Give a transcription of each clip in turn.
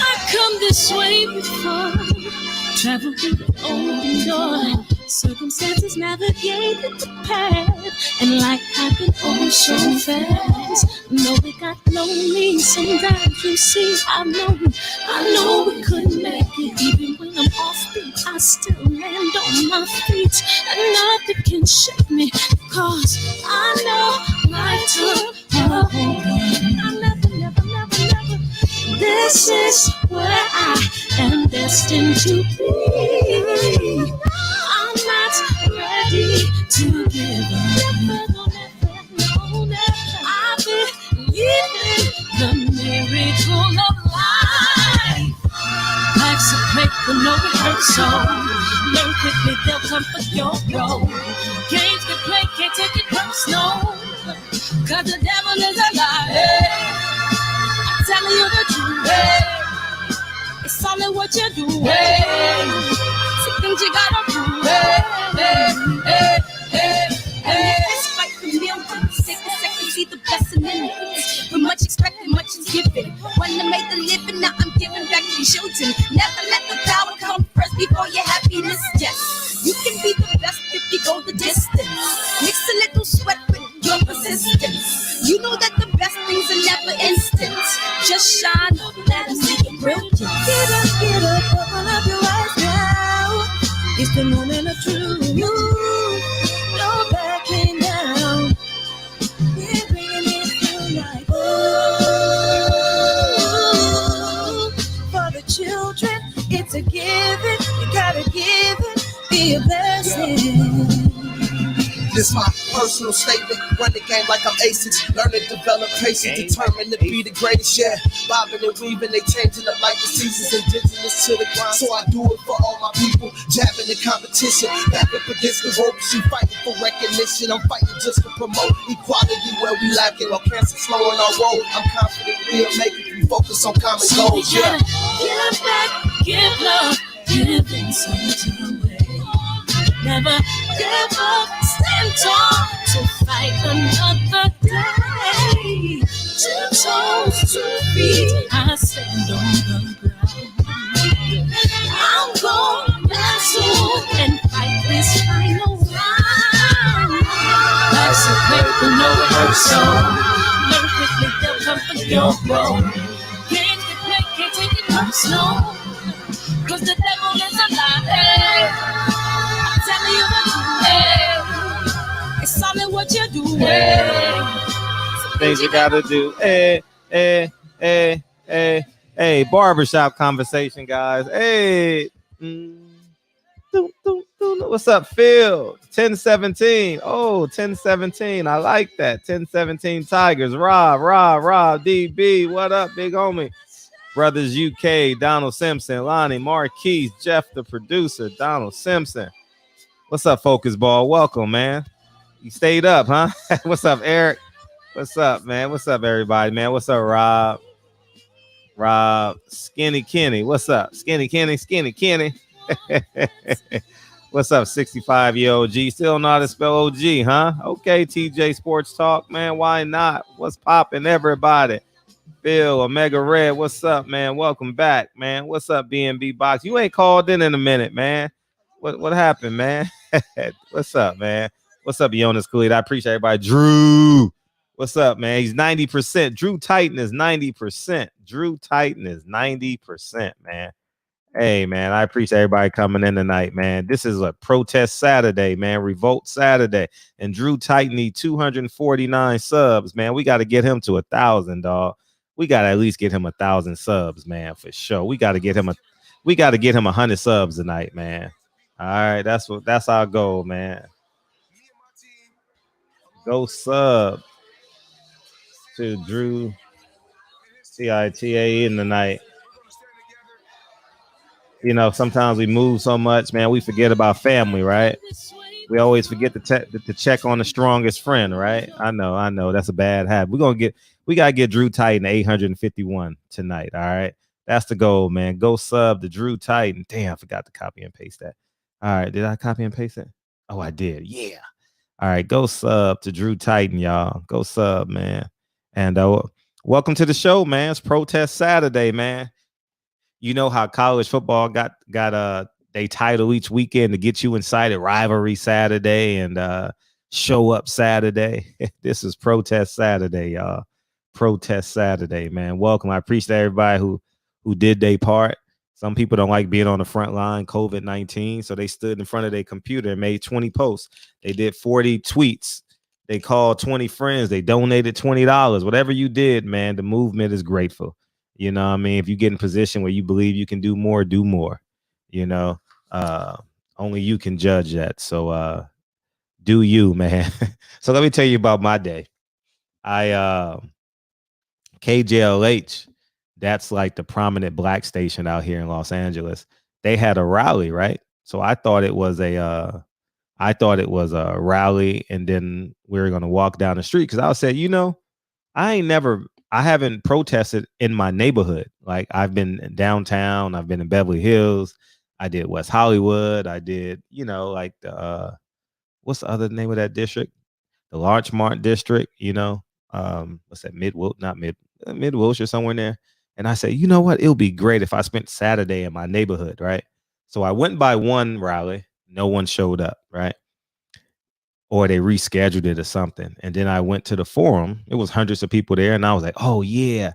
I come this way before, travel through the open door. Circumstances navigate the path, and like happened oh so fast. No, it got lonely. Sometimes you see, I know we couldn't make it. Even when I'm off beat, I still land on my feet, and nothing can shake me. Cause I know my took a hold on. I never. This is where I am destined to be. I'm not ready to give up. No, I believe in the miracle of life. Life's a play for no rehearsal. Learn quickly, they'll come for your role. Games get played, can't take it personal. Cause the devil is a liar. I'm telling you the truth. It's all in what you do. Some things you gotta do. Fight for millions. Take a second, see the blessing in it. But much expected, much is given. One to make the living, now I'm giving back to children. Never let the power come first before your happiness. Yes, you can be the best if you go the distance. Mix a little sweat with your persistence. You know that the best things are never instant. Just shine, let them see your brilliance. Get up, open up your eyes now. It's the moment of truth. No backing down. We're bringing it through like oh, for the children, it's a given. You gotta give it, be a blessing. This my personal statement. Run the game like I'm acing. Learn to develop patience. Determined to be the greatest. Yeah, bobbing and weaving. They changing up like the seasons. Indigenous to the grind. So I do it for all my people. Jabbing the competition. Back up against the rope. She fighting for recognition. I'm fighting just to promote equality where we lacking. While cancer slowing our road. I'm confident we'll make it. We focus on common goals. Yeah. Give back, give love, giving something away. Never give up, stand tall to fight another day. 2 toes, 2 feet, I stand on the ground. I'm gonna wrestle and fight this final round. Life's a paper, no rehearsal. Learn quickly, they'll come for your role. Games get played, can't take it personal. Cause the devil is a lie. Telling you the truth, it's all in what you do. Things you gotta do. Barbershop conversation, guys. What's up, Phil? 1017. Oh, 1017. I like that. 1017 Tigers. Rob, DB. What up, big homie? Brothers UK, Donald Simpson, Lonnie, Marquise, Jeff, the producer, Donald Simpson. What's up, Focus Ball? Welcome, man. You stayed up, huh? What's up, Eric? What's up, man? What's up, everybody, man? What's up, Rob? Skinny Kenny. What's up? Skinny Kenny. What's up, 65-year-old G? Still know how to spell OG, huh? Okay, TJ Sports Talk, man. Why not? What's popping, everybody? Phil, Omega Red, what's up, man? Welcome back, man. What's up, BNB Box? You ain't called in a minute, man. What happened, man? What's up, man? What's up, Jonas Khalid? I appreciate everybody. Drew, what's up, man? He's 90%. Drew Titan is 90%. Drew Titan is 90%, man. Hey, man, I appreciate everybody coming in tonight, man. This is a protest Saturday, man. Revolt Saturday. And Drew Titan needs 249 subs, man. We got to get him to 1,000, dog. We got to at least get him 1,000 subs, man, for sure. We got to get him 100 subs tonight, man. All right, that's our goal, man. Go sub to Drew CITA in the night. You know, sometimes we move so much, man, we forget about family, right? We always forget to check on the strongest friend, right? I know. That's a bad habit. We got to get Drew Titan 851 tonight, all right? That's the goal, man. Go sub to Drew Titan. Damn, I forgot to copy and paste that. All right, did I copy and paste it? Oh, I did. Yeah. All right, go sub to Drew Titan, y'all. Go sub, man. And Welcome to the show, man. It's Protest Saturday, man. You know how college football got they title each weekend to get you excited. Rivalry Saturday and show up Saturday. This is Protest Saturday, y'all. Protest Saturday, man. Welcome. I appreciate everybody who did their part. Some people don't like being on the front line, COVID-19, so they stood in front of their computer and made 20 posts. They did 40 tweets. They called 20 friends. They donated $20. Whatever you did, man, the movement is grateful. You know what I mean? If you get in a position where you believe you can do more, do more. You know, only you can judge that. So do you, man. So let me tell you about my day. KJLH, that's like the prominent black station out here in Los Angeles. They had a rally, right? So I thought it was a rally, and then we were gonna walk down the street because I said, I haven't protested in my neighborhood. Like I've been downtown, I've been in Beverly Hills, I did West Hollywood, I did, like the what's the other name of that district? The Larchmont district, what's that, Mid Wilshire, somewhere in there. And I said, you know what? It'll be great if I spent Saturday in my neighborhood, right? So I went by one rally, no one showed up, right? Or they rescheduled it or something. And then I went to the forum. It was hundreds of people there. And I was like, oh, yeah,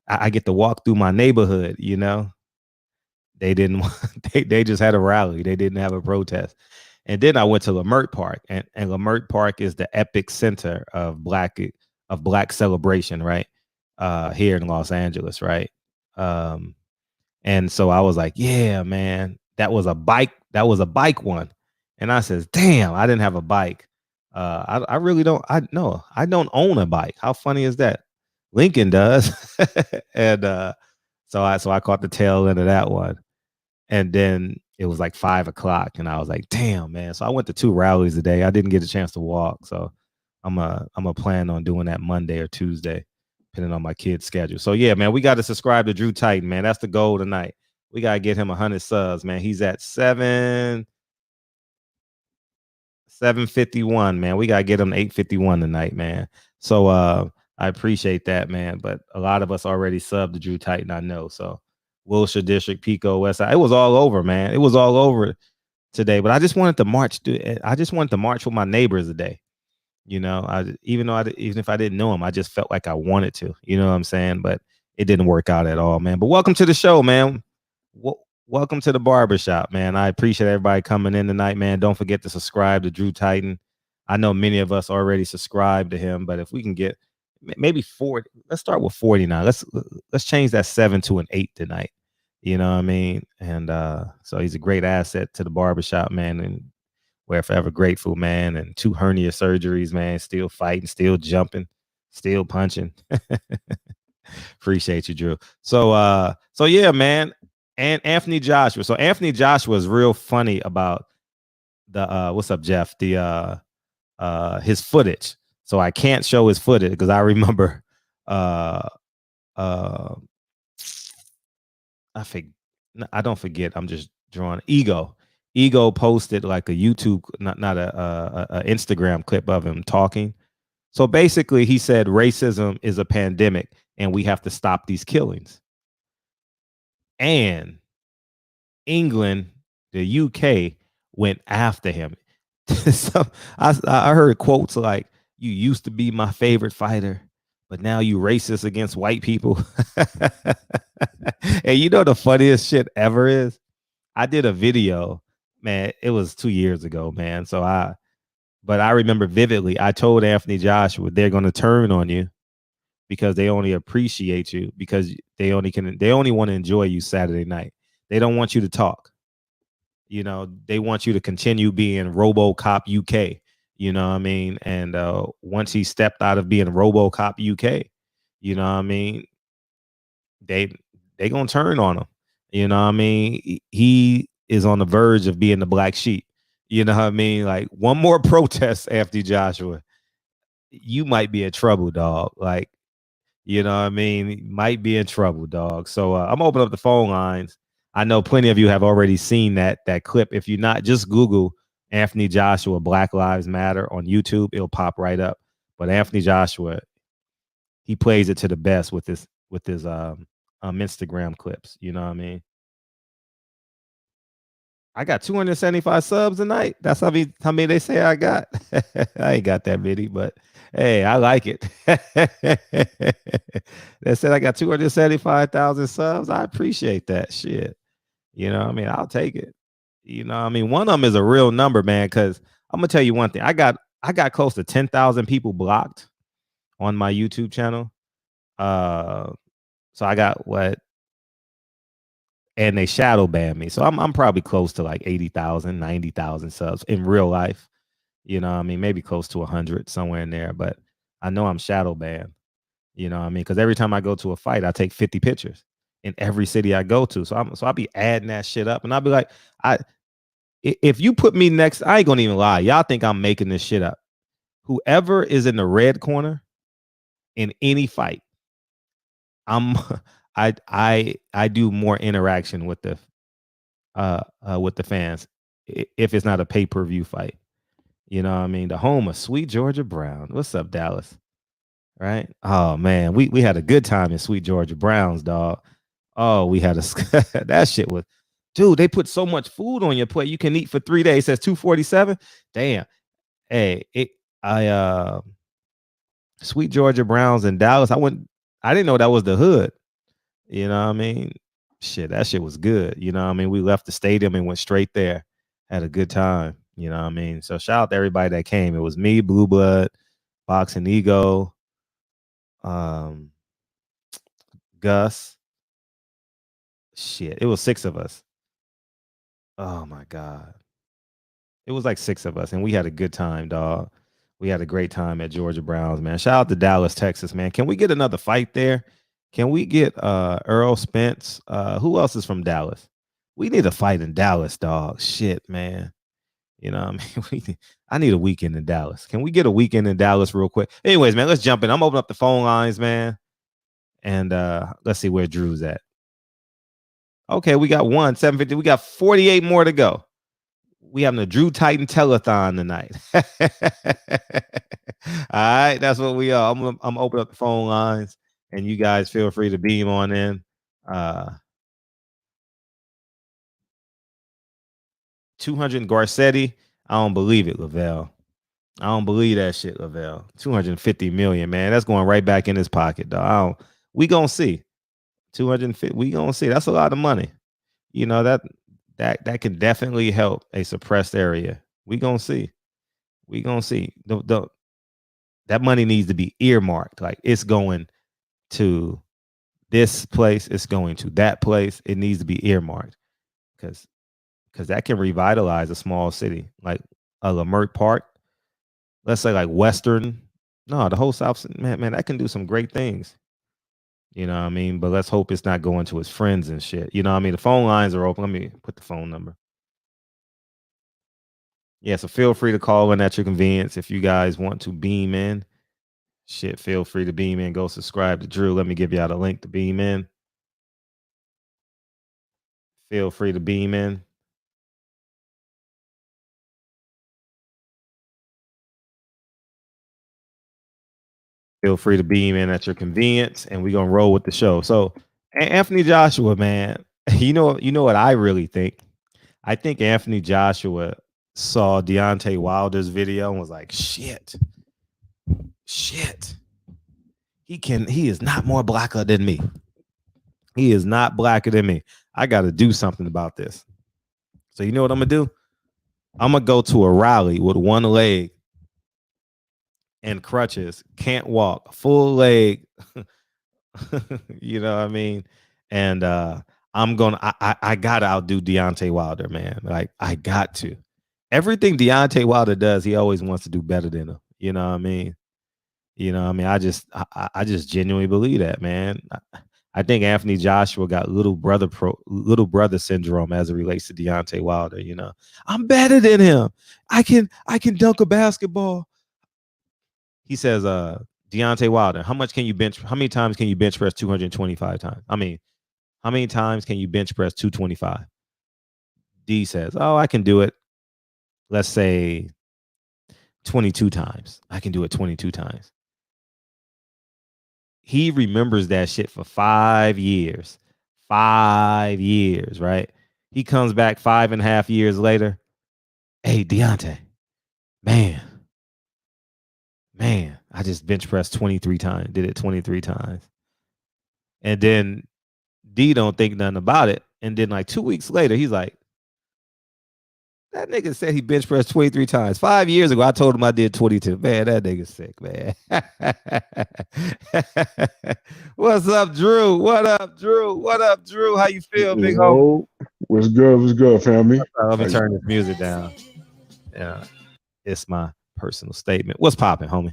I get to walk through my neighborhood, They didn't, they just had a rally. They didn't have a protest. And then I went to Lamert Park. And Lamert Park is the epic center of black celebration, right? Here in Los Angeles, right? And so I was like, yeah, man, that was a bike one. And I says, damn, I didn't have a bike. I really don't. I don't own a bike. How funny is that? Lincoln does. And so I caught the tail end of that one. And then it was like 5:00, and I was like, damn, man. So I went to 2 rallies today. I didn't get a chance to walk. So I'm a plan on doing that Monday or Tuesday, depending on my kid's schedule. So yeah, man, we got to subscribe to Drew Titan, man. That's the goal tonight. We got to get him 100 subs, man. He's at 751, man. We got to get him 851 tonight, man. So I appreciate that, man. But a lot of us already subbed to Drew Titan, I know. So Wilshire District, Pico, West Side. It was all over, man. It was all over today. But I just wanted to march. I just wanted to march with my neighbors today. Even if I didn't know him, I just felt like I wanted to. You know what I'm saying? But it didn't work out at all, man. But welcome to the show, man. Welcome to the barbershop, man. I appreciate everybody coming in tonight, man. Don't forget to subscribe to Drew Titan. I know many of us already subscribed to him, but if we can get maybe 40, let's start with 49. Let's change that 7 to an 8 tonight. You know what I mean? And so he's a great asset to the barbershop, man. And we're forever grateful, man. And 2 hernia surgeries, man. Still fighting, still jumping, still punching. Appreciate you, Drew. So yeah, man. And Anthony Joshua. So Anthony Joshua is real funny about the what's up, Jeff? The his footage. So I can't show his footage because I remember I don't forget. I'm just drawing. Ego posted like a YouTube, not a Instagram clip of him talking. So basically, he said racism is a pandemic and we have to stop these killings. And England, the UK, went after him. So I heard quotes like, "You used to be my favorite fighter, but now you racist against white people." And the funniest shit ever is, I did a video, man. It was 2 years ago, man. But I remember vividly. I told Anthony Joshua they're going to turn on you because they only appreciate you because they only want to enjoy you Saturday night. They don't want you to talk. They want you to continue being RoboCop UK. You know what I mean? And once he stepped out of being RoboCop UK, you know what I mean? They gonna turn on him. You know what I mean? He is on the verge of being the black sheep. You know what I mean? Like one more protest after Joshua, you might be in trouble, dog. Like, you know what I mean? Might be in trouble, dog. So I'm opening up the phone lines. I know plenty of you have already seen that clip. If you're not, just Google Anthony Joshua Black Lives Matter on YouTube. It'll pop right up. But Anthony Joshua, he plays it to the best with his Instagram clips. You know what I mean? I got 275 subs tonight. That's how many they say I got. I ain't got that many, but hey, I like it. They said I got 275,000 subs. I appreciate that shit. You know what I mean? I'll take it. You know what I mean? One of them is a real number, man, because I'm gonna tell you one thing. I got close to 10,000 people blocked on my YouTube channel. So I got what, and they shadow banned me. So I'm probably close to like 80,000, 90,000 subs in real life. You know what I mean? Maybe close to 100, somewhere in there. But I know I'm shadow banned. You know what I mean? Because every time I go to a fight, I take 50 pictures in every city I go to. So I'll be adding that shit up, and I'll be like, if you put me next, I ain't gonna even lie. Y'all think I'm making this shit up. Whoever is in the red corner in any fight, I do more interaction with the fans if it's not a pay-per-view fight. You know what I mean? The home of Sweet Georgia Brown. What's up, Dallas? Right? Oh man, we had a good time in Sweet Georgia Browns, dog. Oh, we had that shit was, dude, they put so much food on your plate you can eat for 3 days. It says 247. Damn. Hey, Sweet Georgia Browns in Dallas. I didn't know that was the hood. You know what I mean? Shit, that shit was good. You know what I mean? We left the stadium and went straight there. Had a good time. You know what I mean? So shout out to everybody that came. It was me, Blue Blood, Boxing Ego, Gus. Shit, it was 6 of us. Oh my God. It was like 6 of us, and we had a good time, dog. We had a great time at Georgia Browns, man. Shout out to Dallas, Texas, man. Can we get another fight there? Can we get Earl Spence? Who else is from Dallas? We need a fight in Dallas, dog. Shit, man. You know what I mean? I need a weekend in Dallas. Can we get a weekend in Dallas real quick? Anyways, man, let's jump in. I'm opening up the phone lines, man. And let's see where Drew's at. Okay, we got 750. We got 48 more to go. We having a Drew Titan telethon tonight. All right, that's what we are. I'm opening up the phone lines, and you guys feel free to beam on in. 200 Garcetti. I don't believe it, Lavelle. I don't believe that shit, Lavelle. 250 million, man. That's going right back in his pocket, dog. We gonna see. 250. We gonna see. That's a lot of money. You know that can definitely help a suppressed area. We gonna see. We gonna see. That money needs to be earmarked. Like, it's going to this place. It's going to that place. It needs to be earmarked because that can revitalize a small city like a Lamert Park. Let's say like Western. No, the whole South, man, that can do some great things. You know what I mean? But let's hope it's not going to his friends and shit. You know what I mean? The phone lines are open. Let me put the phone number. Yeah, so feel free to call in at your convenience if you guys want to beam in. Shit, feel free to beam in. Go subscribe to Drew. Let me give you out a link to beam in. Feel free to beam in. Feel free to beam in at your convenience, and we're gonna roll with the show. So, Anthony Joshua, man, you know what I really think. I think Anthony Joshua saw Deontay Wilder's video and was like, shit. He is not more blacker than me. He is not blacker than me. I got to do something about this. So you know what I'm going to do? I'm going to go to a rally with one leg and crutches, can't walk, full leg. You know what I mean? And I got to outdo Deontay Wilder, man. Like, I got to. Everything Deontay Wilder does, he always wants to do better than him. You know what I mean? I just genuinely believe that, man. I think Anthony Joshua got little brother syndrome as it relates to Deontay Wilder. You know, I'm better than him. I can dunk a basketball. He says, Deontay Wilder, how many times can you bench press 225 times? I mean, how many times can you bench press 225? D says, oh, I can do it. Let's say 22 times. I can do it 22 times. he remembers that shit for 5 years. 5 years, right? He comes back 5.5 years later. Hey, Deontay, man, I just bench pressed 23 times, did it 23 times. And then D don't think nothing about it. And then like 2 weeks later, he's like, that nigga said he bench pressed 23 times. 5 years ago, I told him I did 22. Man, that nigga's sick, man. What's up, Drew? What up, Drew? What up, Drew? How you feel, big homie? Yo, what's good? What's good, family? Let me turn this music down. Yeah, it's my personal statement. What's popping, homie?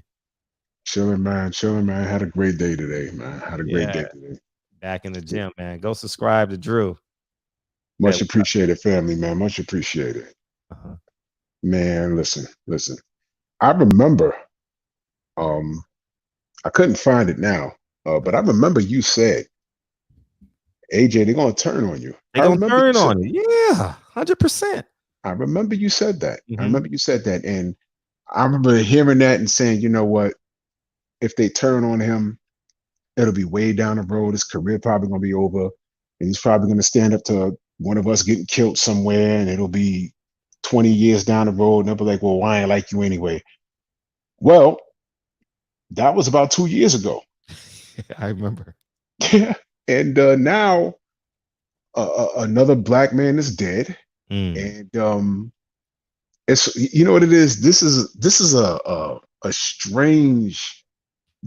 Chilling, man. Chilling, man. Had a great day today, man. Had a great day today. Back in the gym, man. Go subscribe to Drew. Much appreciated, family, man. Much appreciated. Uh-huh. Man, listen. I remember, I couldn't find it now, but I remember you said, AJ, they're gonna turn on you. They're gonna turn on you. Yeah, 100%. I remember you said that. Mhm. I remember you said that, and I remember hearing that and saying, you know what? If they turn on him, it'll be way down the road. His career probably gonna be over, and he's probably gonna stand up to one of us getting killed somewhere, and it'll be 20 years down the road, and they'll be like, well, why ain't like you anyway? Well, that was about 2 years ago. I remember. Yeah. And now another black man is dead. And it's, you know what it is? This is a strange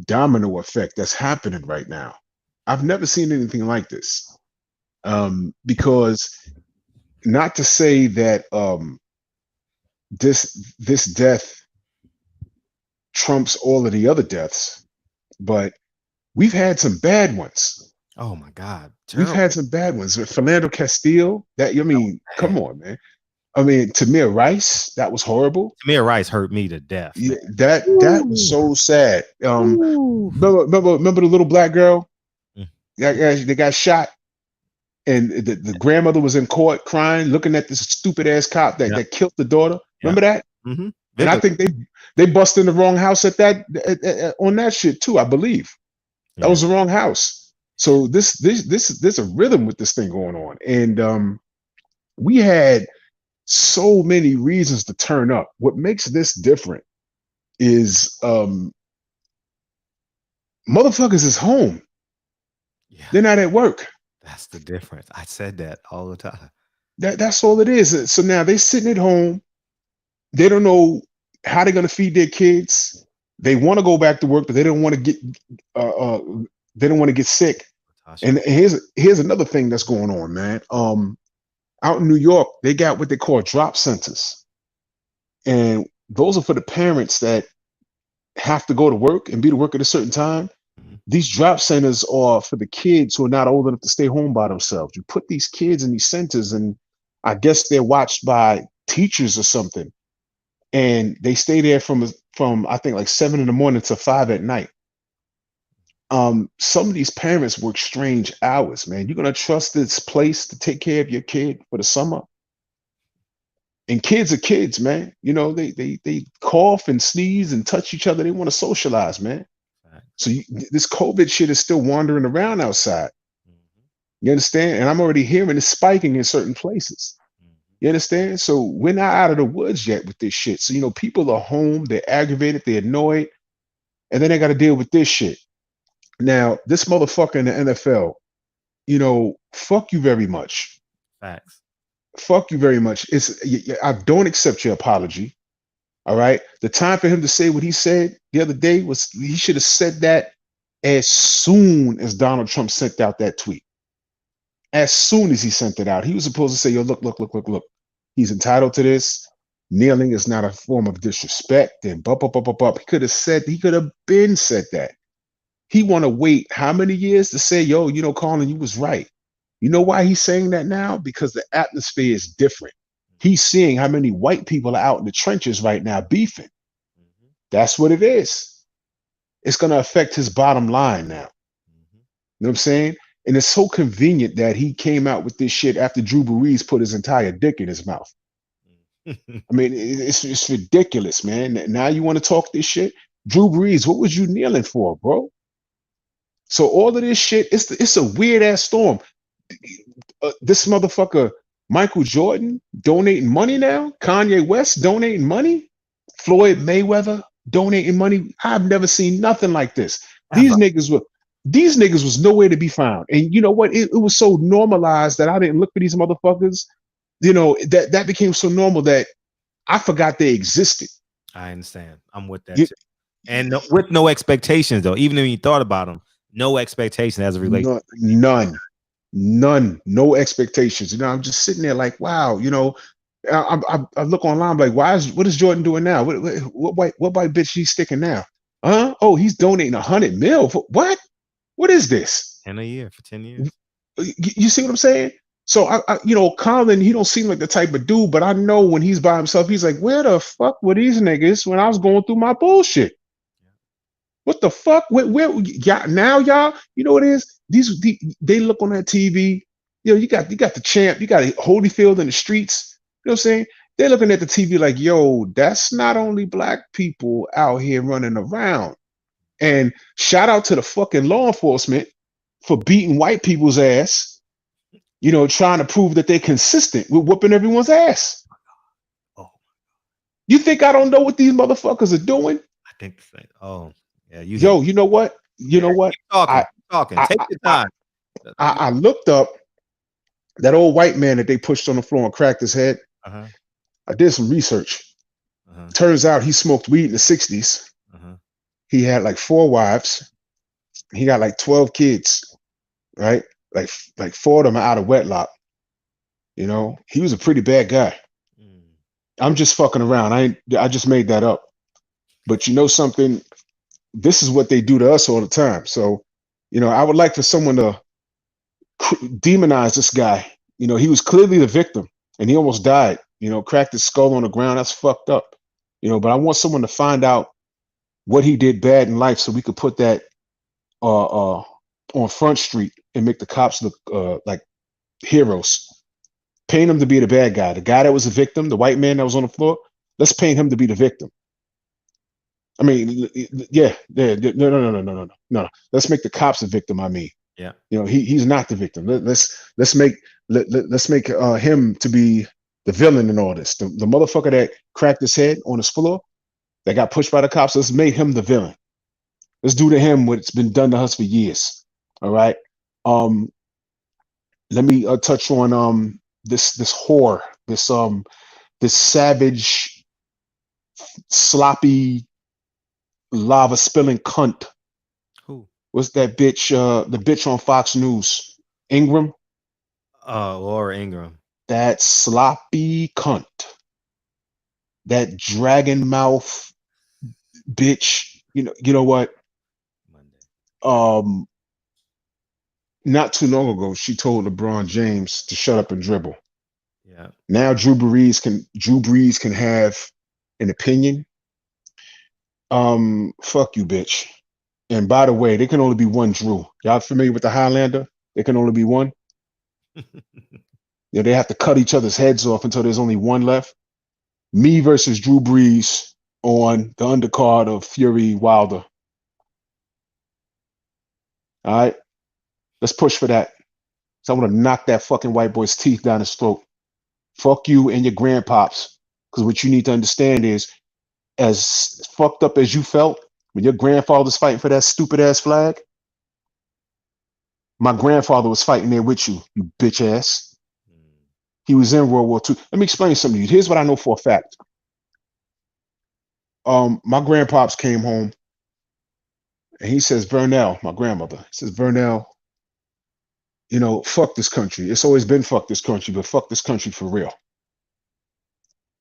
domino effect that's happening right now. I've never seen anything like this. Because not to say that this death trumps all of the other deaths, but we've had some bad ones. Oh my God. We've had some bad ones. Philando Castile, come on, man. I mean, Tamir Rice, that was horrible. Tamir Rice hurt me to death. Yeah, that was so sad. Remember the little black girl? They got shot, and the grandmother was in court crying, looking at this stupid ass cop that killed the daughter. Remember that? Mm-hmm. And I think they busted in the wrong house on that shit too. I believe that was the wrong house. So there's a rhythm with this thing going on, and we had so many reasons to turn up. What makes this different is motherfuckers is home. Yeah. They're not at work. That's the difference. I said that all the time. That's all it is. So now they're sitting at home. They don't know how they're gonna feed their kids. They want to go back to work, but they don't want to get sick. And here's another thing that's going on, man. Out in New York, they got what they call drop centers, and those are for the parents that have to go to work and be to work at a certain time. These drop centers are for the kids who are not old enough to stay home by themselves. You put these kids in these centers, and I guess they're watched by teachers or something, and they stay there from I think like 7 a.m. to 5 p.m. Some of these parents work strange hours, man. You're gonna trust this place to take care of your kid for the summer? And kids are kids, man. You know, they cough and sneeze and touch each other. They want to socialize, man. So this COVID shit is still wandering around outside. You understand? And I'm already hearing it spiking in certain places. You understand? So we're not out of the woods yet with this shit. So, you know, people are home, they're aggravated, they're annoyed, and then they got to deal with this shit. Now, this motherfucker in the NFL, you know, fuck you very much. Facts. Fuck you very much. I don't accept your apology. All right. The time for him to say what he said the other day was he should have said that as soon as Donald Trump sent out that tweet. As soon as he sent it out, he was supposed to say, yo, look. He's entitled to this. Kneeling is not a form of disrespect. And He could have been said that. He want to wait how many years to say, yo, you know, Colin, you was right. You know why he's saying that now? Because the atmosphere is different. He's seeing how many white people are out in the trenches right now beefing. That's what it is. It's going to affect his bottom line now. You know what I'm saying? And it's so convenient that he came out with this shit after Drew Brees put his entire dick in his mouth. I mean, it's ridiculous, man. Now you want to talk this shit? Drew Brees, what was you kneeling for, bro? So all of this shit, it's a weird ass storm. This motherfucker, Michael Jordan, donating money now. Kanye West donating money. Floyd Mayweather donating money. I've never seen nothing like this. These Ever. niggas were these niggas was nowhere to be found. And you know what? It was so normalized that I didn't look for these motherfuckers. You know, that became so normal that I forgot they existed. I understand. I'm with that You, too. And with no expectations though, even if you thought about them, no expectation as a relation. none, none, no expectations. You know, I'm just sitting there like, wow. You know, I look online like, what is Jordan doing now? What white bitch he's sticking now? Huh? Oh, he's donating 100 mil. For, what? What is this? 10 a year for 10 years. You see what I'm saying? So you know, Colin, he don't seem like the type of dude, but I know when he's by himself, he's like, where the fuck were these niggas when I was going through my bullshit? What the fuck? Where y'all, now y'all? You know what it is? They look on that TV. You know, you got the champ, you got Holyfield in the streets. You know what I'm saying? They're looking at the TV like, yo, that's not only black people out here running around. And shout out to the fucking law enforcement for beating white people's ass, you know, trying to prove that they're consistent with whooping everyone's ass. Oh, You think I don't know what these motherfuckers are doing? I think the same. Oh, yeah, you hit. Yo, you know what? You know what? Keep talking. I Keep talking. I Take I, your I, time. I looked up that old white man that they pushed on the floor and cracked his head. Uh-huh. I did some research. Uh-huh. Turns out he smoked weed in the 60s. Uh-huh. He had like 4 wives. He got like 12 kids, right? Like 4 of them are out of wedlock. You know, he was a pretty bad guy. Mm. I'm just fucking around. I just made that up. But you know something? This is what they do to us all the time. So, you know, I would like for someone to demonize this guy. You know, he was clearly the victim and he almost died, you know, cracked his skull on the ground. That's fucked up. You know, but I want someone to find out what he did bad in life so we could put that on Front Street and make the cops look like heroes. Paint him to be the bad guy. The guy that was a victim, the white man that was on the floor, let's paint him to be the victim. I mean, yeah, no. Let's make the cops a victim. I mean, Yeah. you know, he's not the victim. Let's make him to be the villain in all this. The motherfucker that cracked his head on his floor, that got pushed by the cops. Let's make him the villain. Let's do to him what's been done to us for years. All right. Um, Let me touch on this whore, this savage, sloppy, lava spilling cunt. Who? What's that bitch? The bitch on Fox News, Ingram. Laura Ingram. That sloppy cunt. That dragon mouth bitch. You know what? Monday. Not too long ago, she told LeBron James to shut up and dribble. Yeah. Now Drew Brees can have an opinion. Fuck you, bitch. And by the way, there can only be one Drew. Y'all familiar with the Highlander? There can only be one. They have to cut each other's heads off until there's only one left. Me versus Drew Brees on the undercard of Fury Wilder. All right, let's push for that. So I want to knock that fucking white boy's teeth down his throat. Fuck you and your grandpops. Because what you need to understand is, as fucked up as you felt when your grandfather was fighting for that stupid ass flag, my grandfather was fighting there with you, you bitch ass. He was in World War II. Let me explain something to you. Here's what I know for a fact. My grandpops came home and he says, Vernell, my grandmother, says, Vernell, you know, fuck this country. It's always been fuck this country, but fuck this country for real.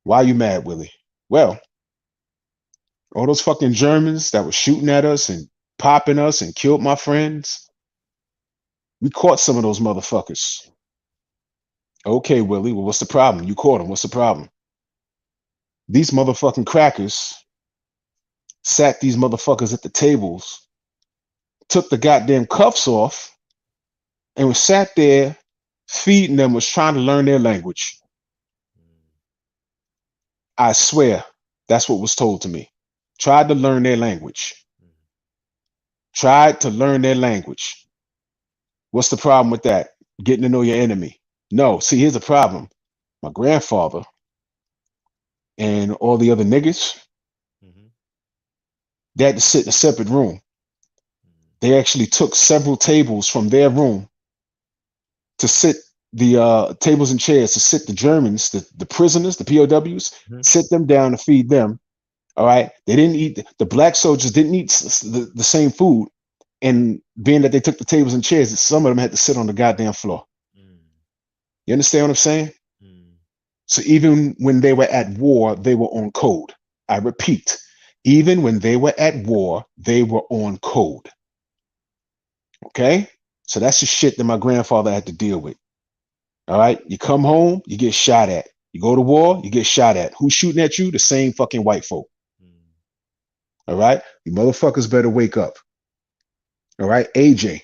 Why are you mad, Willie? Well, all those fucking Germans that were shooting at us and popping us and killed my friends, we caught some of those motherfuckers. Okay, Willie, well, what's the problem? You caught them. What's the problem? These motherfucking crackers sat these motherfuckers at the tables, took the goddamn cuffs off, and was sat there feeding them, was trying to learn their language. I swear, that's what was told to me. Tried to learn their language. Tried to learn their language. What's the problem with that? Getting to know your enemy. No, see, here's the problem. My grandfather and all the other niggas, Mm-hmm. they had to sit in a separate room. They actually took several tables from their room to sit the tables and chairs to sit the Germans, the prisoners, the POWs, Mm-hmm. sit them down and feed them. All right. They didn't eat, the black soldiers didn't eat the same food. And being that they took the tables and chairs, some of them had to sit on the goddamn floor. You understand what I'm saying? Mm-hmm. So even when they were at war, they were on code. I repeat, even when they were at war, they were on code. Okay? So that's the shit that my grandfather had to deal with. All right? You come home, you get shot at. You go to war, you get shot at. Who's shooting at you? The same fucking white folk. All right? You motherfuckers better wake up. All right? AJ.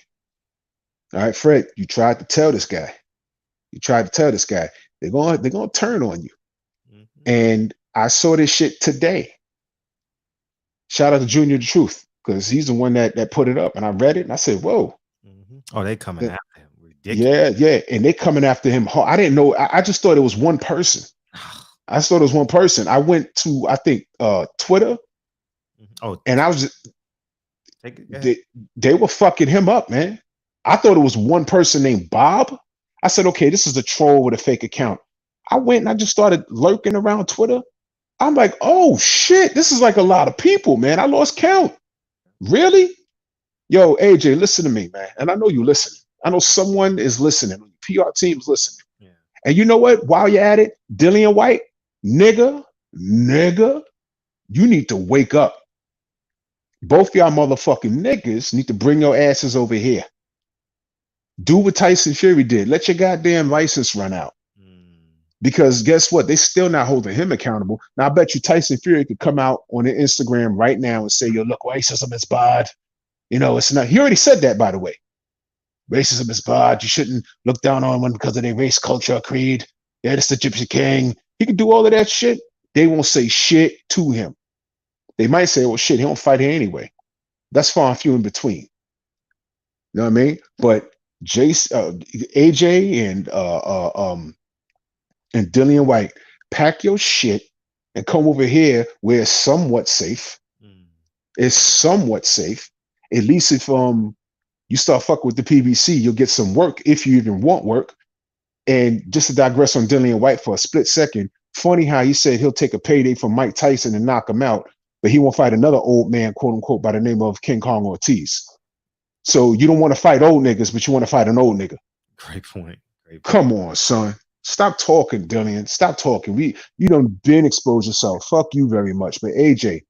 All right, Fred, you tried to tell this guy. You tried to tell this guy. They're gonna turn on you. Mm-hmm. And I saw this shit today. Shout out to Junior the Truth, because he's the one that put it up. And I read it and I said, whoa. Mm-hmm. Oh, they coming The- after him. Ridiculous. yeah. And they coming after him. I didn't know. I just thought it was one person. I just thought it was one person. I went to, I think, Twitter, Oh, and I was just, take it. Go ahead. they were fucking him up, man. I thought it was one person named Bob. I said, okay, this is a troll with a fake account. I went and I just started lurking around Twitter. I'm like, oh shit, this is like a lot of people, man. I lost count. Really? Yo, AJ, listen to me, man. And I know you listen. I know someone is listening. PR team's listening. Yeah. And you know what? While you're at it, Dillian White, nigga, you need to wake up. Both y'all motherfucking niggas need to bring your asses over here. Do what Tyson Fury did. Let your goddamn license run out. Because guess what? They still not holding him accountable. Now I bet you Tyson Fury could come out on an Instagram right now and say, yo, look, racism is bad. You know, it's not. He already said that, by the way. Racism is bad. You shouldn't look down on one because of their race, culture, creed. Yeah, it's the Gypsy King. He can do all of that shit. They won't say shit to him. They might say, well, shit, he don't fight here anyway. That's far and few in between. You know what I mean? But AJ and Dillian White, pack your shit and come over here where it's somewhat safe. It's somewhat safe. At least if you start fucking with the PBC, you'll get some work if you even want work. And just to digress on Dillian White for a split second, funny how he said he'll take a payday from Mike Tyson and knock him out, but he won't fight another old man, quote unquote, by the name of King Kong Ortiz. So you don't want to fight old niggas, but you want to fight an old nigga. Great point. Come on, son. Stop talking, Dillian. Stop talking. You done been exposed yourself. Fuck you very much. But AJ,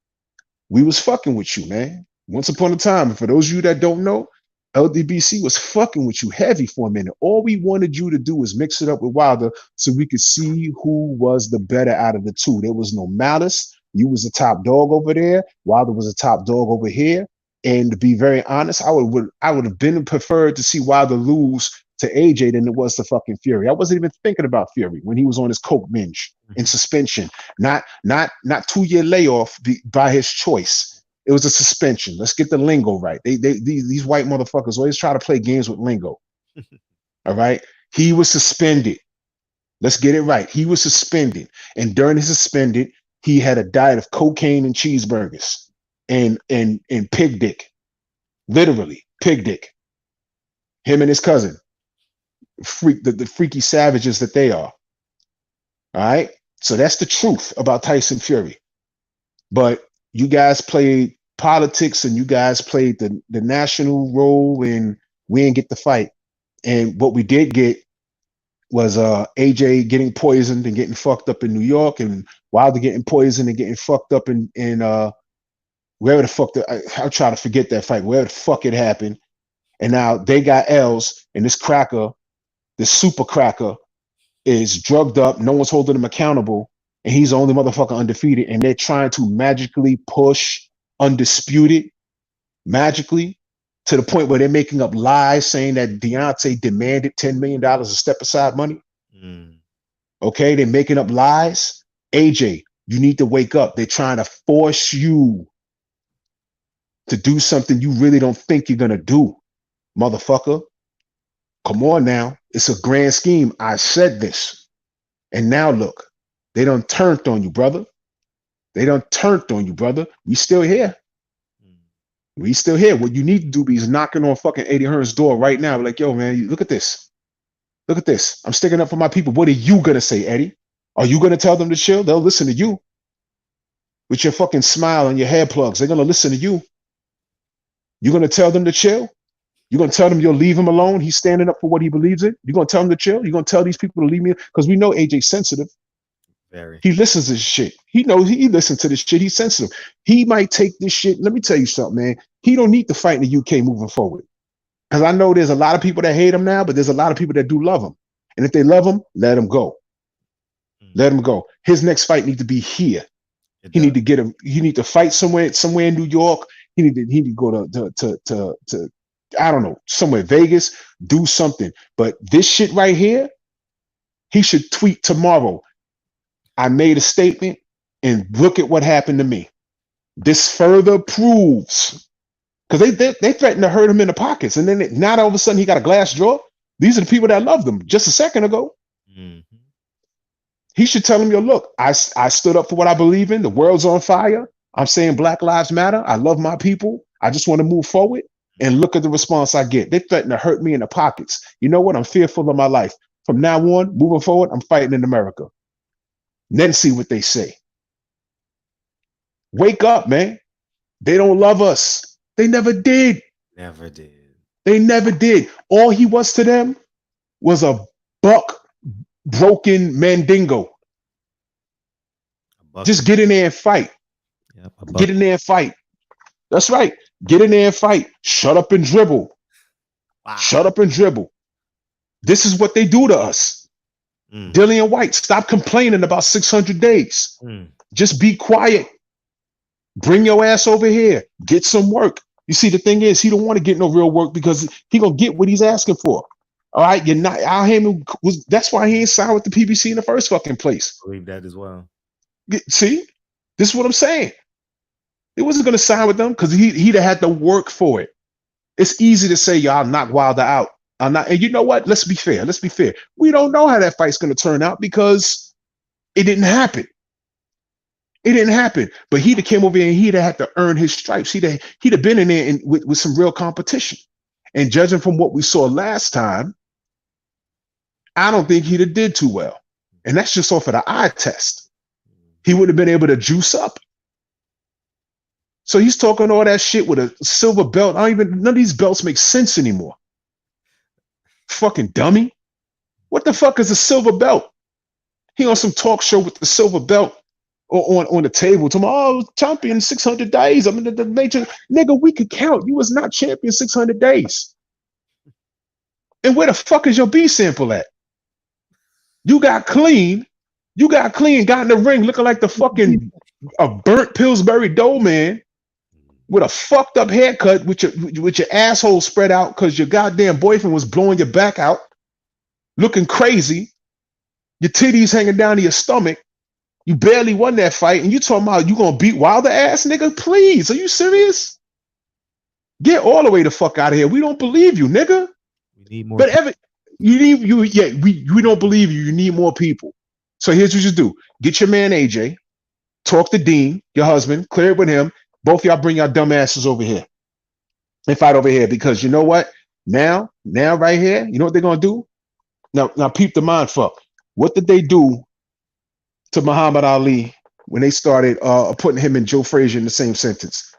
we was fucking with you, man. Once upon a time, and for those of you that don't know, LDBC was fucking with you heavy for a minute. All we wanted you to do was mix it up with Wilder so we could see who was the better out of the two. There was no malice. You was the top dog over there. Wilder was the top dog over here. And to be very honest, I would have been preferred to see Wilder lose to AJ than it was to fucking Fury. I wasn't even thinking about Fury when he was on his coke binge in suspension, not 2-year layoff by his choice. It was a suspension. Let's get the lingo right. These white motherfuckers always try to play games with lingo. All right. He was suspended. Let's get it right. He was suspended. And during his suspended, he had a diet of cocaine and cheeseburgers and pig dick. Literally, pig dick. Him and his cousin. The freaky savages that they are. All right. So that's the truth about Tyson Fury. But you guys played politics and you guys played the national role, and we didn't get the fight. And what we did get was AJ getting poisoned and getting fucked up in New York, and Wilder getting poisoned and getting fucked up in wherever the fuck I'll try to forget that fight, wherever the fuck it happened. And now they got L's, and this cracker, this super cracker, is drugged up. No one's holding him accountable. And he's the only motherfucker undefeated. And they're trying to magically push undisputed magically to the point where they're making up lies saying that Deontay demanded $10 million of step aside money. Okay, they're making up lies. AJ, you need to wake up. They're trying to force you to do something you really don't think you're gonna do, motherfucker. Come on now. It's a grand scheme. I said this. And now look, they done turned on you, brother. They done turned on you, brother. We still here. We still here. What you need to do is knocking on fucking Eddie Hearn's door right now. Like, yo, man, look at this. Look at this. I'm sticking up for my people. What are you gonna say, Eddie? Are you gonna tell them to chill? They'll listen to you. With your fucking smile and your hair plugs. They're gonna listen to you. You're gonna tell them to chill? You're gonna tell them you'll leave him alone? He's standing up for what he believes in. You're gonna tell him to chill? You're gonna tell these people to leave me? Because we know AJ's sensitive. Very. He listens to this shit. He knows he listens to this shit. He's sensitive. He might take this shit. Let me tell you something, man. He don't need to fight in the UK moving forward. Because I know there's a lot of people that hate him now, but there's a lot of people that do love him. And if they love him, let him go. Let him go. His next fight needs to be here. He need to get him. He need to fight somewhere in New York. He need to go to I don't know, somewhere Vegas, do something. But this shit right here, he should tweet tomorrow. I made a statement, and look at what happened to me. This further proves, because they threatened to hurt him in the pockets, and then now all of a sudden he got a glass jaw. These are the people that loved him just a second ago. Mm-hmm. He should tell him, yo, look, I stood up for what I believe in. The world's on fire. I'm saying Black Lives Matter. I love my people. I just want to move forward. And look at the response I get. They threaten to hurt me in the pockets. You know what? I'm fearful of my life. From now on, moving forward, I'm fighting in America. Then see what they say. Wake up, man. They don't love us. They never did. Never did. They never did. All he was to them was a buck broken mandingo. Just get in there and fight. Yep, get in there and fight. That's right. Get in there and fight. Shut up and dribble. Wow. Shut up and dribble. This is what they do to us. Dillian White, stop complaining about 600 days. Just be quiet. Bring your ass over here. Get some work. You see, the thing is, he don't want to get no real work because he gonna get what he's asking for. All right, you're not. That's why he ain't signed with the PBC in the first fucking place. I believe that as well. See, this is what I'm saying. He wasn't gonna sign with them because he'd have had to work for it. It's easy to say, y'all knock Wilder out. I'm not, and you know what? Let's be fair. Let's be fair. We don't know how that fight's gonna turn out because it didn't happen. It didn't happen. But he'd have came over here and he'd have had to earn his stripes. He'd have been in there with some real competition. And judging from what we saw last time, I don't think he'd have did too well. And that's just off of the eye test. He would have been able to juice up. So he's talking all that shit with a silver belt. None of these belts make sense anymore. Fucking dummy. What the fuck is a silver belt? He on some talk show with the silver belt on the table. Tomorrow, champion 600 days. I mean, the major nigga, we could count. You was not champion 600 days. And where the fuck is your B sample at? You got clean. Got in the ring looking like the fucking a burnt Pillsbury Dough man with a fucked up haircut with your asshole spread out because your goddamn boyfriend was blowing your back out, looking crazy. Your titties hanging down to your stomach. You barely won that fight, and you talking about you gonna beat Wilder ass, nigga? Please, are you serious? Get all the way the fuck out of here. We don't believe you, nigga. We need more. But we don't believe you. You need more people. So here's what you do: get your man AJ, talk to Dean, your husband, clear it with him. Both y'all bring your dumb asses over here and fight over here because you know what? Now right here, you know what they're gonna do? Now peep the mind fuck. What did they do to Muhammad Ali when they started putting him and Joe Frazier in the same sentence?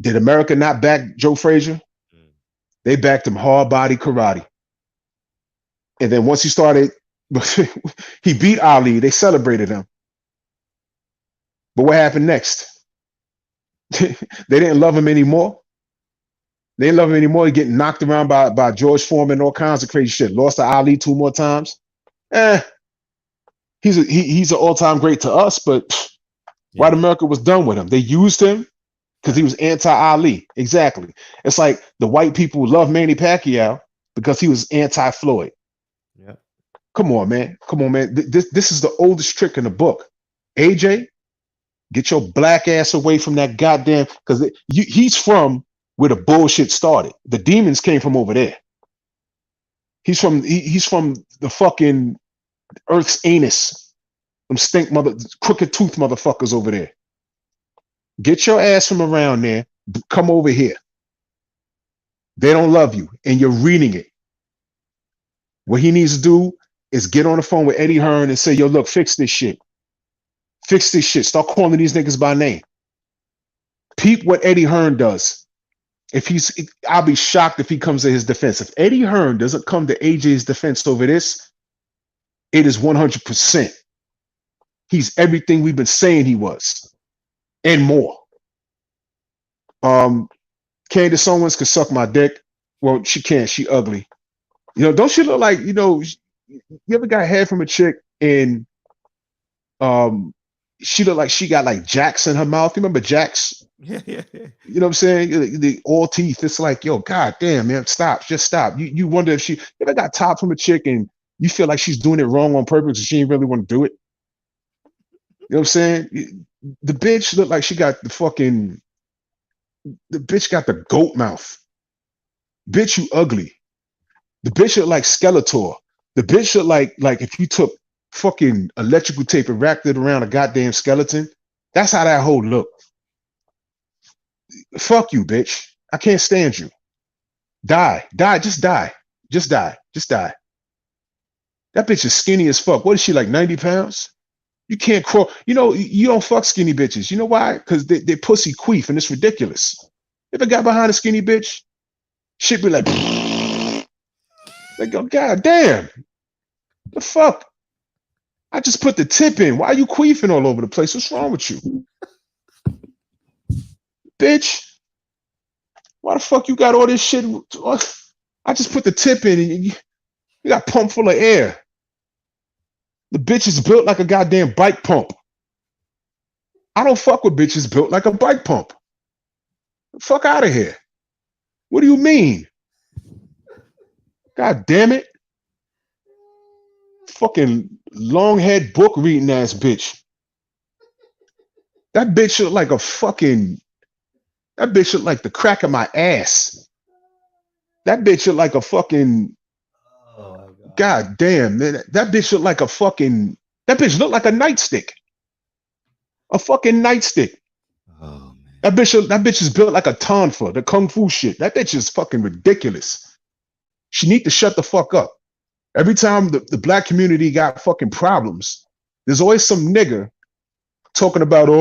Did America not back Joe Frazier? They backed him hard body karate. And then once he started, he beat Ali, they celebrated him. But what happened next? They didn't love him anymore. They didn't love him anymore. He getting knocked around by George Foreman and all kinds of crazy shit. Lost to Ali 2 more times. He's an all-time great to us, but White America was done with him. They used him because he was anti-Ali. Exactly. It's like the white people love Manny Pacquiao because he was anti-Floyd. Yeah. Come on, man. This is the oldest trick in the book. AJ, Get your black ass away from that goddamn, because he's from where the bullshit started. The demons came from over there. He's from the fucking Earth's anus. Them stink crooked tooth motherfuckers over there. Get your ass from around there. Come over here. They don't love you, and you're reading it. What he needs to do is get on the phone with Eddie Hearn and say, yo, look, fix this shit. Fix this shit. Start calling these niggas by name. Peep what Eddie Hearn does. I'll be shocked if he comes to his defense. If Eddie Hearn doesn't come to AJ's defense over this, it is 100%. He's everything we've been saying he was, and more. Candace Owens can suck my dick. Well, she can't. She ugly. Don't she look like, you ever got head from a chick and she looked like she got like Jacks in her mouth. You remember Jacks? Yeah. You know what I'm saying? The all teeth. It's like, yo, god damn, man, stop. Just stop. You wonder if she ever got top from a chick and you feel like she's doing it wrong on purpose and she didn't really want to do it. You know what I'm saying? The bitch looked like she got the bitch got the goat mouth. Bitch, you ugly. The bitch look like Skeletor. The bitch look like if you took fucking electrical tape and wrapped it around a goddamn skeleton. That's how that hoe look. Fuck you, bitch. I can't stand you. Die. Just die. That bitch is skinny as fuck. What is she, like 90 pounds? You can't crawl. You don't fuck skinny bitches. You know why? Because they pussy queef and it's ridiculous. If a guy behind a skinny bitch, shit be like, go, god damn. The fuck? I just put the tip in. Why are you queefing all over the place? What's wrong with you? Bitch. Why the fuck you got all this shit? I just put the tip in and you got pump full of air. The bitch is built like a goddamn bike pump. I don't fuck with bitches built like a bike pump. Fuck out of here. What do you mean? God damn it. Fucking long head book reading ass bitch. That bitch look like that bitch look like the crack of my ass. That bitch look like a fucking, god damn, man. That bitch look like that bitch look like a nightstick. A fucking nightstick. Oh, man. That bitch is built like a tonfa, the kung fu shit. That bitch is fucking ridiculous. She need to shut the fuck up. Every time the black community got fucking problems, there's always some nigga talking about, I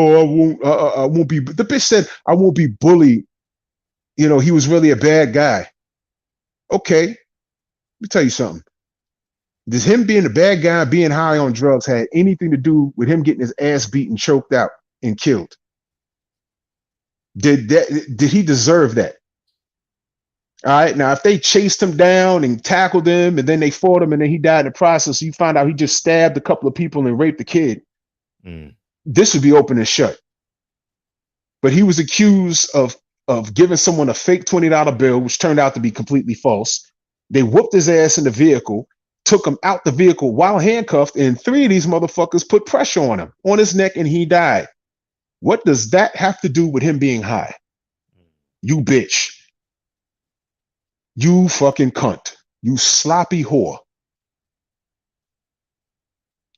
won't be. The bitch said, I won't be bullied. He was really a bad guy. Okay, let me tell you something. Does him being a bad guy, being high on drugs, had anything to do with him getting his ass beaten, choked out, and killed? Did he deserve that? All right, now if they chased him down and tackled him and then they fought him and then he died in the process, so you find out he just stabbed a couple of people and raped the kid, this would be open and shut. But he was accused of giving someone a fake $20 bill, which turned out to be completely false. They whooped his ass in the vehicle, took him out the vehicle while handcuffed, and 3 of these motherfuckers put pressure on him, on his neck, and he died. What does that have to do with him being high? You bitch. You fucking cunt. You sloppy whore.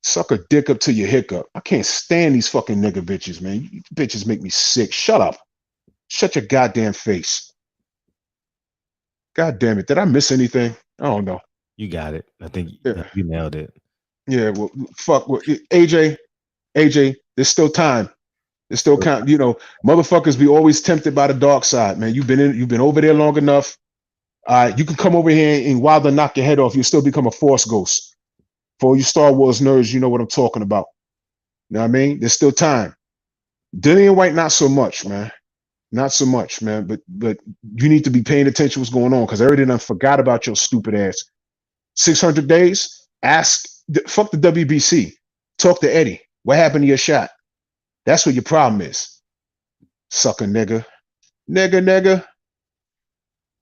Suck a dick up to your hiccup. I can't stand these fucking nigga bitches, man. You bitches make me sick. Shut up. Shut your goddamn face. God damn it. Did I miss anything? I don't know. You got it. I think you nailed it. Yeah, well, fuck. Well, AJ, there's still time. There's still count. Motherfuckers be always tempted by the dark side, man. You've been over there long enough. You can come over here and while they knock your head off, you still become a force ghost. For all you Star Wars nerds, you know what I'm talking about. You know what I mean? There's still time. Dillian White, not so much, man. Not so much, man. But you need to be paying attention to what's going on because I already done forgot about your stupid ass. 600 days? Fuck the WBC. Talk to Eddie. What happened to your shot? That's what your problem is. Sucker nigga. Nigga.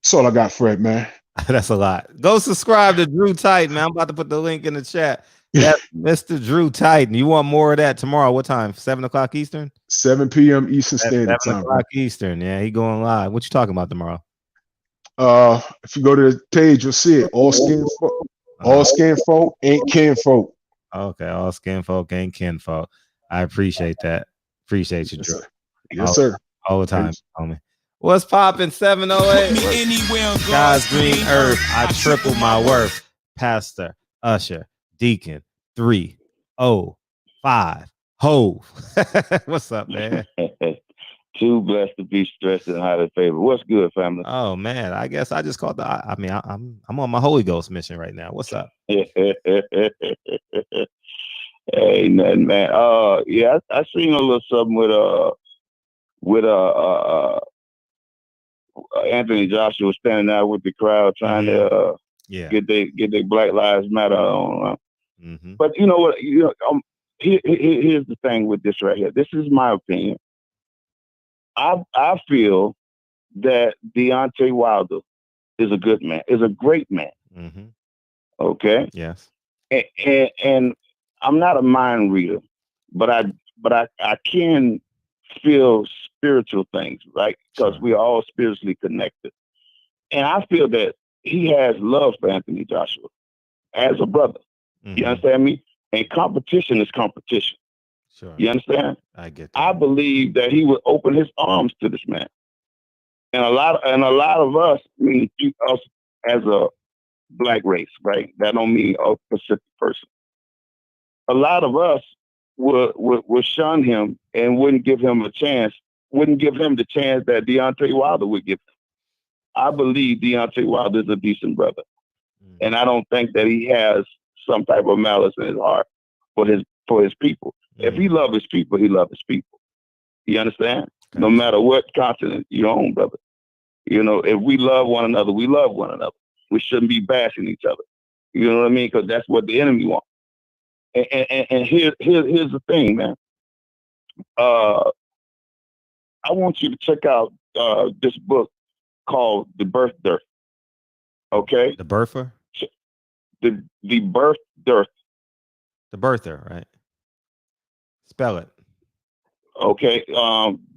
That's all I got, Fred, man. That's a lot. Go subscribe to Drew Titan, man. I'm about to put the link in the chat. That's Mr. Drew Titan. You want more of that tomorrow? What time? 7:00 Eastern? 7 p.m. Eastern At Standard 7 Time, bro. o'clock Eastern. Yeah, he going live. What you talking about tomorrow? If you go to the page, you'll see it. All skin folk ain't kin folk. Okay, all skin folk ain't kin folk. I appreciate that. Appreciate you, Yes, Drew. sir. Yes, sir. All the time, homie. What's popping? 708. God's green earth. I triple my worth. Pastor, usher, deacon, 305. Hove. What's up, man? Too blessed to be stressed and highly favored. What's good, family? Oh man, I guess I just caught the. I mean, I'm on my Holy Ghost mission right now. What's up? Hey, nothing, man. Yeah, I seen a little something with Anthony Joshua standing out with the crowd trying to get their Black Lives Matter on. Mm-hmm. But you know what? Here's the thing with this right here. This is my opinion. I feel that Deontay Wilder is a good man, is a great man. Mm-hmm. Okay. Yes. And I'm not a mind reader, but I can feel spiritual things, right? Because we are all spiritually connected. And I feel that he has love for Anthony Joshua as a brother. Mm-hmm. You understand me? And competition is competition. Sure. You understand? I get that. I believe that he would open his arms to this man. And a lot of us, I mean, us as a Black race, right? That don't mean a specific person. A lot of us would shun him and wouldn't give him a chance, wouldn't give him the chance that Deontay Wilder would give him. I believe Deontay Wilder is a decent brother. Mm-hmm. And I don't think that he has some type of malice in his heart for his people. Mm-hmm. If he loves his people, he loves his people. You understand? Okay. No matter what continent you're on, brother. You know, if we love one another, we love one another. We shouldn't be bashing each other. You know what I mean? Because that's what the enemy wants. And here's the thing, man. I want you to check out this book called The Birth Dearth. Okay? The Birther? The Birth Dearth. The Birther, right? Spell it. Okay.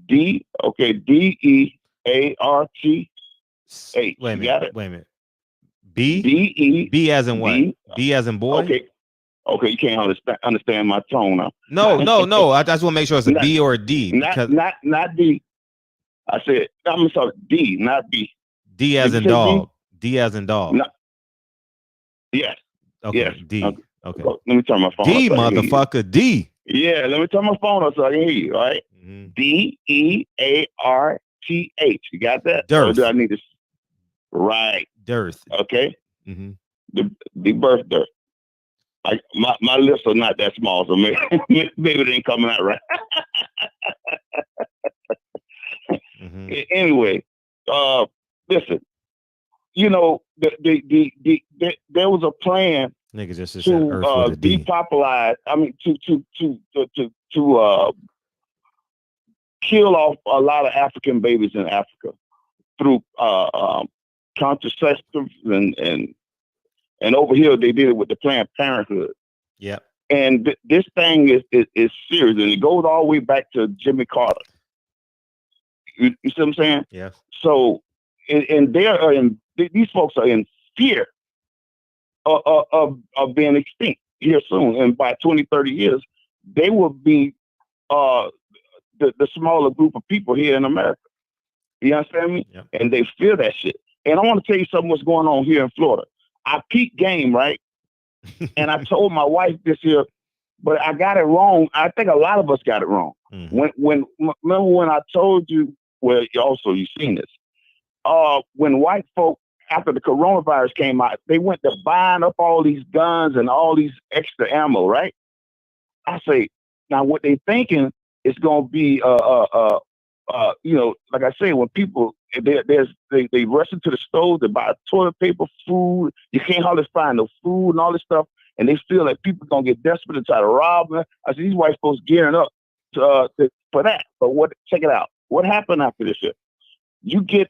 DEARTH. Wait a minute. B as in what? B as in boy? Okay, you can't understand my tone now. No. I just want to make sure it's a B or a D. Not D. I said, I'm sorry, D, not B. D as in dog. D as in dog. No. Yes. Okay. Yes. D. Okay. Let me turn my phone D, up. motherfucker. D. Yeah, let me turn my phone up so I can hear you, all right? Mm-hmm. DEARTH. You got that? Dearth. Or do I need to? Right. Dearth. Okay. Mm-hmm. The birth dearth. My lips are not that small, so maybe it ain't coming out right. Mm-hmm. Anyway, listen. You know, there was a plan to depopulate. I mean, to kill off a lot of African babies in Africa through contraceptives and over here they did it with the Planned Parenthood. Yeah. And this thing is serious, and it goes all the way back to Jimmy Carter. You see what I'm saying? Yes. So, and these folks are in fear of being extinct here soon. And by 20, 30 years, they will be the smaller group of people here in America. You understand me? Yep. And they fear that shit. And I want to tell you something what's going on here in Florida. I peaked game, right? And I told my wife this year, but I got it wrong. I think a lot of us got it wrong. Mm-hmm. Remember when I told you, well, also you've seen this, when white folk, after the coronavirus came out, they went to buying up all these guns and all these extra ammo, right? I say, now what they thinking is going to be, you know, like I say, when people, they rush into the stores, they buy toilet paper, food, you can't hardly find no food and all this stuff, and they feel like people going to get desperate and try to rob them. I said, these white folks gearing up for that. But check it out. What happened after this shit? You get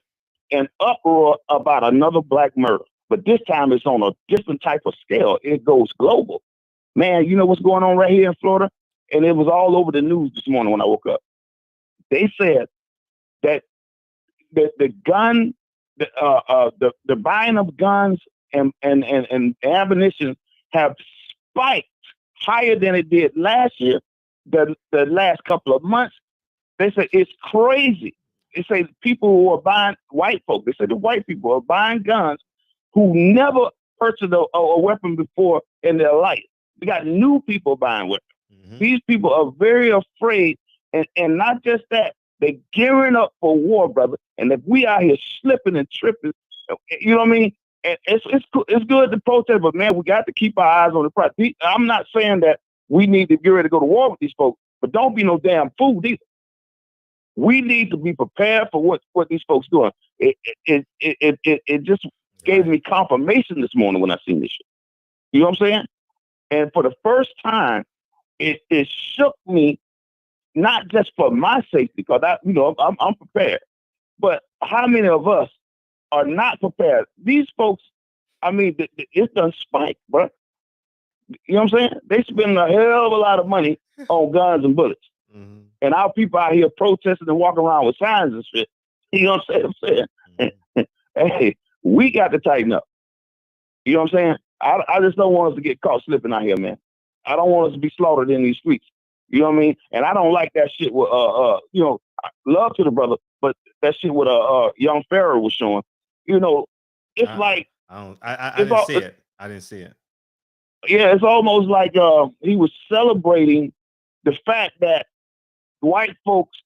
an uproar about another black murder. but this time it's on a different type of scale. It goes global. Man, you know what's going on right here in Florida? And it was all over the news this morning when I woke up. They said that the buying of guns and ammunition have spiked higher than it did last year, the last couple of months. They said it's crazy. They say people who are buying, white folk, they said the white people are buying guns who never purchased a weapon before in their life. We got new people buying weapons. Mm-hmm. These people are very afraid, and not just that, they're gearing up for war, brother. And if we out here slipping and tripping, you know what I mean? And it's good to protest, but man, we got to keep our eyes on the prize. I'm not saying that we need to get ready to go to war with these folks, but don't be no damn fool either. We need to be prepared for what these folks doing. It just gave me confirmation this morning when I seen this shit. You know what I'm saying? And for the first time, it shook me, not just for my safety, because I'm prepared, but how many of us are not prepared? These folks, I mean, it's done spiked, bro. You know what I'm saying? They spend a hell of a lot of money on guns and bullets. Mm-hmm. And our people out here protesting and walking around with signs and shit. You know what I'm saying? Mm-hmm. Hey, we got to tighten up. You know what I'm saying? I just don't want us to get caught slipping out here, man. I don't want us to be slaughtered in these streets. You know what I mean? And I don't like that shit with love to the brother, but that shit with young Pharaoh was showing. You know, it's like I didn't see it. I didn't see it. Yeah, it's almost like he was celebrating the fact that white folks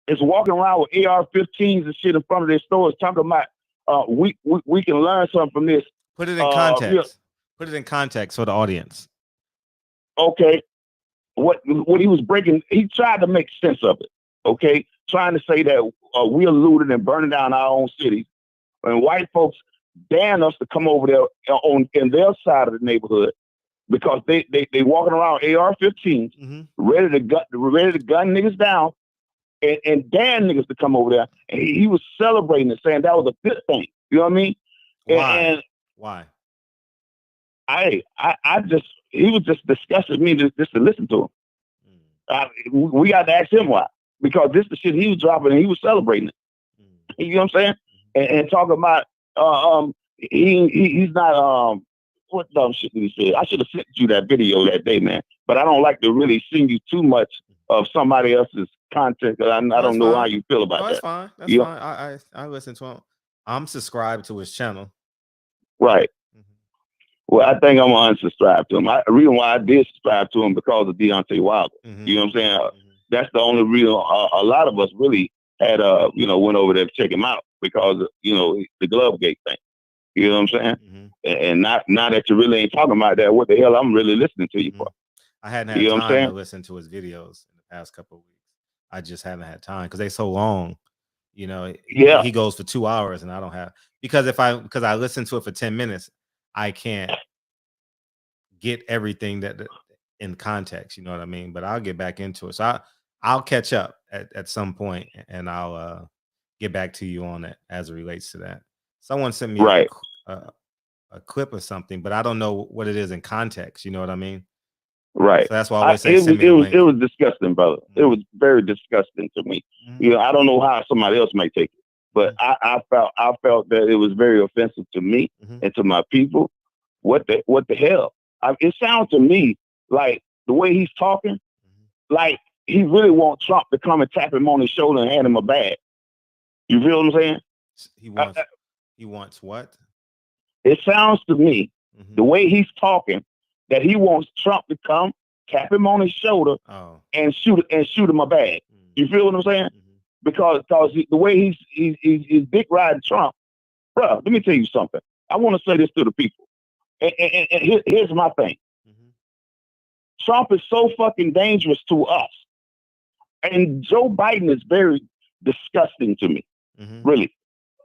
is walking around with AR-15s and shit in front of their stores, talking about we can learn something from this. Put it in context. Put it in context for the audience. Okay, what he was breaking, he tried to make sense of it. Okay, trying to say that we're looting and burning down our own cities, and white folks daring us to come over there in their side of the neighborhood because they walking around AR-15s, mm-hmm. ready to gun niggas down, and daring niggas to come over there. And he was celebrating it, saying that was a good thing. You know what I mean? Why? Why? He was just disgusting me just to listen to him. We got to ask him why, because this is the shit he was dropping and he was celebrating it. You know what I'm saying? And talking about he's not what dumb shit did he say? I should have sent you that video that day, man. But I don't like to really send you too much of somebody else's content because I don't know how you feel about that. That's fine. That's fine. I listen to him. I'm subscribed to his channel. Right. Well, I think I'm gonna unsubscribe to him. The reason why I did subscribe to him because of Deontay Wilder. Mm-hmm. You know what I'm saying? Mm-hmm. That's the only reason. A lot of us really had went over there to check him out because the glove gate thing. You know what I'm saying? Mm-hmm. And now that you really ain't talking about that, what the hell I'm really listening to you for? I hadn't had time to listen to his videos in the past couple of weeks. I just haven't had time because they're so long. You know, he goes for 2 hours and I don't have because I listen to it for 10 minutes. I can't get everything that in context, you know what I mean? But I'll get back into it. So I'll catch up at some point and I'll get back to you on it as it relates to that. Someone sent me a clip or something, but I don't know what it is in context. You know what I mean? Right. So that's why I always say it was disgusting, brother. Mm-hmm. It was very disgusting to me. Mm-hmm. I don't know how somebody else might take it. But I felt that it was very offensive to me and to my people. What the hell? It sounds to me like the way he's talking, like he really wants Trump to come and tap him on his shoulder and hand him a bag. You feel what I'm saying? He wants what? It sounds to me the way he's talking that he wants Trump to come tap him on his shoulder and shoot him a bag. You feel what I'm saying? Because the way he's dick riding Trump, bro. Let me tell you something. I want to say this to the people. And here's my thing. Trump is so fucking dangerous to us, and Joe Biden is very disgusting to me. Really,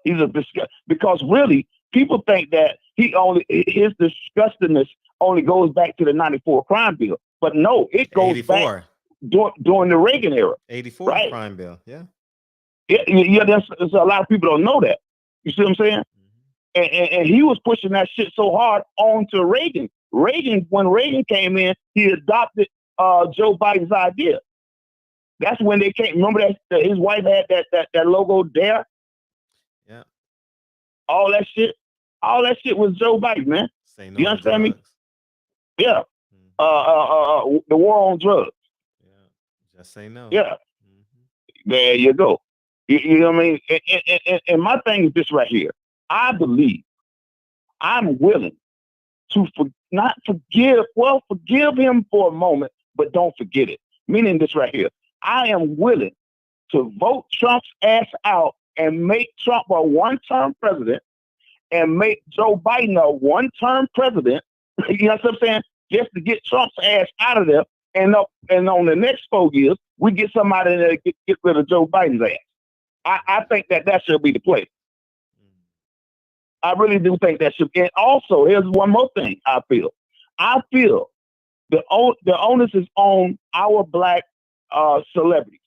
he's a disgust because really people think that his disgustingness only goes back to the '94 crime bill, but no, it goes 84. back during the Reagan era. '84 right? Crime bill, yeah. Yeah, there's a lot of people don't know that. You see what I'm saying? And he was pushing that shit so hard onto Reagan. When Reagan came in, he adopted Joe Biden's idea. That's when they came. Remember that his wife had that logo there? Yeah. All that shit was Joe Biden, man. Say no You understand me? drugs. Yeah. The war on drugs. Yeah. Just say no. Yeah. There you go. You know what I mean? And my thing is this right here. I believe I'm willing to not forgive. Well, forgive him for a moment, but don't forget it. Meaning this right here. I am willing to vote Trump's ass out and make Trump a one-term president and make Joe Biden a one-term president. You know what I'm saying? Just to get Trump's ass out of there. And on the next 4 years, we get somebody that get rid of Joe Biden's ass. I think that should be the play. I really do think that should be. And also, here's one more thing I feel. I feel the onus is on our black celebrities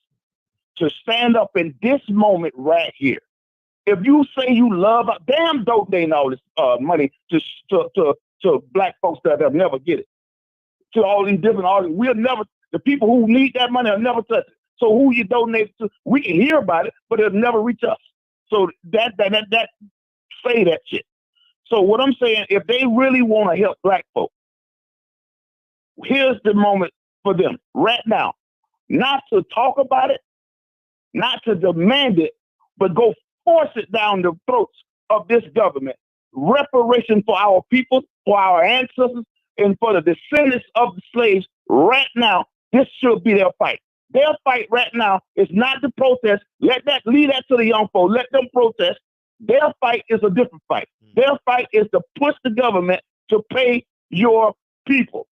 to stand up in this moment right here. If you say you love, damn dope, they all this money to black folks that will never get it. To all these different artists, the people who need that money will never touch it. So who you donate to, we can hear about it, but it'll never reach us. So that say that shit. So what I'm saying, if they really want to help black folks, here's the moment for them right now, not to talk about it, not to demand it, but go force it down the throats of this government. Reparation for our people, for our ancestors, and for the descendants of the slaves right now. This should be their fight. Their fight right now is not to protest. Leave that to the young folks. Let them protest. Their fight is a different fight. Their fight is to push the government to pay your people.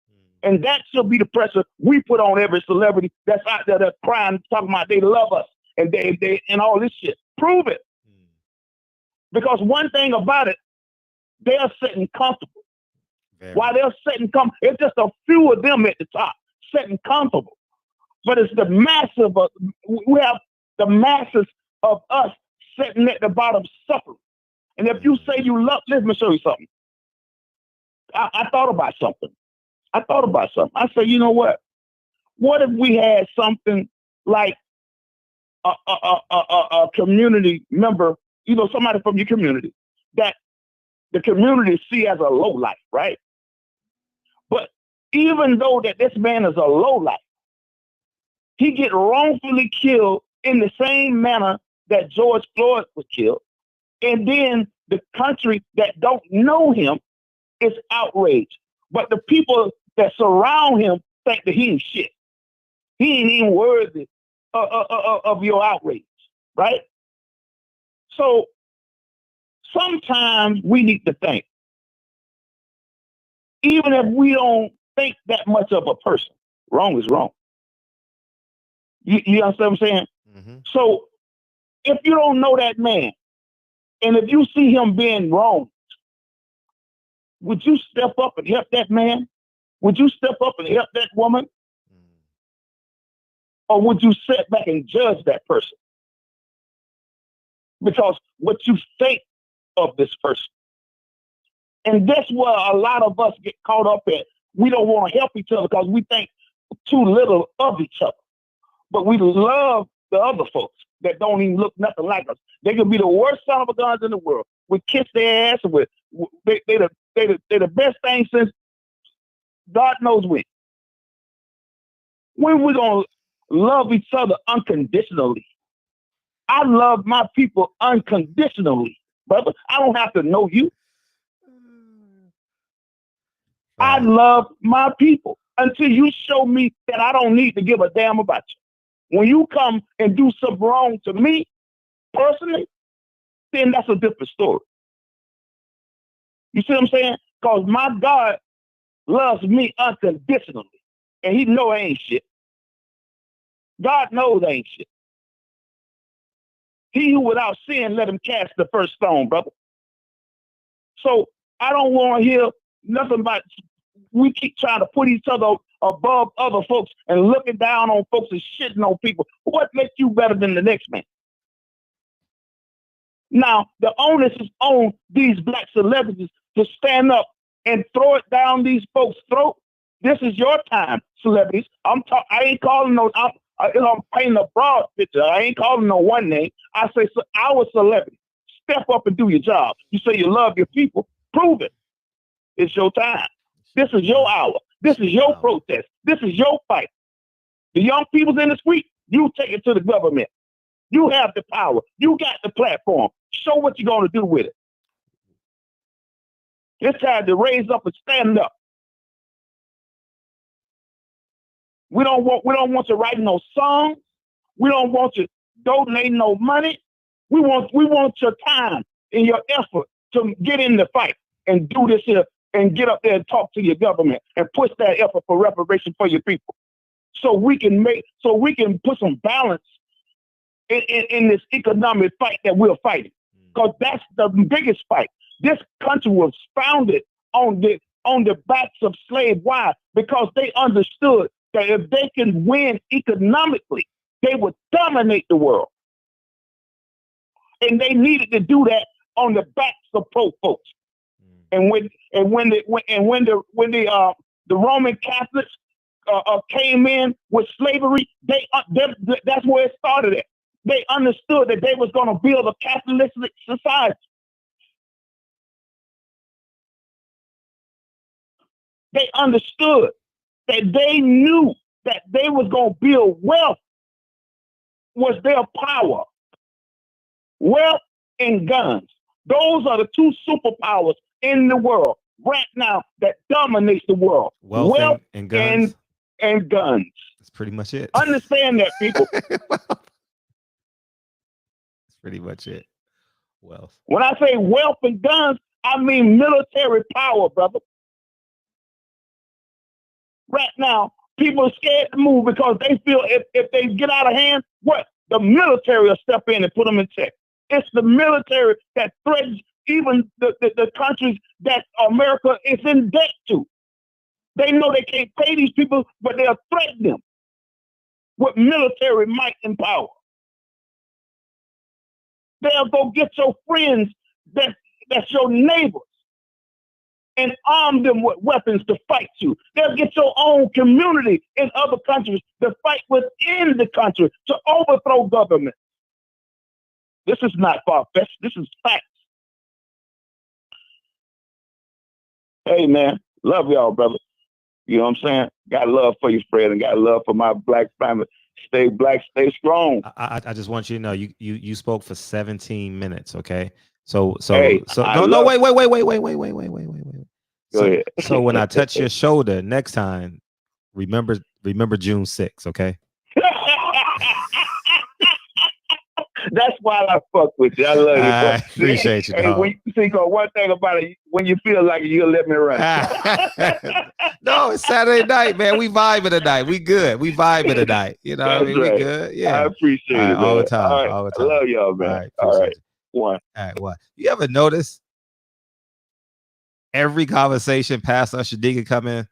And that should be the pressure we put on every celebrity that's out there that's crying, talking about they love us and they and all this shit. Prove it. Because one thing about it, they're sitting comfortable. While they're sitting comfortable, it's just a few of them at the top sitting comfortable. But it's the massive, we have the masses of us sitting at the bottom suffering. And if you say you love, let me show you something. I thought about something. I said, you know what? What if we had something like a community member, you know, somebody from your community that the community see as a low life, right? But even though that this man is a low life, he get wrongfully killed in the same manner that George Floyd was killed. And then the country that don't know him is outraged. But the people that surround him think that he ain't shit. He ain't even worthy of your outrage, right? So sometimes we need to think, even if we don't think that much of a person, wrong is wrong. You understand what I'm saying? Mm-hmm. So if you don't know that man, and if you see him being wronged, would you step up and help that man? Would you step up and help that woman? Or would you sit back and judge that person? Because what you think of this person. And that's where a lot of us get caught up at. We don't want to help each other because we think too little of each other. But we love the other folks that don't even look nothing like us. They could be the worst son of a guns in the world. We kiss their ass with they the best thing since God knows when. When we gonna love each other unconditionally? I love my people unconditionally, brother. I don't have to know you. I love my people until you show me that I don't need to give a damn about you. When you come and do something wrong to me personally, then that's a different story. You see what I'm saying? Because my God loves me unconditionally. And he know I ain't shit. God knows I ain't shit. He who without sin, let him cast the first stone, brother. So I don't want to hear nothing about, we keep trying to put each other above other folks and looking down on folks and shitting on people. What makes you better than the next man? Now, the onus is on these black celebrities to stand up and throw it down these folks' throat. This is your time, celebrities. I ain't calling no. I'm painting a broad picture. I ain't calling no one name. I say our celebrity. Step up and do your job. You say you love your people. Prove it. It's your time. This is your hour. This is your protest. This is your fight. The young people's in the street, you take it to the government. You have the power. You got the platform. Show what you're going to do with it. It's time to raise up and stand up. We don't want you writing no songs. We don't want you donating no money. We want your time and your effort to get in the fight and do this here and get up there and talk to your government and push that effort for reparation for your people. So we can put some balance in this economic fight that we're fighting. Because that's the biggest fight. This country was founded on the backs of slaves. Why? Because they understood that if they can win economically, they would dominate the world. And they needed to do that on the backs of poor folks. And when the Roman Catholics came in with slavery, that's where it started at. They understood that they was going to build a capitalistic society. They understood that they knew that they was going to build wealth was their power. Wealth and guns. Those are the two superpowers in the world right now that dominates the world. Wealth and guns. And guns. That's pretty much it. Understand that, people. That's pretty much it. Wealth. When I say wealth and guns, I mean military power, brother. Right now, people are scared to move because they feel if they get out of hand, what? The military will step in and put them in check. It's the military that threatens even the countries that America is in debt to. They know they can't pay these people, but they'll threaten them with military might and power. They'll go get your friends that's your neighbors and arm them with weapons to fight you. They'll get your own community in other countries to fight within the country to overthrow government. This is not far-fetched. This is facts. Hey, man, love y'all, brother. You know what I'm saying? Got love for you, Fred, and got love for my black family. Stay black, stay strong. I just want you to know you spoke for 17 minutes, okay? Wait. Go ahead. So when I touch your shoulder next time, remember June 6th, okay? That's why I fuck with you. I love you. I appreciate you. Hey, one thing about it, when you feel like it, you'll let me run. No, it's Saturday night, man. We vibing tonight. We good. We vibing tonight. You know what I mean? Right. We good. Yeah. I appreciate it, man. All the time. All right. All the time. I love y'all, man. All right. One. All right. What? You ever notice every conversation past Usher D can come in,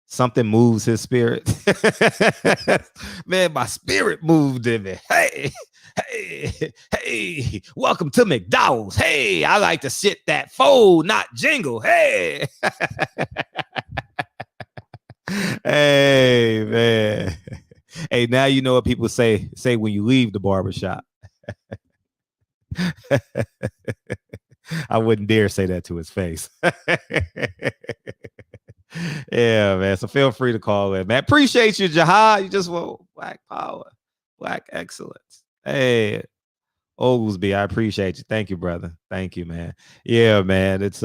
something moves his spirit? Man, my spirit moved in me. Hey, welcome to McDowell's. Hey, I like to sit that fold, not jingle. Hey. Hey, man. Hey, now you know what people say when you leave the barbershop. I wouldn't dare say that to his face. Yeah, man. So feel free to call in, man. Appreciate you, Jihad. You just want black power, black excellence. Hey, Oglesby, I appreciate you. Thank you, brother. Thank you, man. Yeah, man. It's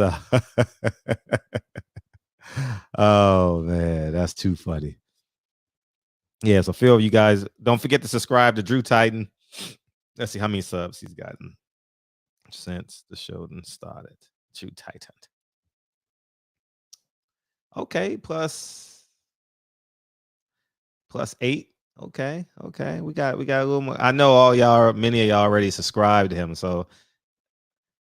oh man, that's too funny. Yeah, so Phil, you guys don't forget to subscribe to Drew Titan. Let's see how many subs he's gotten since the show started. Drew Titan. Okay, plus 8. Okay. We got a little more. I know many of y'all already subscribed to him, so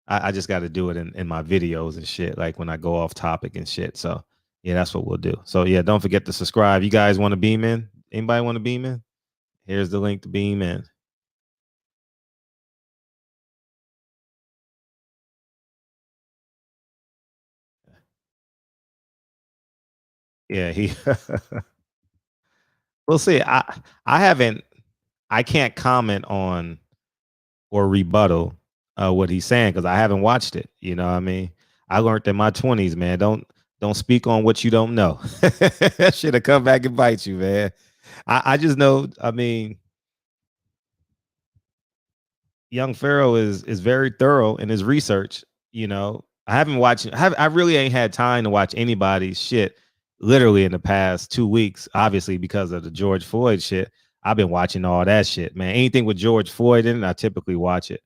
I just got to do it in my videos and shit, like when I go off topic and shit. So yeah, that's what we'll do. So yeah, don't forget to subscribe. You guys want to beam in? Anybody want to beam in? Here's the link to beam in. Yeah, he we'll see. I haven't I can't comment on or rebuttal what he's saying because I haven't watched it. You know what I mean? I learned in my 20s, man, don't speak on what you don't know. That shit'll come back and bite you, man. I just know, I mean, young Pharaoh is very thorough in his research. You know, I haven't watched. I really ain't had time to watch anybody's shit. Literally in the past 2 weeks, obviously because of the George Floyd shit. I've been watching all that shit, man. Anything with George Floyd in it, I typically watch it.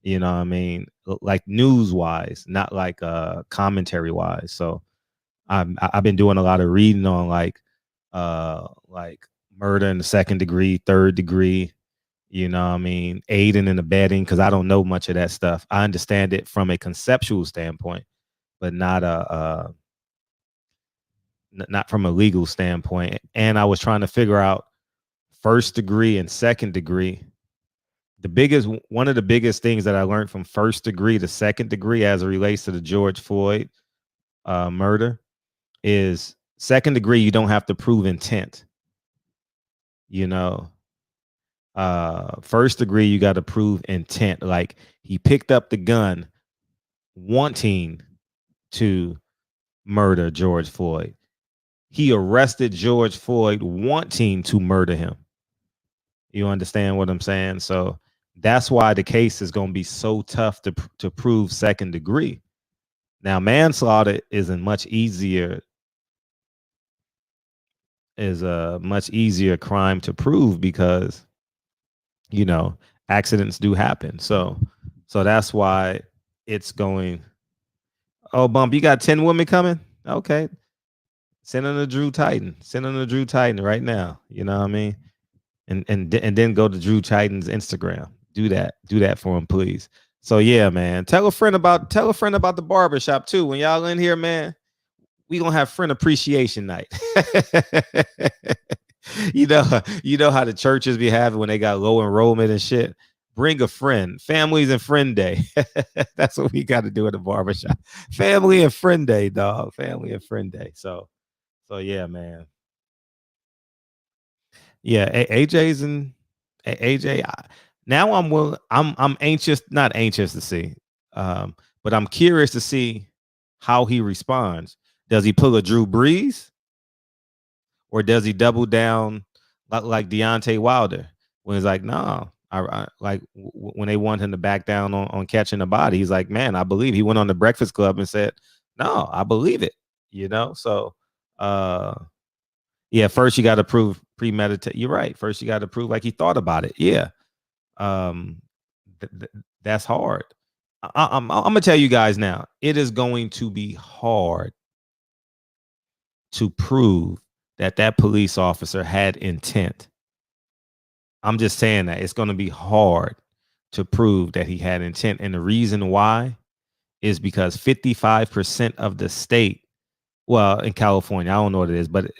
You know what I mean? Like news wise, not like commentary wise. So I've been doing a lot of reading on like murder in the second degree, third degree, you know what I mean, aiding and abetting, because I don't know much of that stuff. I understand it from a conceptual standpoint, but not not from a legal standpoint. And I was trying to figure out first degree and second degree. One of the biggest things that I learned from first degree to second degree as it relates to the George Floyd murder is second degree, you don't have to prove intent. You know, first degree, you got to prove intent. Like he picked up the gun wanting to murder George Floyd. He arrested George Floyd wanting to murder him. You understand what I'm saying? So that's why the case is going to be so tough to prove second degree. Now, manslaughter is a much easier crime to prove because you know accidents do happen. So that's why it's going. Oh, Bump, you got 10 women coming? Okay. Send them to Drew Titan. Send them to Drew Titan right now. You know what I mean? And then go to Drew Titan's Instagram. Do that. Do that for him, please. So yeah, man. Tell a friend about the barbershop too. When y'all in here, man, we gonna have friend appreciation night. you know how the churches be having when they got low enrollment and shit. Bring a friend, families and friend day. That's what we got to do at the barbershop. Family and friend day, dog. Family and friend day. So yeah, man. Yeah, AJ's and AJ. Now I'm anxious, not anxious to see, but I'm curious to see how he responds. Does he pull a Drew Brees, or does he double down like Deontay Wilder when he's like, no, I like when they want him to back down on catching the body, he's like, man, I believe. He went on the Breakfast Club and said, no, I believe it. You know, so yeah, first you got to prove premeditate. You're right. First you got to prove like he thought about it. Yeah, um, that's hard. I'm gonna tell you guys now. It is going to be hard to prove that police officer had intent. I'm just saying that it's going to be hard to prove that he had intent, and the reason why is because 55% of the state, well, in California, I don't know what it is, but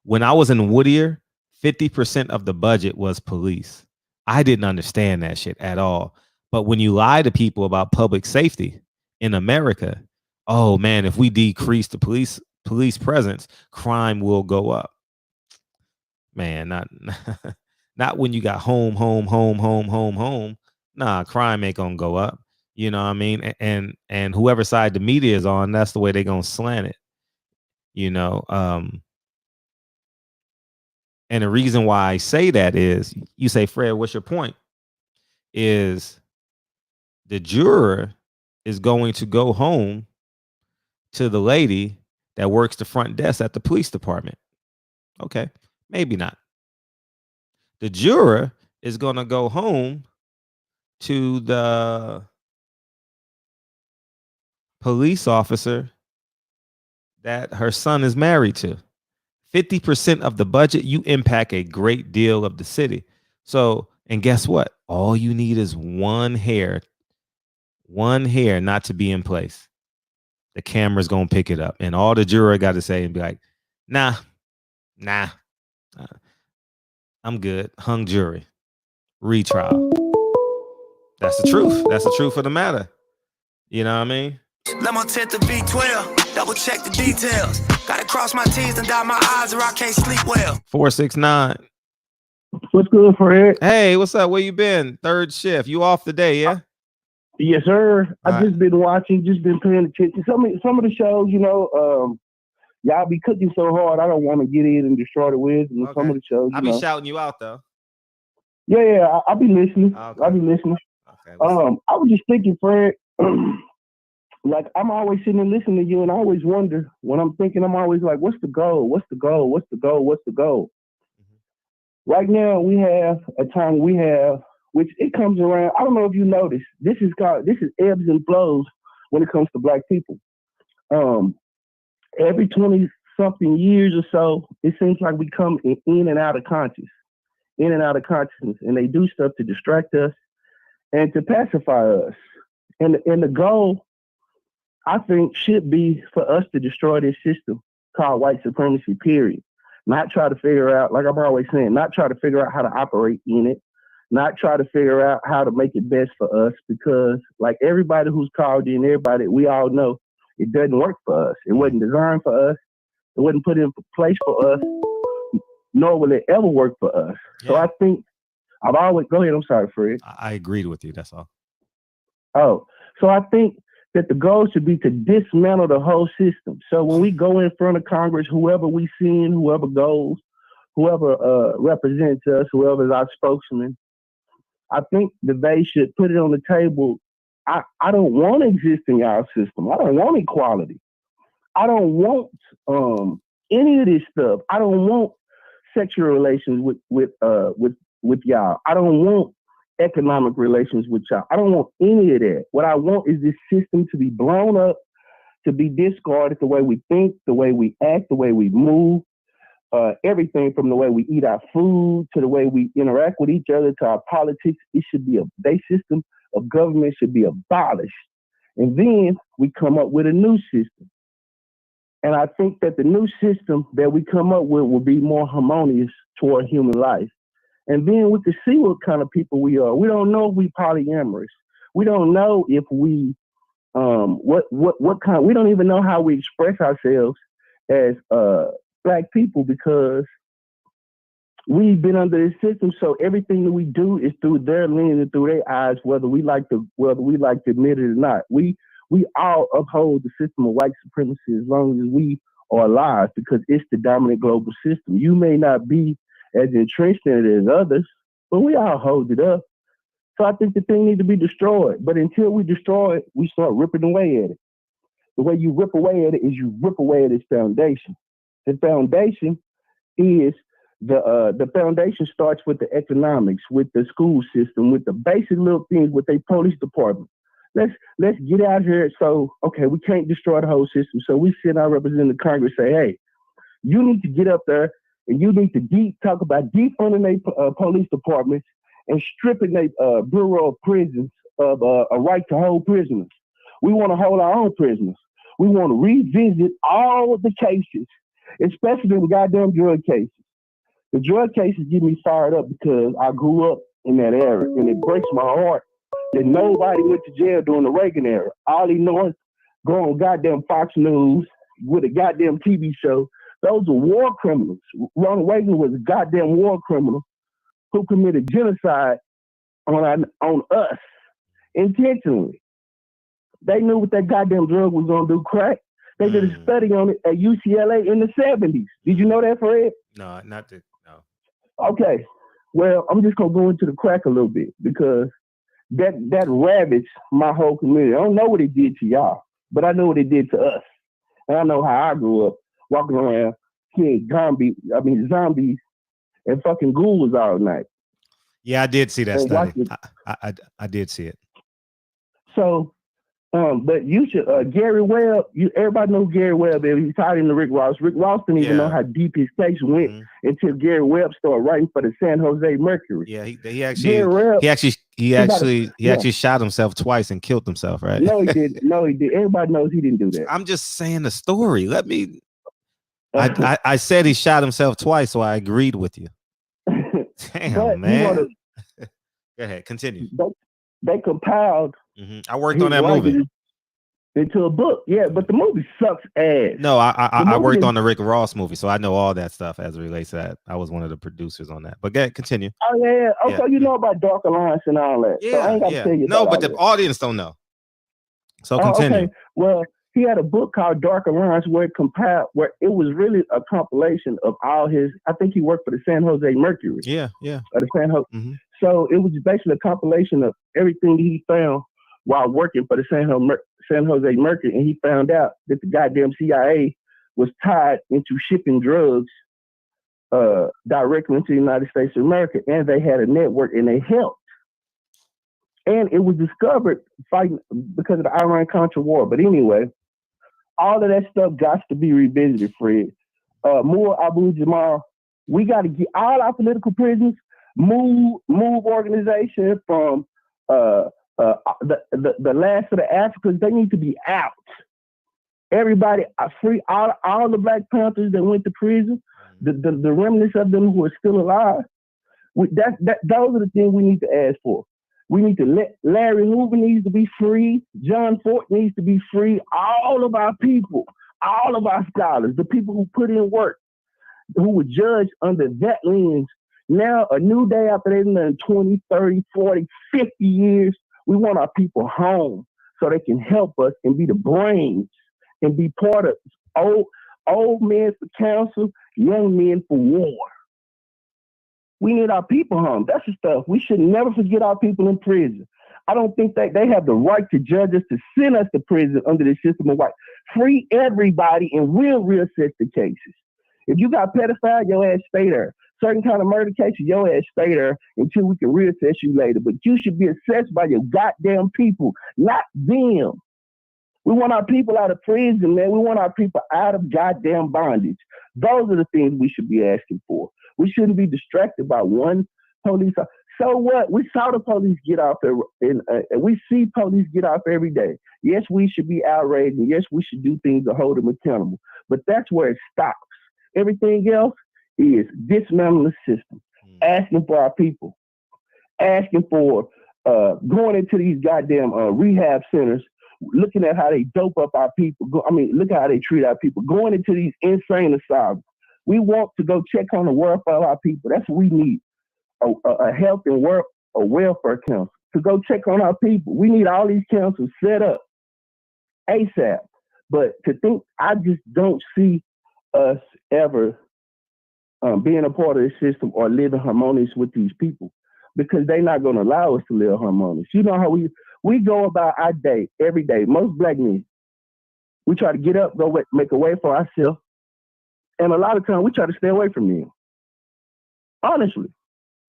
when I was in Whittier, 50% of the budget was police. I didn't understand that shit at all. But when you lie to people about public safety in America, oh man, if we decrease the police presence, crime will go up. Man, not not when you got home. Nah, crime ain't gonna go up. You know what I mean? And whoever side the media is on, that's the way they're gonna slant it. You know, and the reason why I say that is, you say, Fred, what's your point? Is the juror is going to go home to the lady that works the front desk at the police department. Okay, maybe not. The juror is going to go home to the police officer that her son is married to. 50% of the budget, you impact a great deal of the city. So, and guess what? All you need is one hair not to be in place. The camera's going to pick it up. And all the juror got to say and be like, nah, I'm good. Hung jury. Retrial. That's the truth. That's the truth of the matter. You know what I mean? Lemo 10 to V12, double check the details. Gotta cross my T's and dot my I's or I can't sleep well. 469. What's good, Fred? Hey, what's up? Where you been? Third shift. You off today, yeah? Yes, sir. All I just been watching, just been paying attention. Some of the shows, y'all be cooking so hard. I don't want to get in and destroy the Wiz. And some of the shows, I'll be shouting you out though. Yeah, I'll be listening. Okay. I'll be listening. Okay. I was just thinking, Fred. Like I'm always sitting and listening to you, and I always wonder when I'm thinking. I'm always like, "What's the goal? What's the goal? What's the goal? What's the goal?" Mm-hmm. Right now, we have a time which it comes around. I don't know if you noticed. This is ebbs and flows when it comes to Black people. Every 20-something years or so, it seems like we come in and out of consciousness, and they do stuff to distract us and to pacify us. And the goal, I think, should be for us to destroy this system called white supremacy, period. Not try to figure out, like I'm always saying, not try to figure out how to operate in it, not try to figure out how to make it best for us, because like everybody who's called in, everybody, we all know it doesn't work for us. It wasn't designed for us. It wasn't put in place for us, nor will it ever work for us. Yeah. So I think I've always, go ahead, I'm sorry, Fred. I agreed with you, that's all. Oh, so I think that the goal should be to dismantle the whole system. So when we go in front of Congress, whoever we send, whoever goes, whoever represents us, whoever is our spokesman, I think that they should put it on the table. I don't want to exist in y'all system. I don't want equality. I don't want any of this stuff. I don't want sexual relations with y'all. I don't want economic relations with y'all. I don't want any of that. What I want is this system to be blown up, to be discarded, the way we think, the way we act, the way we move, everything from the way we eat our food to the way we interact with each other to our politics. It should be their system of government should be abolished. And then we come up with a new system. And I think that the new system that we come up with will be more harmonious toward human life. And then we can see what kind of people we are. We don't know if we polyamorous. We don't know if we what kind. We don't even know how we express ourselves as Black people, because we've been under this system. So everything that we do is through their lens and through their eyes, whether we like to admit it or not. We all uphold the system of white supremacy as long as we are alive, because it's the dominant global system. You may not be as entrenched in it as others, but we all hold it up. So I think the thing needs to be destroyed. But until we destroy it, we start ripping away at it. The way you rip away at it is you rip away at its foundation. The foundation is the foundation starts with the economics, with the school system, with the basic little things, with the police department. Let's get out here. So, okay, we can't destroy the whole system. So we send our representative to Congress, say, hey, you need to get up there and you need to talk about defunding their police departments and stripping their Bureau of Prisons of a right to hold prisoners. We want to hold our own prisoners. We want to revisit all of the cases, especially the goddamn drug cases. The drug cases get me fired up because I grew up in that era, and it breaks my heart that nobody went to jail during the Reagan era. All they know is go on goddamn Fox News with a goddamn TV show. Those are war criminals. Ronald Reagan was a goddamn war criminal who committed genocide on us intentionally. They knew what that goddamn drug was going to do, crack. They did a study on it at UCLA in the 70s. Did you know that, Fred? No, not that. No. Okay. Well, I'm just going to go into the crack a little bit, because that ravaged my whole community. I don't know what it did to y'all, but I know what it did to us. And I know how I grew up walking around seeing zombies and fucking ghouls all night. Yeah, I did see that study. I did see it. So, but you should, Gary Webb, everybody knows Gary Webb, he's tied into Rick Ross. Rick Ross didn't even know how deep his case went until Gary Webb started writing for the San Jose Mercury. Yeah, he actually shot himself twice and killed himself, right? No, he did. Everybody knows he didn't do that. I'm just saying the story. Let me. I said he shot himself twice, so I agreed with you. Damn, man. Go ahead, continue. They compiled. I worked on that movie. into a book. Yeah, but the movie sucks ass. No, I worked on the Rick Ross movie, so I know all that stuff as it relates to that. I was one of the producers on that. But continue. Oh yeah. Okay, you know about Dark Alliance and all that. Yeah, so I ain't got to tell you. No, but the audience don't know. So continue. Okay. Well, he had a book called Dark Alliance where it was really a compilation of all his. I think he worked for the San Jose Mercury. Yeah. Or the San Jose. Mm-hmm. So it was basically a compilation of everything he found while working for the San Jose Mercury, and he found out that the goddamn CIA was tied into shipping drugs directly into the United States of America, and they had a network and they helped. And it was discovered fighting because of the Iran-Contra war. But anyway, all of that stuff got to be revisited, Fred. Moore Abu Jamal, we got to get all our political prisoners, move organization from the last of the Africans. They need to be out. Everybody free, all the Black Panthers that went to prison, the remnants of them who are still alive. Those are the things we need to ask for. We need to let Larry Hoover needs to be free. John Fort needs to be free. All of our people, all of our scholars, the people who put in work, who were judged under that lens. Now, a new day after they've done 20, 30, 40, 50 years, we want our people home so they can help us and be the brains and be part of old men for counsel, young men for war. We need our people home. That's the stuff. We should never forget our people in prison. I don't think that they have the right to judge us, to send us to prison under the system of white. Free everybody and we'll reassess the cases. If you got pedophile, your ass stay there. Certain kind of murder cases, your ass stay there until we can reassess you later. But you should be assessed by your goddamn people, not them. We want our people out of prison, man. We want our people out of goddamn bondage. Those are the things we should be asking for. We shouldn't be distracted by one police. So what? We saw the police get off, and we see police get off every day. Yes, we should be outraged, and yes, we should do things to hold them accountable. But that's where it stops. Everything else is dismantling the system, asking for our people, asking for going into these goddamn rehab centers, looking at how they dope up our people. Look at how they treat our people, going into these insane asylums. We want to go check on the welfare of our people. That's what we need, a health and welfare council to go check on our people. We need all these councils set up ASAP. But to think, I just don't see us ever being a part of the system or living harmonious with these people because they're not going to allow us to live harmonious. You know how we go about our day every day. Most Black men, we try to get up, go make a way for ourselves. And a lot of times we try to stay away from them. Honestly,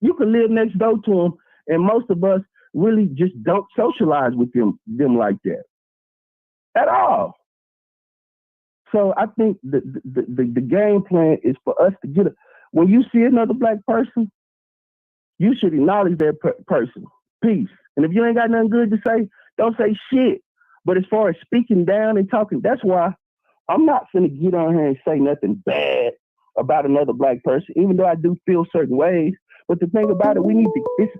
you can live next door to them, and most of us really just don't socialize with them like that at all. So I think the game plan is for us to get when you see another Black person, you should acknowledge that person. Peace. And if you ain't got nothing good to say, don't say shit. But as far as speaking down and talking, that's why I'm not finna get on here and say nothing bad about another Black person, even though I do feel certain ways. But the thing about it,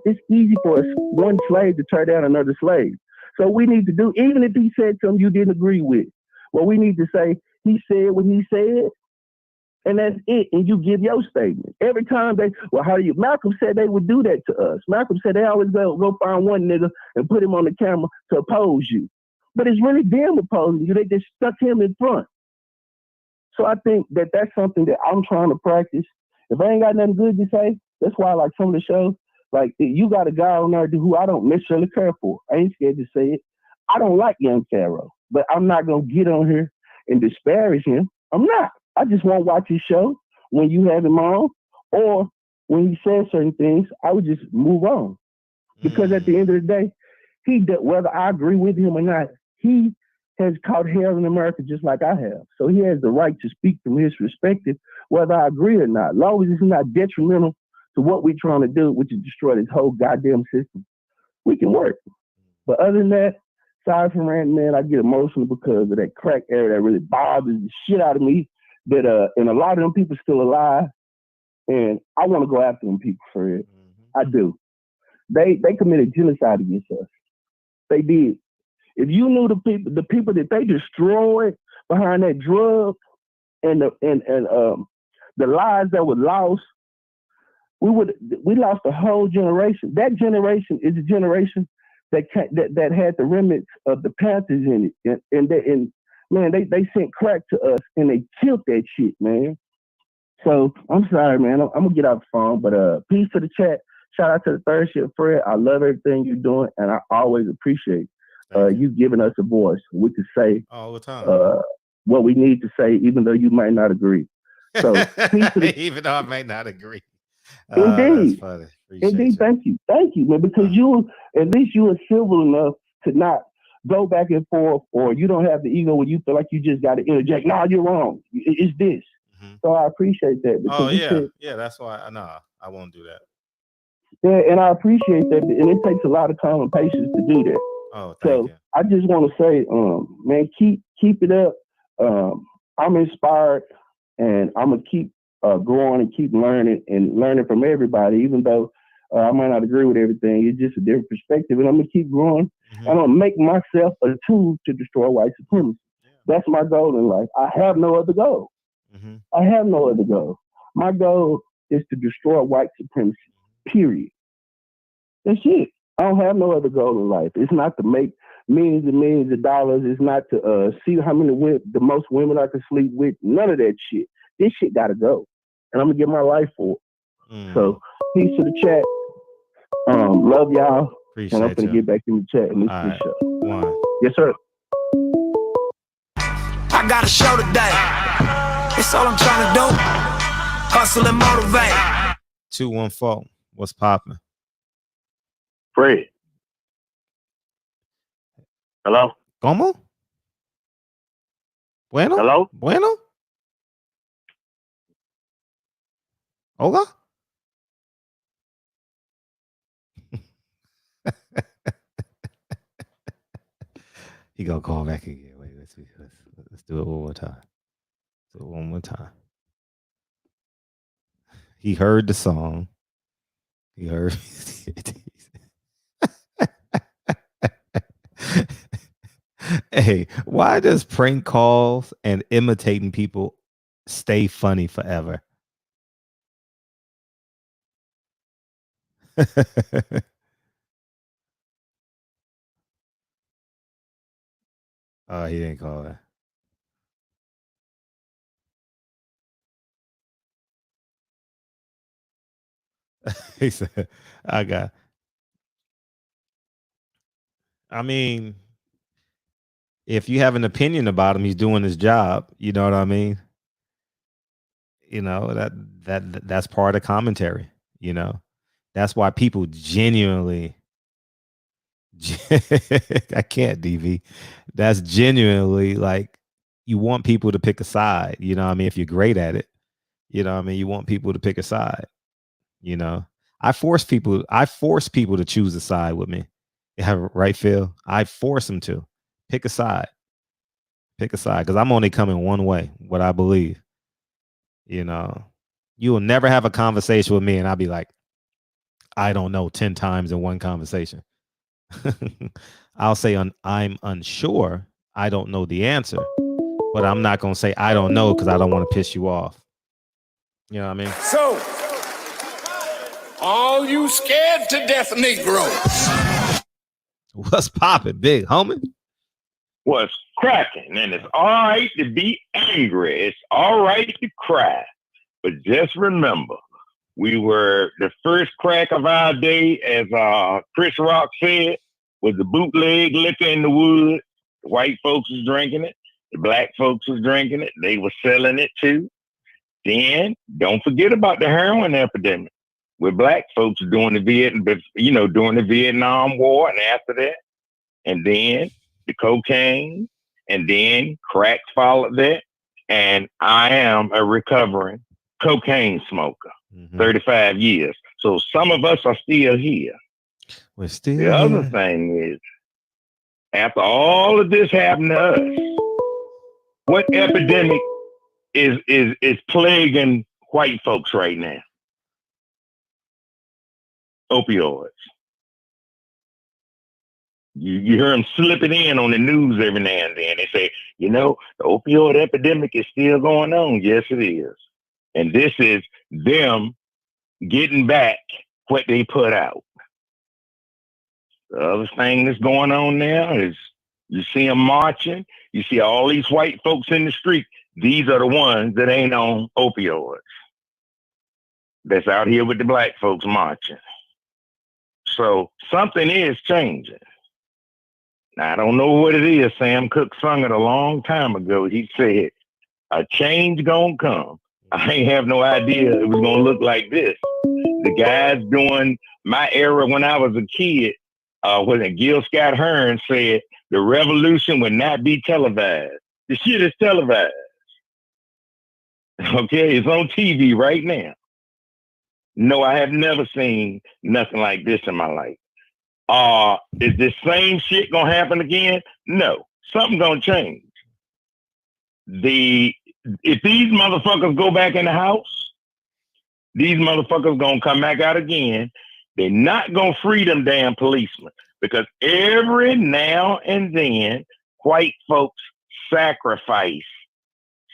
it's easy for one slave to tear down another slave. So we need to do, even if he said something you didn't agree with, well, we need to say, he said what he said, and that's it. And you give your statement. Every time Malcolm said they would do that to us. Malcolm said they always go find one nigga and put him on the camera to oppose you. But it's really them opposing you. They just stuck him in front. So I think that that's something that I'm trying to practice. If I ain't got nothing good to say, that's why I like some of the shows. Like, you got a guy on there who I don't necessarily care for. I ain't scared to say it. I don't like Young Pharaoh, but I'm not going to get on here and disparage him. I'm not. I just won't watch his show when you have him on, or when he says certain things, I would just move on. Because at the end of the day, whether I agree with him or not, he has caught hell in America just like I have. So he has the right to speak from his perspective, whether I agree or not. As long as it's not detrimental to what we're trying to do, which is destroy this whole goddamn system, we can work. But other than that, sorry for ranting, man, I get emotional because of that crack era that really bothers the shit out of me. And a lot of them people still alive. And I want to go after them people for it. I do. They committed genocide against us. They did. If you knew the people that they destroyed behind that drug and the lives that were lost, we lost a whole generation. That generation is a generation that had the remnants of the Panthers in it, and man, they sent crack to us and they killed that shit, man. So I'm sorry, man. I'm gonna get off the phone, but peace to the chat. Shout out to the third shift, Fred. I love everything you're doing, and I always appreciate you giving us a voice. We can say all the time what we need to say, even though you might not agree. So peace to even though I may not agree. Indeed. That's funny. Indeed, thank you, man. Because you, at least you are civil enough to not go back and forth, or you don't have the ego where you feel like you just got to interject. No, you're wrong. It's this. Mm-hmm. So I appreciate that. Oh yeah, that's why. I won't do that. Yeah, and I appreciate that, and it takes a lot of time and patience to do that. Oh, thank you. I just want to say, man, keep it up. I'm inspired, and I'm gonna keep growing and keep learning from everybody, even though I might not agree with everything. It's just a different perspective, and I'm gonna keep growing. Mm-hmm. I'm gonna make myself a tool to destroy white supremacy. Yeah. That's my goal in life. I have no other goal. Mm-hmm. I have no other goal. My goal is to destroy white supremacy. Period. That's it. I don't have no other goal in life. It's not to make millions and millions of dollars. It's not to see how many the most women I can sleep with. None of that shit. This shit gotta go, and I'm gonna give my life for it. Mm. So peace to the chat. Love y'all. Appreciate and I'm gonna get back in the chat and listen to the show. One. Yes, sir. I got a show today. It's all I'm trying to do. Hustle and motivate. 214. What's popping? Fred. Hello? ¿Cómo? Bueno? Hello? Bueno? Hola? He gonna call back again. Wait, let's do it one more time. Do it one more time. He heard the song. He heard. Hey, why does prank calls and imitating people stay funny forever? Oh, he didn't call that. He said, I mean, if you have an opinion about him, he's doing his job. You know what I mean? You know, that's part of commentary, you know. That's why people genuinely I can't, DV. That's genuinely like you want people to pick a side, you know what I mean? If you're great at it, you know what I mean? You want people to pick a side, you know. I force people to choose a side with me. Yeah, right, Phil? I force them to pick a side. Pick a side, because I'm only coming one way, what I believe. You know, you will never have a conversation with me and I'll be like, I don't know 10 times in one conversation. I'll say I'm unsure. I don't know the answer, but I'm not going to say I don't know because I don't want to piss you off. You know what I mean? So, all you scared to death Negroes. What's popping, big homie? What's cracking? And it's all right to be angry. It's all right to cry. But just remember, we were the first crack of our day, as Chris Rock said, was the bootleg liquor in the woods. The white folks was drinking it. The black folks was drinking it. They were selling it too. Then don't forget about the heroin epidemic, with black folks during the Vietnam War and after that, and then the cocaine, and then crack followed that. And I am a recovering cocaine smoker, 35 years. So some of us are still here. We're still the other thing is, after all of this happened to us, what epidemic is plaguing white folks right now? Opioids. You hear them slipping in on the news every now and then. They say, you know, the opioid epidemic is still going on. Yes, it is. And this is them getting back what they put out. The other thing that's going on now is you see them marching. You see all these white folks in the street. These are the ones that ain't on opioids. That's out here with the black folks marching. So something is changing. Now, I don't know what it is. Sam Cooke sung it a long time ago. He said, a change gonna come. I ain't have no idea it was gonna look like this. The guys doing my era when I was a kid, when Gil Scott Hearn said, the revolution would not be televised. The shit is televised. Okay, it's on TV right now. No, I have never seen nothing like this in my life. Is this same shit gonna happen again? No, something gonna change. If these motherfuckers go back in the house, these motherfuckers gonna come back out again. They're not gonna free them damn policemen because every now and then, white folks sacrifice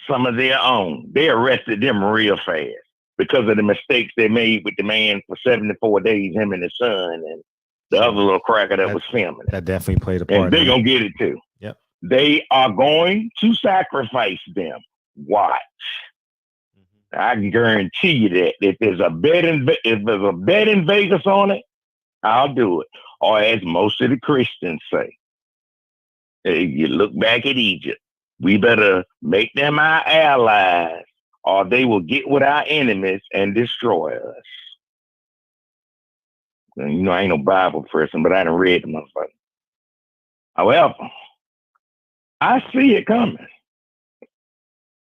some of their own. They arrested them real fast because of the mistakes they made with the man for 74 days, him and his son, and the other little cracker that was filming. That definitely played a part. And they're going to get it too. Yep. They are going to sacrifice them. Watch. Mm-hmm. I can guarantee you that if there's a bet in Vegas on it, I'll do it. Or as most of the Christians say, hey, you look back at Egypt. We better make them our allies, or they will get with our enemies and destroy us. You know, I ain't no Bible person, but I done read the motherfucker. However, I see it coming.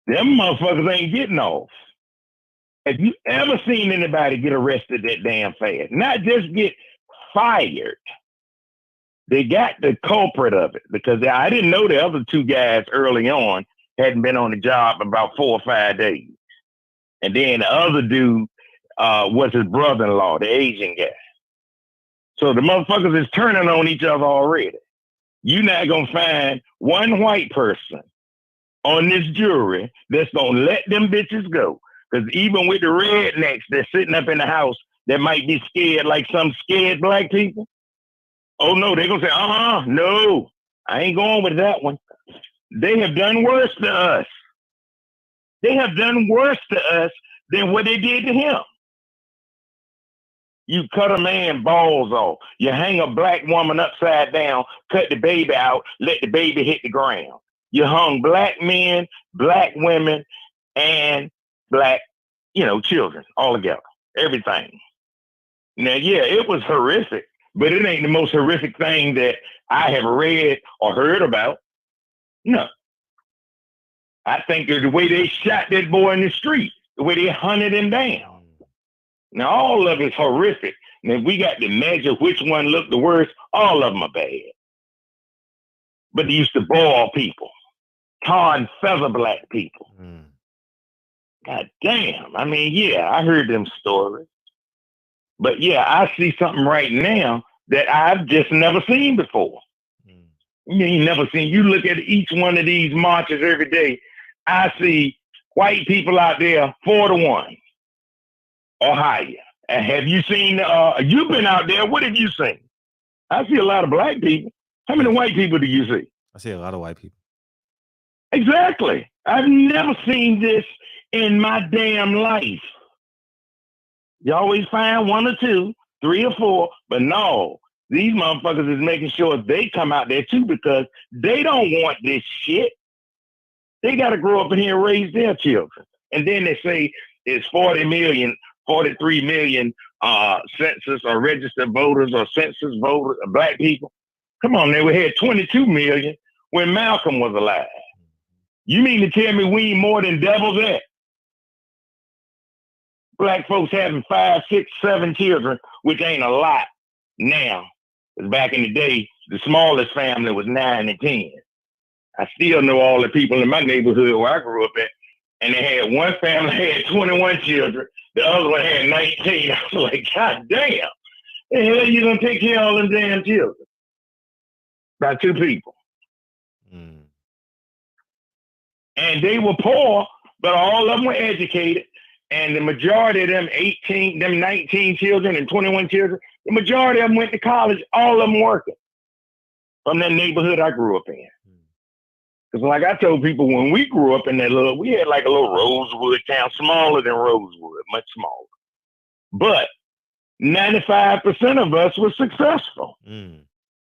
Them motherfuckers ain't getting off. Have you ever seen anybody get arrested that damn fast? Not just get fired. They got the culprit of it because I didn't know the other two guys early on hadn't been on the job about 4 or 5 days. And then the other dude was his brother-in-law, the Asian guy. So the motherfuckers is turning on each other already. You're not going to find one white person on this jury that's going to let them bitches go. Because even with the rednecks that's sitting up in the house that might be scared like some scared black people, oh, no, they're going to say, no, I ain't going with that one. They have done worse to us. They have done worse to us than what they did to him. You cut a man balls off. You hang a black woman upside down, cut the baby out, let the baby hit the ground. You hung black men, black women, and black, children all together. Everything. Now, yeah, it was horrific. But it ain't the most horrific thing that I have read or heard about. No. I think the way they shot that boy in the street, the way they hunted him down. Now, all of it's horrific. And if we got to measure which one looked the worst, all of them are bad. But they used to boil people, tar and feather black people. God damn. I mean, yeah, I heard them stories. But yeah, I see something right now that I've just never seen before. You ain't never seen. You look at each one of these marches every day. I see white people out there 4-1 or higher. And have you seen? You've been out there. What have you seen? I see a lot of black people. How many white people do you see? I see a lot of white people. Exactly. I've never seen this in my damn life. You always find 1 or 2, 3 or 4, but no, these motherfuckers is making sure they come out there too because they don't want this shit. They got to grow up in here and raise their children. And then they say it's 40 million, 43 million census or registered voters or census voters, black people. Come on, we had 22 million when Malcolm was alive. You mean to tell me we ain't more than double that? Black folks having 5, 6, 7 children, which ain't a lot now. Because back in the day, the smallest family was 9 and 10. I still know all the people in my neighborhood where I grew up at, and they had one family had 21 children, the other one had 19. I was like, God damn, the hell you gonna take care of all them damn children? by two people. Mm. And they were poor, but all of them were educated. And the majority of them 19 children and 21 children, the majority of them went to college, all of them working from that neighborhood I grew up in. Because like I told people, when we grew up in that we had like a little Rosewood town, smaller than Rosewood, much smaller. But 95% of us were successful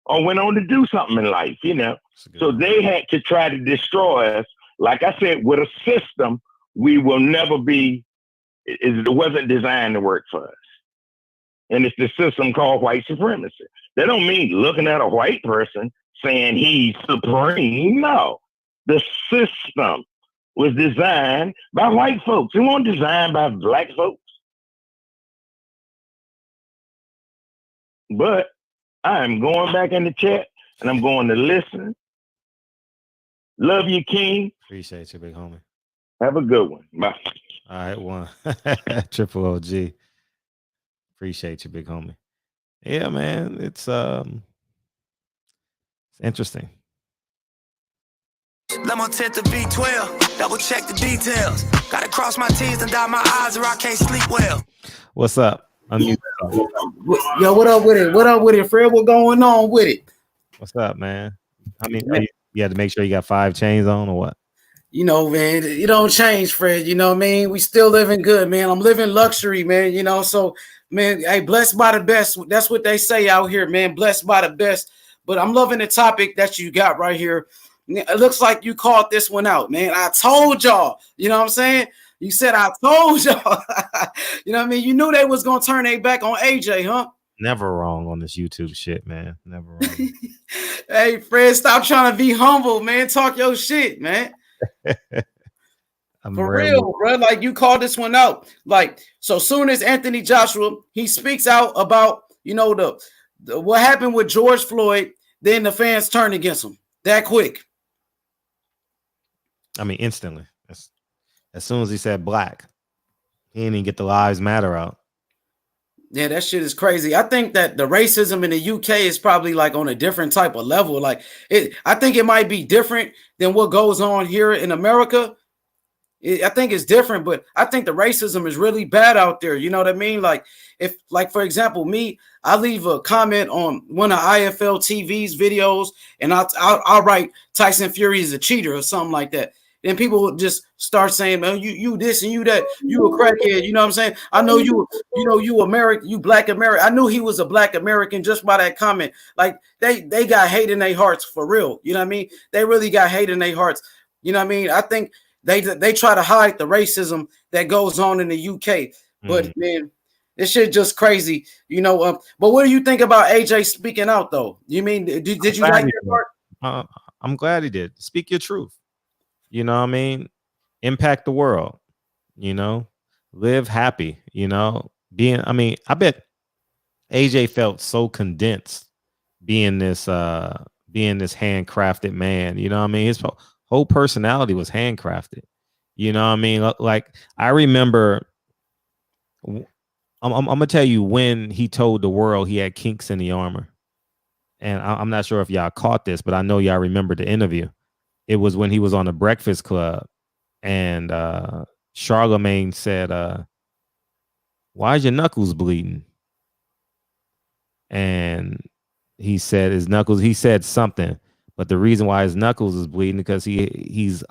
or went on to do something in life, you know. So they had to try to destroy us. Like I said, with a system, we will never be, it wasn't designed to work for us. And it's the system called white supremacy. That don't mean looking at a white person saying he's supreme. No. The system was designed by white folks. It wasn't designed by black folks. But I'm going back in the chat and I'm going to listen. Love you, King. Appreciate you, big homie. Have a good one. Bye. All right, one. Triple OG. Appreciate you, big homie. Yeah, man. It's interesting. Lemon tint the V12, double check the details. Gotta cross my T's and dot my I's or I can't sleep well. What's up? Yo, what up with it? What up with it, Fred? What going on with it? What's up, man? I mean, you had to make sure you got 5 chains on or what? You know, man, you don't change, Fred. You know what I mean? We still living good, man. I'm living luxury, man. You know, so, man, hey, blessed by the best. That's what they say out here, man. Blessed by the best. But I'm loving the topic that you got right here. It looks like you called this one out, man. I told y'all. You know what I'm saying? You said I told y'all. You know what I mean? You knew they was gonna turn their back on AJ, huh? Never wrong on this YouTube shit, man. Never wrong. Hey, Fred, stop trying to be humble, man. Talk your shit, man. For real, bro. Like, you called this one out. Like, so soon as Anthony Joshua, he speaks out about, you know, the what happened with George Floyd, then the fans turn against him that quick. I mean, instantly. As soon as he said black, he didn't even get the Lives Matter out. Yeah, that shit is crazy. I think that the racism in the UK is probably like on a different type of level. Like, I think it might be different than what goes on here in America. I think it's different, but I think the racism is really bad out there. You know what I mean? Like, if, like, for example, me, I leave a comment on one of IFL TV's videos, and I'll write Tyson Fury is a cheater or something like that. Then people will just start saying, man, you this and you that, you a crackhead. You know what I'm saying? I know you American, you black American. I knew he was a black American just by that comment. Like, they got hate in their hearts for real. You know what I mean? They really got hate in their hearts. You know what I mean? I think they try to hide the racism that goes on in the UK. But man, this shit just crazy. You know, but what do you think about AJ speaking out though? You mean did you like that part? I'm glad he did. Speak your truth. You know what I mean? Impact the world, you know, live happy, you know, I bet AJ felt so condensed being this handcrafted man, you know what I mean? His whole personality was handcrafted, you know what I mean? Like, I remember, I'm gonna tell you when he told the world he had kinks in the armor. And I'm not sure if y'all caught this, but I know y'all remember the interview. It was when he was on the Breakfast Club, and Charlemagne said, why is your knuckles bleeding? And he said his knuckles, he said something, but the reason why his knuckles is bleeding because his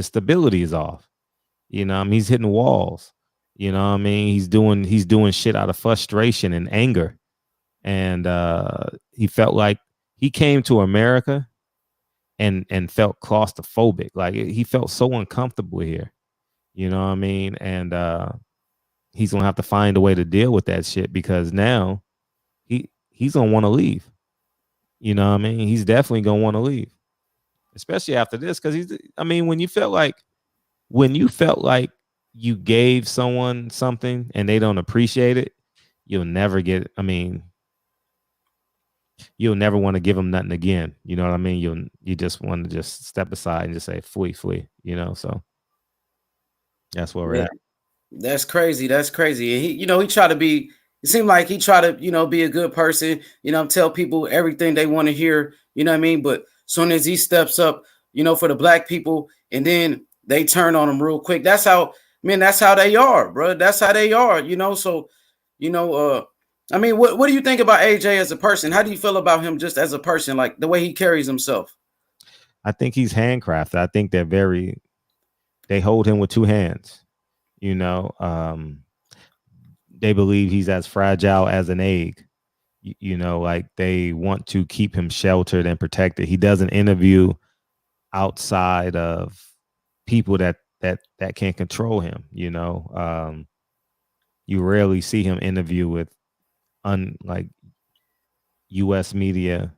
stability is off. You know, I mean, he's hitting walls. You know what I mean? He's doing shit out of frustration and anger. And he felt like he came to America and felt claustrophobic. Like, he felt so uncomfortable here. You know what I mean? And he's gonna have to find a way to deal with that shit, because now he's gonna want to leave. You know what I mean? He's definitely gonna want to leave, especially after this, because when you felt like you gave someone something and they don't appreciate it, you'll never want to give them nothing again. You know what I mean? You just want to just step aside and just say, flee, you know? So that's where we're at. That's crazy. That's crazy. And he tried to be It seemed like he tried to, be a good person, tell people everything they want to hear, you know what I mean? But soon as he steps up, for the black people, and then they turn on him real quick. That's how, man, that's how they are, bro. That's how they are, So, I mean, what do you think about AJ as a person? How do you feel about him just as a person, like the way he carries himself? I think he's handcrafted. I think they hold him with two hands. They believe he's as fragile as an egg. Like they want to keep him sheltered and protected. He doesn't interview outside of people that can't control him. You rarely see him interview with like U.S. media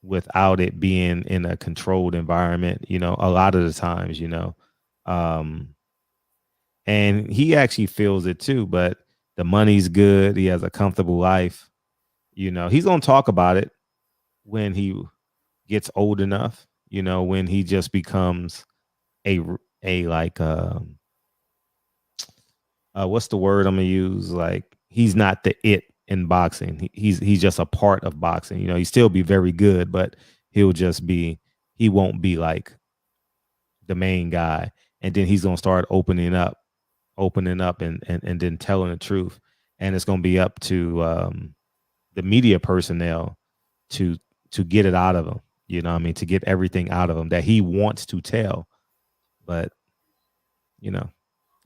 without it being in a controlled environment. A lot of the times, and he actually feels it too. But the money's good. He has a comfortable life. He's gonna talk about it when he gets old enough. When he just becomes a like what's the word I'm gonna use? Like he's not the it in boxing. He's just a part of boxing. He still be very good, but he won't be like the main guy. And then he's gonna start opening up and then telling the truth. And it's gonna be up to the media personnel to get it out of him. To get everything out of him that he wants to tell. But in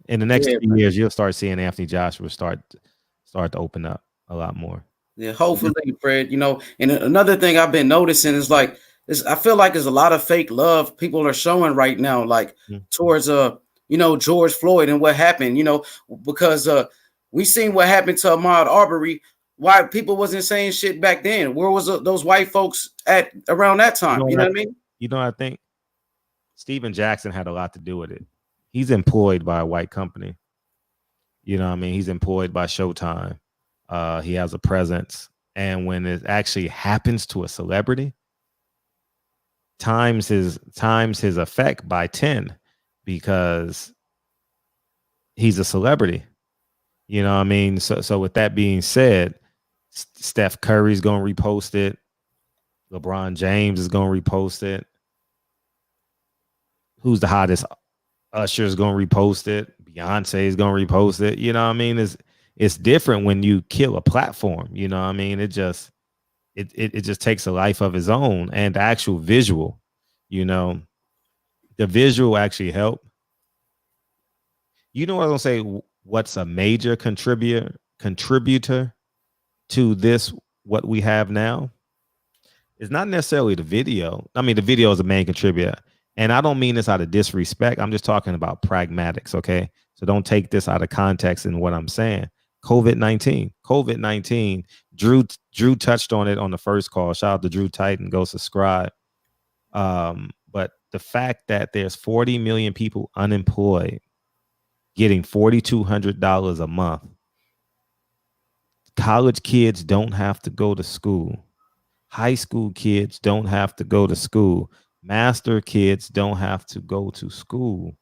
the next few years, you'll start seeing Anthony Joshua start to open up a lot more. Yeah, hopefully, Fred. And another thing I've been noticing is like I feel like there's a lot of fake love people are showing right now, like towards George Floyd and what happened. Because we seen what happened to Ahmaud Arbery. Why people wasn't saying shit back then? Where was those white folks at around that time? You know what I mean? I think Steven Jackson had a lot to do with it. He's employed by a white company. He's employed by Showtime. He has a presence. And when it actually happens to a celebrity, times his effect by 10 because he's a celebrity. So with that being said, Steph Curry's going to repost it. LeBron James is going to repost it. Who's the hottest? Usher's going to repost it. Beyonce is going to repost it. It's different when you kill a platform. It just takes a life of its own, and the actual visual, the visual actually help. What I'm going to say? What's a major contributor to this, what we have now? It's not necessarily the video. I mean, the video is a main contributor. And I don't mean this out of disrespect. I'm just talking about pragmatics, okay? So don't take this out of context in what I'm saying. COVID-19. Drew touched on it on the first call. Shout out to Drew Titan. Go subscribe. But the fact that there's 40 million people unemployed, getting $4,200 a month. College kids don't have to go to school. High school kids don't have to go to school. Master kids don't have to go to school.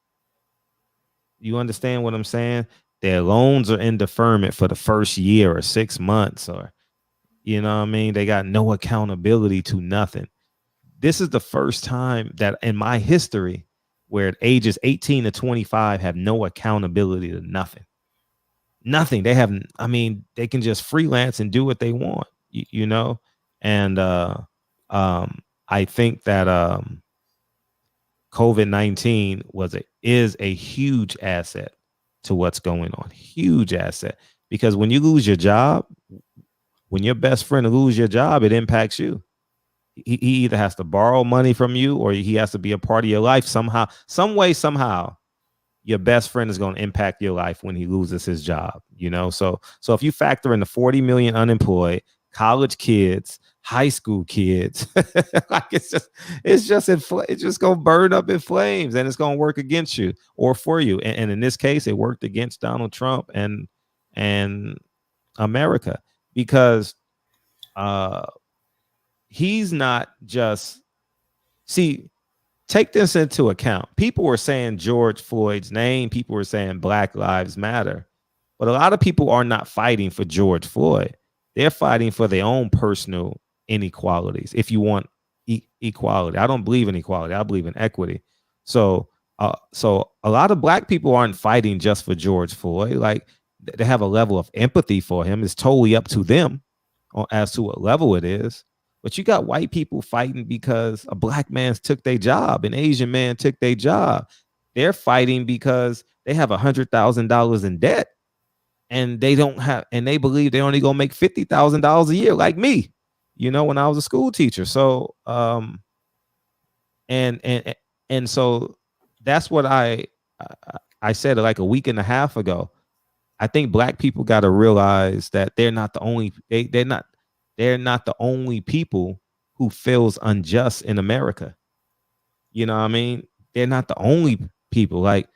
You understand what I'm saying? Their loans are in deferment for the first year or 6 months, or they got no accountability to nothing. This is the first time that in my history where ages 18 to 25 have no accountability to nothing. Nothing. They have, they can just freelance and do what they want, and I think that COVID-19 is a huge asset to what's going on. Huge asset. Because when you lose your job, when your best friend loses your job, it impacts you. He either has to borrow money from you or he has to be a part of your life somehow, some way, somehow. Your best friend is going to impact your life when he loses his job, So if you factor in the 40 million unemployed, college kids, high school kids, like it's just going to burn up in flames, and it's going to work against you or for you. And in this case, it worked against Donald Trump and America, because he's not just, take this into account. People were saying George Floyd's name. People were saying Black Lives Matter. But a lot of people are not fighting for George Floyd. They're fighting for their own personal inequalities. If you want equality, I don't believe in equality. I believe in equity. So so a lot of black people aren't fighting just for George Floyd. Like, they have a level of empathy for him. It's totally up to them as to what level it is. But you got white people fighting because a black man took their job, an Asian man took their job. They're fighting because they have $100,000 in debt, and they don't have, and they believe they only gonna make $50,000 a year, like me, when I was a school teacher. So and so that's what I said like a week and a half ago. I think black people got to realize that they're not the only they're not the only people who feels unjust in America. You know what I mean? They're not the only people. Like,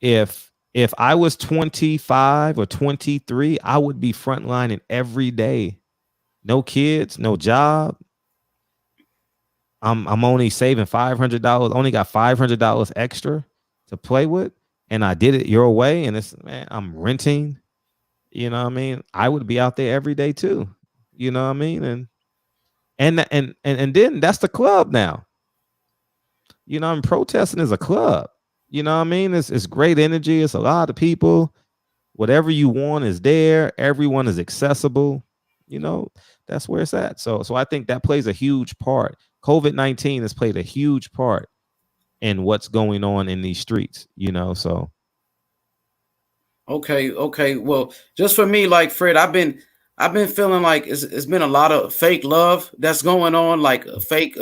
if I was 25 or 23, I would be frontlining every day. No kids, no job. I'm only saving $500. Only got $500 extra to play with, and I did it your way. And I'm renting. You know what I mean? I would be out there every day too. You know what I mean? And then that's the club now. Protesting is a club. You know what I mean? It's great energy. It's a lot of people. Whatever you want is there. Everyone is accessible. That's where it's at. So I think that plays a huge part. COVID-19 has played a huge part in what's going on in these streets. So. Okay. Well, just for me, like Fred, I've been feeling like it's been a lot of fake love that's going on, like fake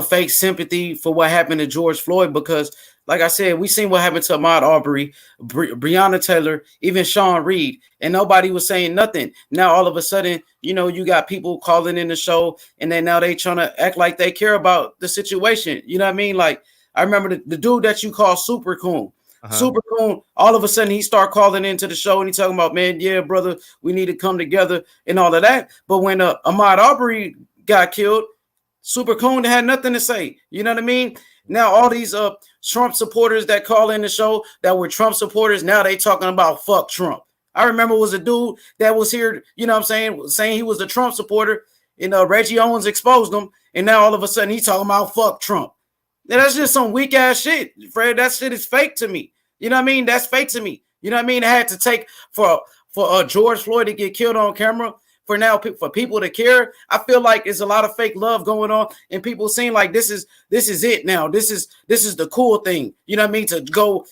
fake sympathy for what happened to George Floyd, because like I said, we seen what happened to Ahmaud Arbery, Breonna Taylor, even Sean Reed, and nobody was saying nothing. Now all of a sudden, you got people calling in the show, and then now they trying to act like they care about the situation. You know what I mean? Like, I remember the dude that you call Super Coon. Super Coon, all of a sudden he start calling into the show and he talking about, man, yeah, brother, we need to come together and all of that. But when Ahmaud Arbery got killed, Super Coon had nothing to say. You know what I mean? Now all these Trump supporters that call in the show that were Trump supporters, now they talking about fuck Trump. I remember it was a dude that was here, you know what I'm saying he was a Trump supporter, and Reggie Owens exposed him, and now all of a sudden he talking about fuck Trump. Now, that's just some weak ass shit, Fred. That shit is fake to me. You know what I mean? That's fake to me. You know what I mean? It had to take for George Floyd to get killed on camera for people to care. I feel like it's a lot of fake love going on, and people seem like this is it now. This is the cool thing. You know what I mean? To go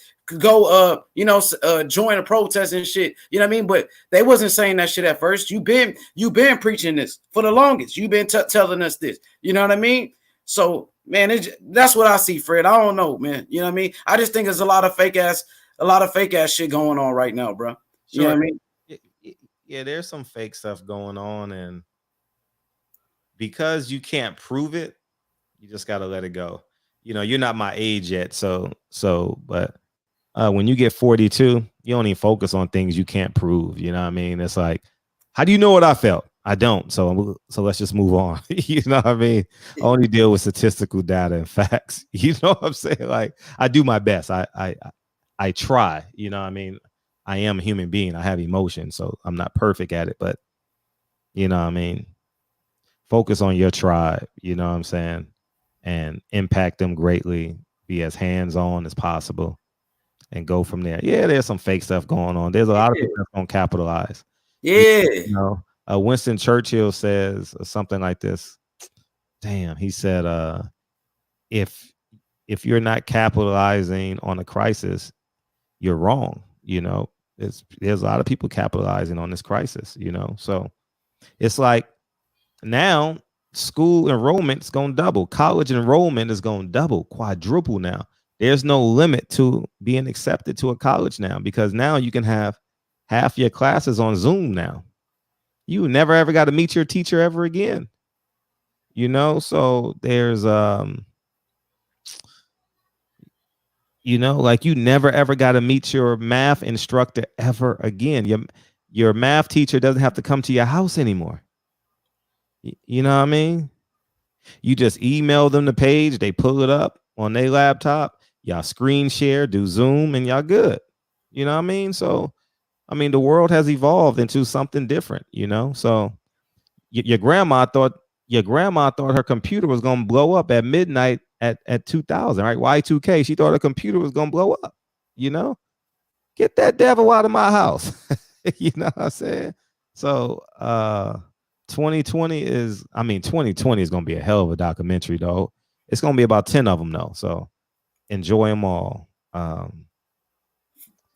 join a protest and shit. You know what I mean? But they wasn't saying that shit at first. You've been preaching this for the longest. You've been telling us this. You know what I mean? So, man, that's what I see, Fred. I don't know, man. You know what I mean? I just think there's a lot of fake ass shit going on right now, bro. You know what I mean? Yeah, there's some fake stuff going on, and because you can't prove it, you just gotta let it go. You're not my age yet, but when you get 42, you don't even focus on things you can't prove. You know what I mean? It's like, how do you know what I felt? I don't. So let's just move on. You know what I mean? I only deal with statistical data and facts. You know what I'm saying? Like, I do my best. I try. You know what I mean? I am a human being. I have emotions, so I'm not perfect at it. But you know what I mean? Focus on your tribe. You know what I'm saying? And impact them greatly. Be as hands-on as possible, and go from there. Yeah, there's some fake stuff going on. There's a lot of people that don't capitalize. Yeah. Winston Churchill says something like this. Damn, he said, if you're not capitalizing on a crisis, you're wrong. There's a lot of people capitalizing on this crisis. So it's like, now school enrollment is going to double. College enrollment is going to double, quadruple now. There's no limit to being accepted to a college now, because now you can have half your classes on Zoom now. You never ever got to meet your teacher ever again. So there's like, you never ever got to meet your math instructor ever again. Your math teacher doesn't have to come to your house anymore. You know what I mean? You just email them the page, they pull it up on their laptop, y'all screen share, do Zoom, and y'all good. You know what I mean? So I mean, the world has evolved into something different, you know. So your grandma thought her computer was gonna blow up at midnight at 2000, right? Y2K. She thought her computer was gonna blow up, you know. Get that devil out of my house. You know what I'm saying? So 2020 is, I mean, 2020 is gonna be a hell of a documentary, though. It's gonna be about 10 of them, though. So enjoy them all.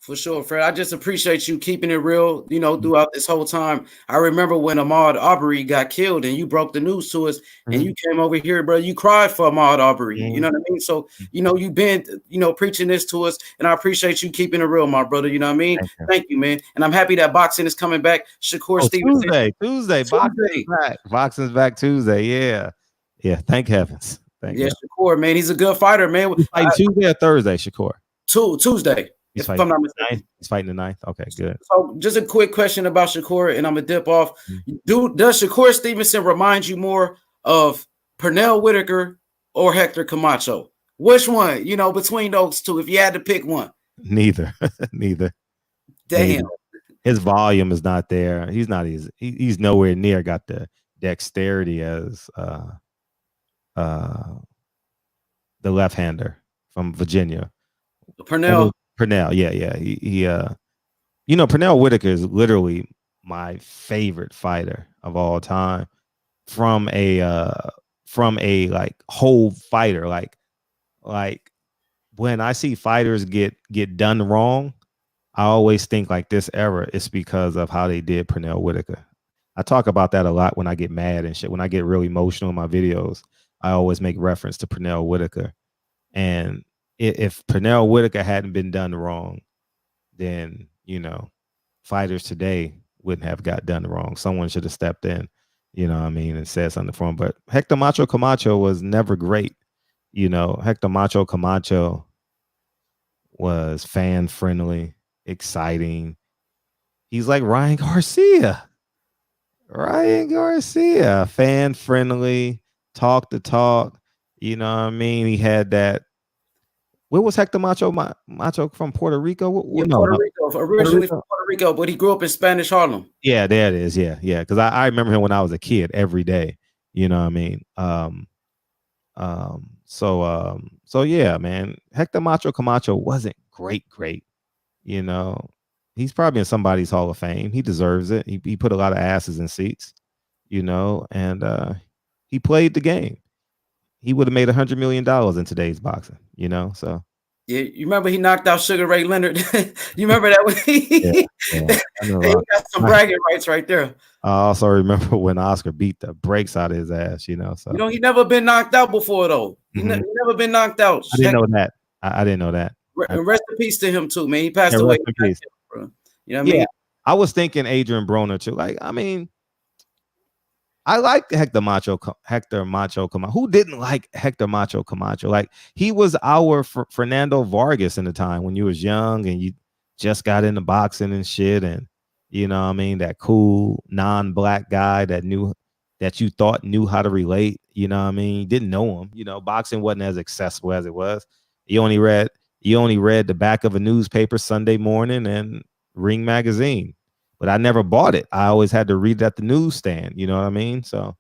For sure, Fred. I just appreciate you keeping it real, you know, throughout this whole time. I remember when Ahmaud Arbery got killed and you broke the news to us and you came over here, bro. You cried for Ahmaud Arbery. You know what I mean? So, you know, you've been, you know, preaching this to us, and I appreciate you keeping it real, my brother. You know what I mean? Thank you, man. And I'm happy that boxing is coming back. Shakur Stevenson. Tuesday. Boxing's back. Boxing's back Tuesday. Yeah. Yeah. Thank heavens. Shakur, man. He's a good fighter, man. He's fighting Tuesday or Thursday, Shakur? Tuesday. He's fighting the 9th. Okay, good. So just a quick question about Shakur, and I'm gonna dip off. Does Shakur Stevenson remind you more of Pernell Whitaker or Hector Camacho? Which one, you know, between those two, if you had to pick one? Neither. Damn. Neither. His volume is not there. He's not he's nowhere near got the dexterity as the left-hander from Virginia. Pernell, yeah. He you know, Pernell Whitaker is literally my favorite fighter of all time from a like whole fighter. Like when I see fighters get done wrong, I always think like this era is because of how they did Pernell Whitaker. I talk about that a lot when I get mad and shit. When I get really emotional in my videos, I always make reference to Pernell Whitaker. And if Pernell Whitaker hadn't been done wrong, then, you know, fighters today wouldn't have got done wrong. Someone should have stepped in, you know what I mean, and said something for him. But Hector Macho Camacho was never great. You know, Hector Macho Camacho was fan friendly, exciting. He's like Ryan Garcia. Fan friendly, talk the talk. You know what I mean? He had that. Where was Hector Macho from Puerto Rico? Puerto Rico, originally from Puerto Rico, but he grew up in Spanish Harlem. Yeah, there it is. Yeah. Because I remember him when I was a kid every day. You know what I mean? So yeah, man. Hector Macho Camacho wasn't great. You know, he's probably in somebody's Hall of Fame. He deserves it. He put a lot of asses in seats, you know, and he played the game. He would have made $100 million in today's boxing, you know. So yeah, you remember he knocked out Sugar Ray Leonard. You remember that when he got some bragging rights right there. I also remember when Oscar beat the brakes out of his ass, you know. So you know, he never been knocked out before though. He never been knocked out. I didn't know that. I didn't know that. Rest in peace to him too, man. He passed away. Bro. You know what I mean? I was thinking Adrian Broner too. Like, I mean, I like Hector Macho Camacho. Who didn't like Hector Macho Camacho? Like, he was our Fernando Vargas in the time when you was young and you just got into boxing and shit, and you know what I mean, that cool non-black guy that you thought knew how to relate. You know what I mean? You didn't know him. You know, boxing wasn't as accessible as it was. You only read the back of a newspaper Sunday morning and Ring magazine. But I never bought it. I always had to read it at the newsstand. You know what I mean? So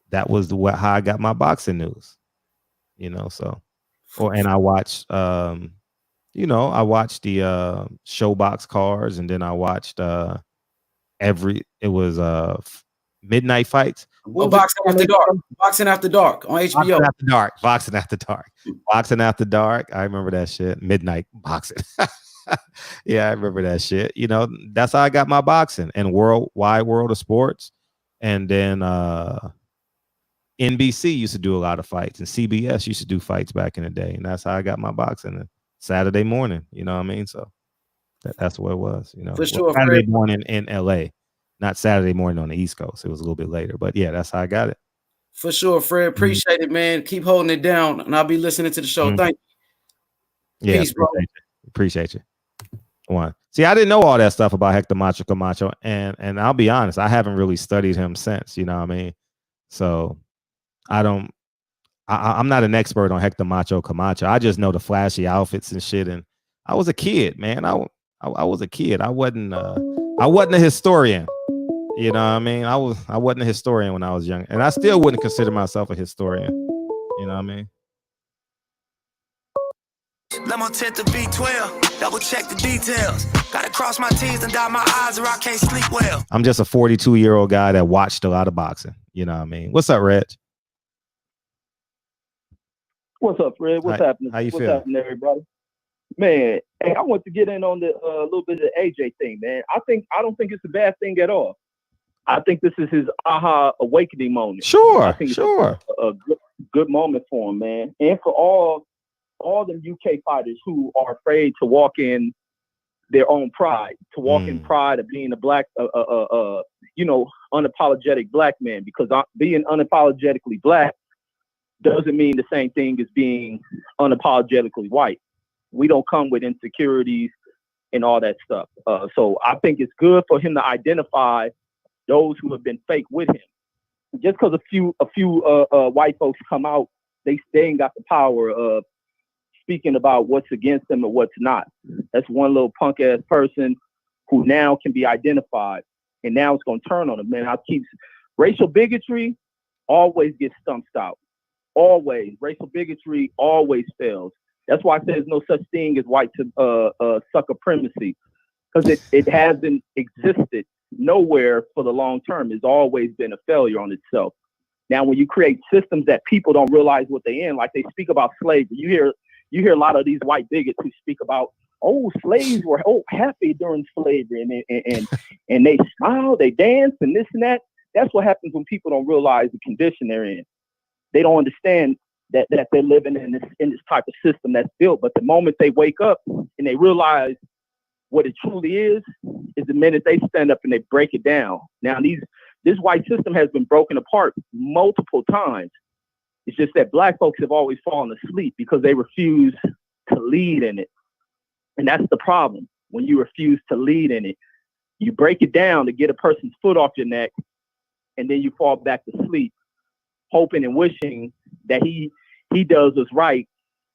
that was how I got my boxing news. You know, and I watched you know, I watched the Showbox cards, and then I watched Midnight Fights. Boxing After Dark on HBO. Boxing After Dark. I remember that shit. Midnight Boxing. Yeah, I remember that shit. You know, that's how I got my boxing, and Wide World of Sports. And then NBC used to do a lot of fights, and CBS used to do fights back in the day. And that's how I got my boxing. Saturday morning, you know what I mean? So that's what it was, you know. For sure, Saturday morning in LA, not Saturday morning on the East Coast. It was a little bit later, but yeah, that's how I got it. For sure, Fred. Appreciate it, man. Keep holding it down, and I'll be listening to the show. Thank you. Yeah, peace, bro. Appreciate you. One. See, I didn't know all that stuff about Hector Macho Camacho, and I'll be honest, I haven't really studied him since, you know what I mean? So I'm not an expert on Hector Macho Camacho. I just know the flashy outfits and shit. And I was a kid, man. I was a kid. I wasn't a historian. You know what I mean? I wasn't a historian when I was young, and I still wouldn't consider myself a historian. You know what I mean? Lemon 10 to B12, double check the details. Gotta cross my T's and dot my I's or I can't sleep well. I'm just a 42-year-old guy that watched a lot of boxing. You know what I mean? What's up, Reg? What's up, Fred? What's happening? How you What's feeling? happening, everybody? Man, hey, I want to get in on the little bit of the AJ thing, man. I don't think it's a bad thing at all. I think this is his aha awakening moment. Sure, I think it's a good moment for him, man, and for all them UK fighters who are afraid to walk in their own pride, to walk in pride of being a black, unapologetic black man. Because being unapologetically black doesn't mean the same thing as being unapologetically white. We don't come with insecurities and all that stuff. So I think it's good for him to identify those who have been fake with him. Just because a few white folks come out, they ain't got the power of speaking about what's against them or what's not. That's one little punk ass person who now can be identified, and now it's going to turn on them. Man, racial bigotry always gets stumped out. Always. Racial bigotry always fails. That's why I say there's no such thing as white supremacy, because it hasn't existed nowhere for the long term. It's always been a failure on itself. Now, when you create systems that people don't realize what they're in, like they speak about slavery, you hear a lot of these white bigots who speak about, slaves were happy during slavery, and they smile, they dance, and this and that. That's what happens when people don't realize the condition they're in. They don't understand that they're living in this type of system that's built. But the moment they wake up and they realize what it truly is the minute they stand up and they break it down. Now, this white system has been broken apart multiple times. It's just that black folks have always fallen asleep because they refuse to lead in it. And that's the problem. When you refuse to lead in it, you break it down to get a person's foot off your neck, and then you fall back to sleep, hoping and wishing that he does what's right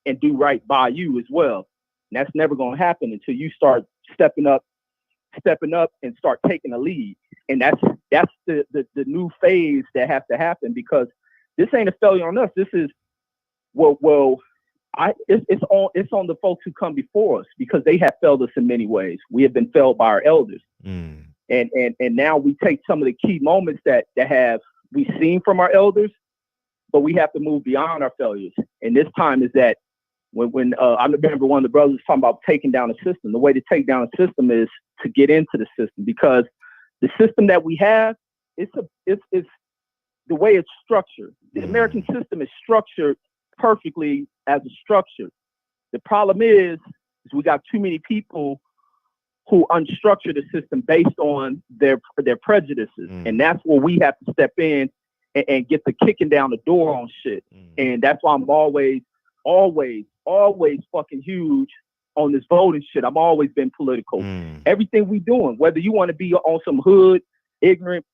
and do right by you as well. And that's never going to happen until you start stepping up and start taking a lead. And that's the new phase that has to happen, because this ain't a failure on us. This is it's on the folks who come before us, because they have failed us in many ways. We have been failed by our elders. And now we take some of the key moments that we've seen from our elders, but we have to move beyond our failures. And this time is that when I remember one of the brothers talking about taking down a system. The way to take down a system is to get into the system, because the system that we have, it's the way it's structured. The American system is structured perfectly as a structure. The problem is we got too many people who unstructure the system based on their prejudices. And that's where we have to step in and get the kicking down the door on shit. And that's why I'm always fucking huge on this voting shit. I've always been political. Everything we doing, whether you want to be on some hood, ignorant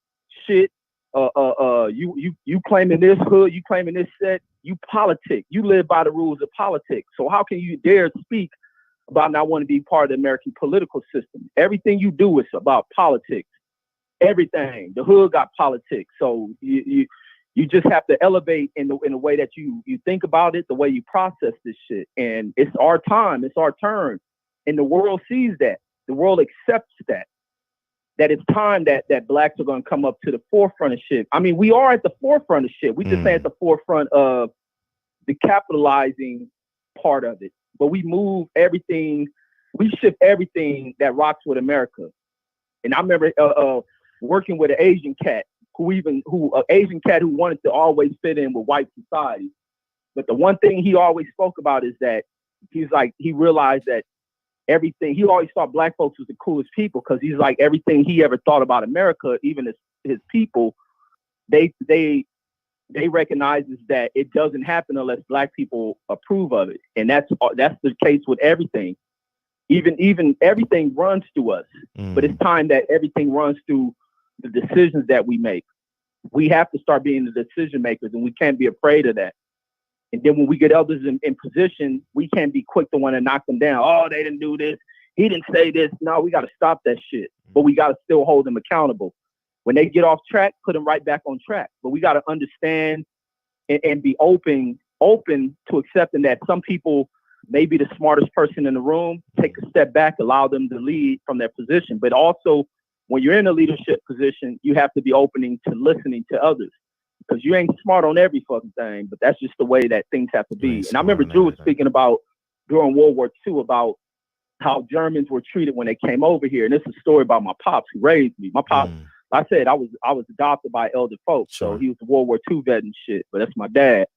shit, you claiming this hood, you claiming this set, you politic. You live by the rules of politics. So how can you dare speak about not wanting to be part of the American political system? Everything you do is about politics. Everything. The hood got politics. So you just have to elevate in the way that you think about it, the way you process this shit. And it's our time. It's our turn. And the world sees that. The world accepts that it's time that blacks are going to come up to the forefront of shit. I mean, we are at the forefront of shit. We just ain't at the forefront of the capitalizing part of it. But we move everything. We shift everything that rocks with America. And I remember working with an Asian cat who wanted to always fit in with white society. But the one thing he always spoke about is that he realized that everything, he always thought black folks was the coolest people, because he's like, everything he ever thought about America, even his people, they recognizes that it doesn't happen unless black people approve of it. And that's the case with everything. Even everything runs through us, but it's time that everything runs through the decisions that we make. We have to start being the decision makers, and we can't be afraid of that. And then when we get others in position, we can't be quick to want to knock them down. Oh, they didn't do this. he didn't say this. No, we got to stop that shit. But we got to still hold them accountable. When they get off track, put them right back on track. But we got to understand and be open to accepting that some people may be the smartest person in the room. Take a step back, allow them to lead from their position. But also, when you're in a leadership position, you have to be opening to listening to others. Because you ain't smart on every fucking thing, but that's just the way that things have to be. And I remember Drew was speaking about during World War II about how Germans were treated when they came over here. And this is a story about my pops who raised me. My pops, I said I was adopted by elder folks, so he was a World War II vet and shit, but that's my dad.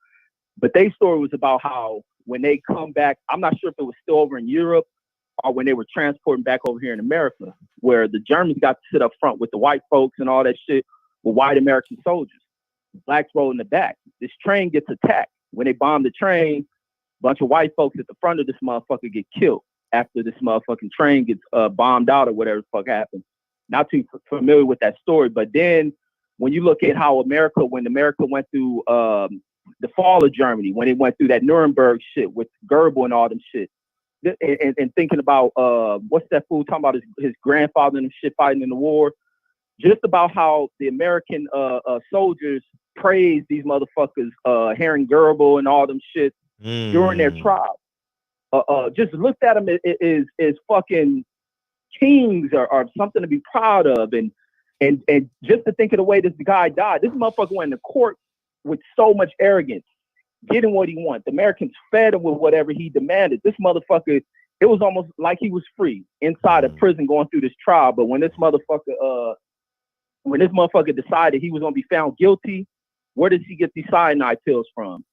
But their story was about how when they come back, I'm not sure if it was still over in Europe or when they were transporting back over here in America, where the Germans got to sit up front with the white folks and all that shit with white American soldiers. Blacks roll in the back. This train gets attacked. When they bomb the train, a bunch of white folks at the front of this motherfucker get killed after this motherfucking train gets bombed out or whatever the fuck happened. Not too familiar with that story, but then when you look at how when America went through the fall of Germany, when it went through that Nuremberg shit with Goebbels and all them shit, and thinking about what's that fool talking about his grandfather and shit fighting in the war, just about how the American soldiers praised these motherfuckers, Herring Goebbels and all them shit during their trial. Just looked at them as fucking kings or something to be proud of, and just to think of the way this guy died. This motherfucker went into court with so much arrogance, getting what he wanted. The Americans fed him with whatever he demanded. This motherfucker, it was almost like he was free inside of prison going through this trial. But when this motherfucker decided he was going to be found guilty, where does he get these cyanide pills from?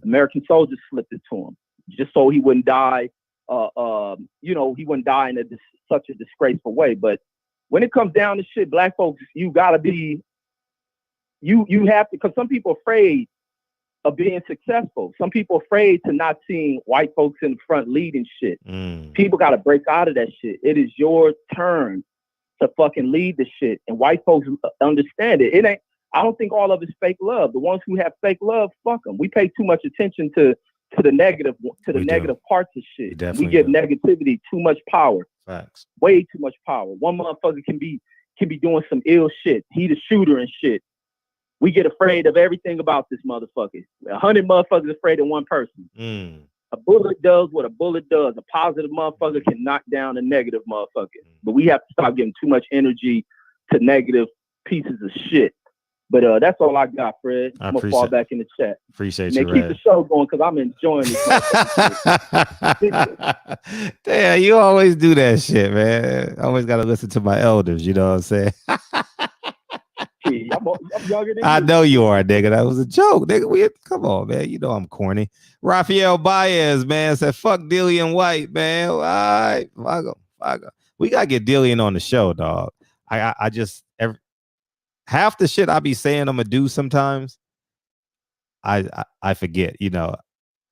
American soldiers slipped it to him just so he wouldn't die. He wouldn't die in such a disgraceful way. But when it comes down to shit, black folks, you gotta be, you have to, because some people are afraid of being successful. Some people are afraid to not seeing white folks in the front leading shit. People gotta break out of that shit. It is your turn to fucking lead the shit, and white folks understand it. It ain't. I don't think all of it's fake love. The ones who have fake love, fuck them. We pay too much attention to the negative parts of shit. We give negativity too much power. Facts. Way too much power. One motherfucker can be doing some ill shit. He the shooter and shit. We get afraid of everything about this motherfucker. 100 motherfuckers afraid of one person. A bullet does what a bullet does. A positive motherfucker can knock down a negative motherfucker. But we have to stop giving too much energy to negative pieces of shit. But that's all I got, Fred. I'm going to fall back in the chat. Appreciate you, Red. Keep the show going because I'm enjoying this. Damn, you always do that shit, man. I always got to listen to my elders, you know what I'm saying? I'm younger than I you. know you are, nigga. That was a joke, nigga. Come on, man. You know I'm corny. Rafael Baez, man, said, fuck Dillian White, man. All right, fuck him. We got to get Dillian on the show, dog. I just... half the shit I be saying I'm gonna do sometimes, I forget. You know,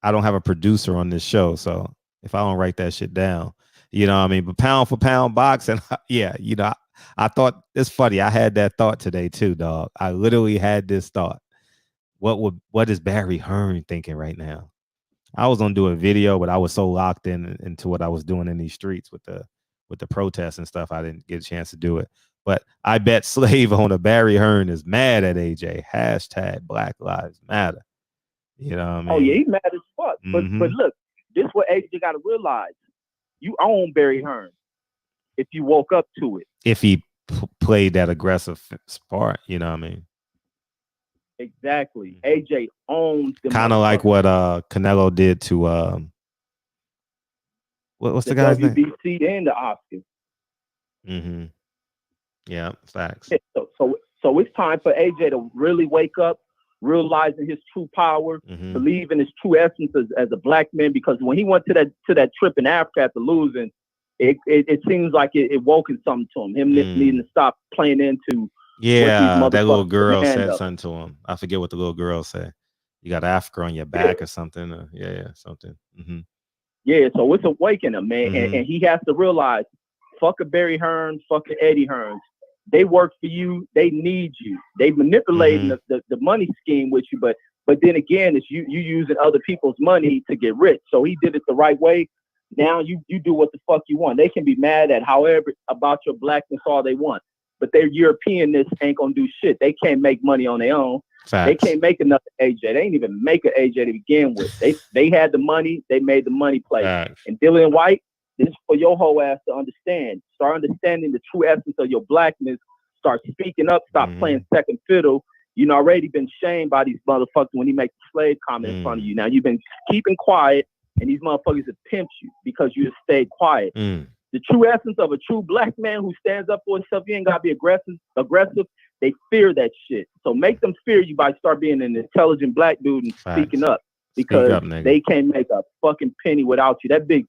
I don't have a producer on this show, so if I don't write that shit down, you know what I mean? But pound for pound boxing, yeah, you know, I thought it's funny. I had that thought today too, dog. I literally had this thought. What is Barry Hearn thinking right now? I was gonna do a video, but I was so locked into what I was doing in these streets with the protests and stuff, I didn't get a chance to do it. But I bet Slave Owner Barry Hearn is mad at AJ. Hashtag Black Lives Matter. You know what I mean? Oh, yeah, he's mad as fuck. But look, this is what AJ got to realize. You own Barry Hearn if you woke up to it. If he played that aggressive part, you know what I mean? Exactly. AJ owns the kind of like what Canelo did to what's the guy's name? WBC and the Oscars. Yeah, facts. So it's time for AJ to really wake up, realizing his true power, believe in his true essence as a black man. Because when he went to that trip in Africa after losing, it seems like it woken something to him. Him needing to stop playing into. Yeah, that little girl said something to him. I forget what the little girl said. You got Africa on your back or something. Something. Yeah, so it's awakening, man, and he has to realize, fuck a Barry Hearn, fuck a Eddie Hearn. They work for you. They need you. They manipulating the money scheme with you, but then again, it's you using other people's money to get rich. So he did it the right way. Now you do what the fuck you want. They can be mad at however about your blackness all they want, but their Europeanness ain't gonna do shit. They can't make money on their own. Facts. They can't make another AJ. They ain't even make an AJ to begin with. They had the money. They made the money play. Facts. And Dylan White, this is for your whole ass to understand. Start understanding the true essence of your blackness. Start speaking up. Stop playing second fiddle. You already been shamed by these motherfuckers when he makes the slave comment in front of you. Now you've been keeping quiet, and these motherfuckers have pimped you because you have stayed quiet. The true essence of a true black man who stands up for himself, you ain't gotta be aggressive. They fear that shit. So make them fear you by start being an intelligent black dude and speaking up. Because they can't make a fucking penny without you. That big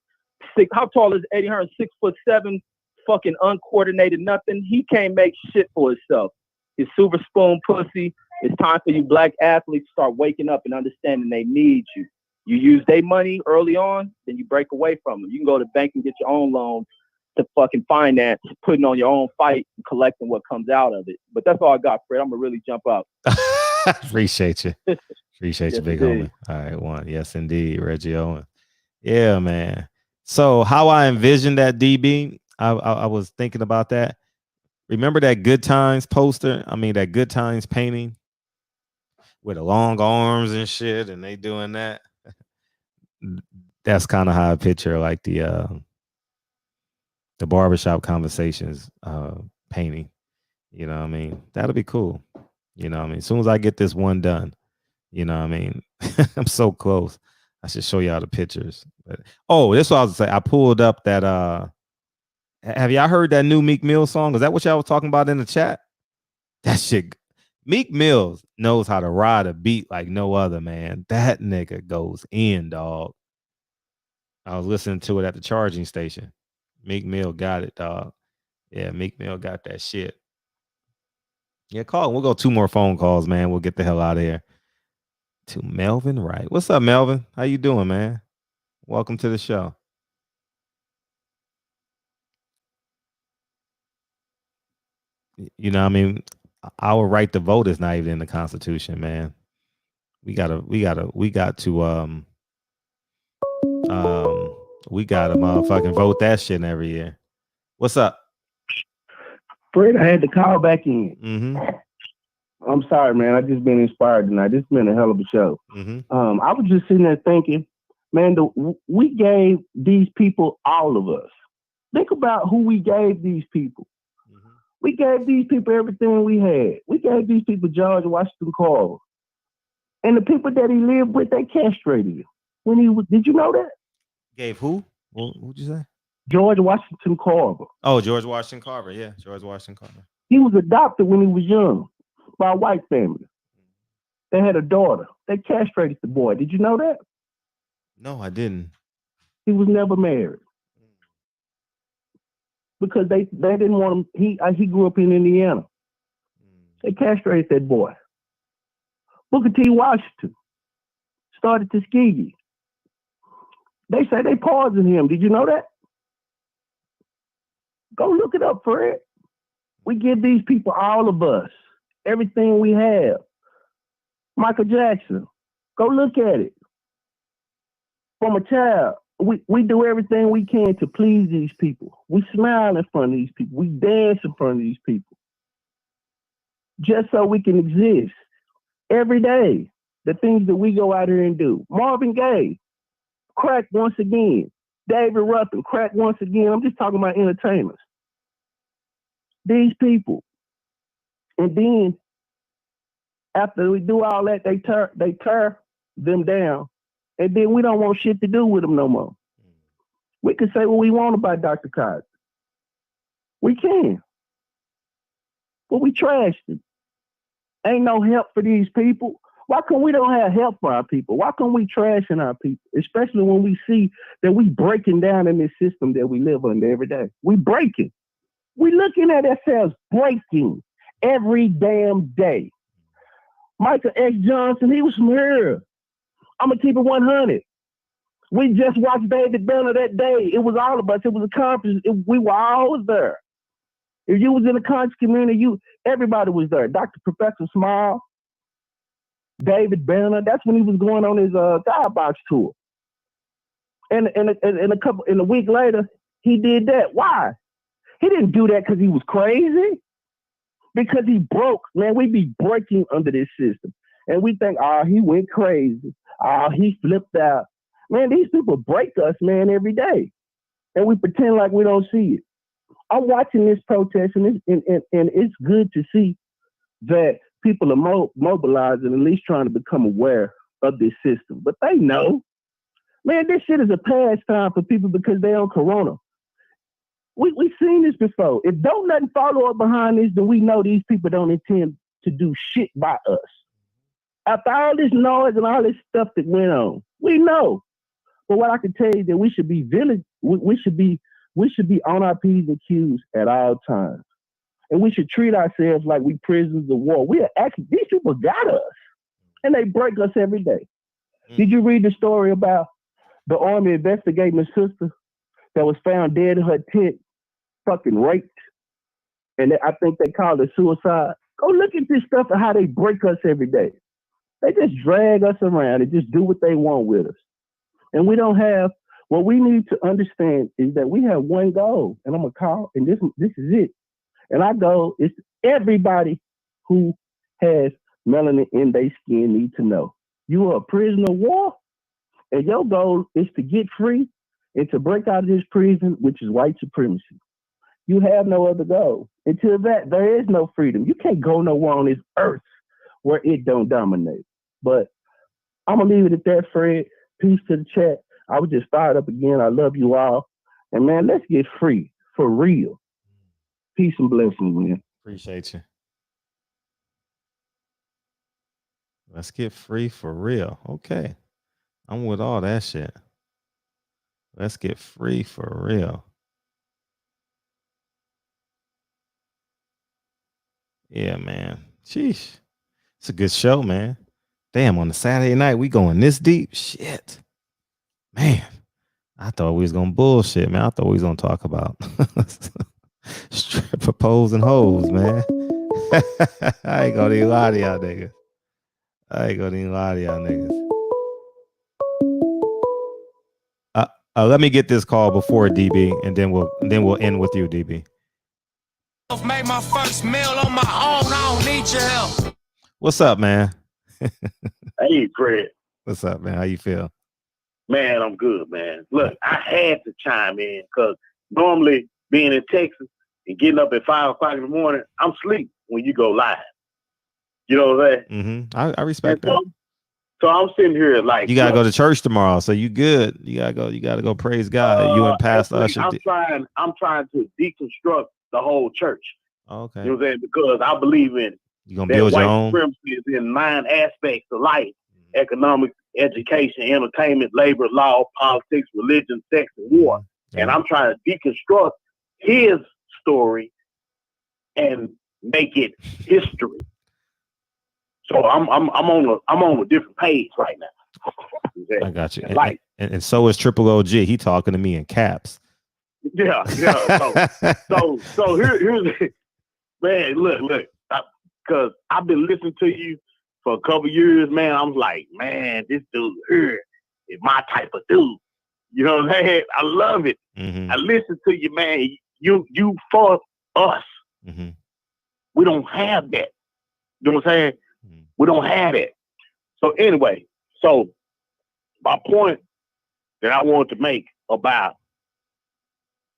how tall is Eddie Hearn? 6'7", fucking uncoordinated nothing. He can't make shit for himself. His silver spoon pussy. It's time for you black athletes to start waking up and understanding they need you. You use their money early on, then you break away from them. You can go to the bank and get your own loan to fucking finance, putting on your own fight and collecting what comes out of it. But that's all I got, Fred. I'm going to really jump out. Appreciate you. Appreciate you, big homie. All right, one. Yes, indeed, Reggie Owen. Yeah, man. So how I envisioned that, DB, I was thinking about that. Remember that Good Times poster? I mean, that Good Times painting with the long arms and shit, and they doing that. That's kind of how I picture like the barbershop conversations painting. You know what I mean? That'll be cool. You know what I mean? As soon as I get this one done, you know what I mean? I'm so close. I should show y'all the pictures. But, this is what I was saying. I pulled up that have y'all heard that new Meek Mill song? Is that what y'all was talking about in the chat? That shit. Meek Mill knows how to ride a beat like no other, man. That nigga goes in, dog. I was listening to it at the charging station. Meek Mill got it, dog. Yeah, Meek Mill got that shit. Yeah, call. We'll go 2 more phone calls, man. We'll get the hell out of here. To Melvin Wright. What's up, Melvin? How you doing, man? Welcome to the show. You know what I mean? Our right to vote is not even in the Constitution, man. We got to motherfucking vote that shit every year. What's up? Fred, I had to call back in. I'm sorry, man. I just been inspired tonight. This has been a hell of a show. I was just sitting there thinking, man, we gave these people, all of us. Think about who we gave these people. We gave these people everything we had. We gave these people George Washington Carver. And the people that he lived with, they castrated him. When he was, did you know that? Gave who? What'd you say? George Washington Carver. Oh, George Washington Carver. Yeah, George Washington Carver. He was adopted when he was young by a white family. They had a daughter. They castrated the boy. Did you know that? No, I didn't. He was never married. Because they didn't want him. He grew up in Indiana. They castrated that boy. Booker T. Washington started Tuskegee. They say they poisoned him. Did you know that? Go look it up, Fred. We give these people, all of us, everything we have. Michael Jackson, go look at it. From a child, we do everything we can to please these people. We smile in front of these people. We dance in front of these people. Just so we can exist every day. The things that we go out here and do. Marvin Gaye, crack once again. David Ruffin, crack once again. I'm just talking about entertainers. These people. And then, after we do all that, they tear them down. And then we don't want shit to do with them no more. We can say what we want about Dr. Cosby. We can. But we trashed him. Ain't no help for these people. Why come we don't have help for our people? Why come we trashing our people? Especially when we see that we breaking down in this system that we live under every day. We breaking. We looking at ourselves breaking every damn day. Michael X. Johnson, he was from here. I'm going to keep it 100. We just watched David Banner that day. It was all of us. It was a conference. We were all there. If you was in the conscious community, everybody was there. Dr. Professor Smile, David Banner. That's when he was going on his God Box tour. And a week later, he did that. Why? He didn't do that because he was crazy. Because he broke, man. We be breaking under this system. And we think, oh, he went crazy. Oh, he flipped out. Man, these people break us, man, every day. And we pretend like we don't see it. I'm watching this protest, and it's good to see that people are mobilizing, at least trying to become aware of this system. But they know, man, this shit is a pastime for people because they on Corona. We've seen this before. If don't nothing follow up behind this, then we know these people don't intend to do shit by us. After all this noise and all this stuff that went on, we know. But what I can tell you that we should be we should be on our P's and Q's at all times. And we should treat ourselves like we prisoners of war. We are actually, these people got us. And they break us every day. Did you read the story about the army investigating a sister that was found dead in her tent, fucking raped? And I think they called it suicide. Go look at this stuff and how they break us every day. They just drag us around and just do what they want with us. And we don't have, what we need to understand is that we have one goal, and I'm going to call, and this is it. And our goal is everybody who has melanin in their skin need to know. You are a prisoner of war, and your goal is to get free and to break out of this prison, which is white supremacy. You have no other goal. Until that, there is no freedom. You can't go nowhere on this earth where it don't dominate. But I'm going to leave it at that, Fred. Peace to the chat. I was just fired up again. I love you all. And, man, let's get free for real. Peace and blessings, man. Appreciate you. Let's get free for real. Okay. I'm with all that shit. Let's get free for real. Yeah, man. Sheesh. It's a good show, man. Damn, on a Saturday night, we going this deep? Shit. Man, I thought we was going to bullshit, man. I thought we was going to talk about stripper poles and hoes, man. I ain't going to even lie to y'all niggas. Let me get this call before DB, and then we'll end with you, DB. Made my first meal on my own. I don't need your help. What's up, man? Hey, Fred. What's up, man? How you feel? Man, I'm good, man. Look, I had to chime in because normally being in Texas and getting up at 5 o'clock in the morning, I'm asleep when you go live. You know what I'm saying? Mm-hmm. I respect that. So I'm sitting here like you gotta go to church tomorrow, so you good. You gotta go praise God. You and Pastor Usher. I'm trying to deconstruct the whole church. Okay. You know what I'm saying? Because I believe in you gonna build your own. Supremacy is in 9 aspects of life: economics, education, entertainment, labor, law, politics, religion, sex, and war. And I'm trying to deconstruct his story and make it history. So I'm on a different page right now. I got you. Like, and so is Triple OG. He talking to me in caps. Yeah. So here's man. Look, because I've been listening to you for a couple years, man. I'm like, man, this dude here is my type of dude. You know what I'm saying? I love it. Mm-hmm. I listen to you, man. You for us. Mm-hmm. We don't have that. You know what I'm saying? Mm-hmm. We don't have it. So anyway, my point that I wanted to make about,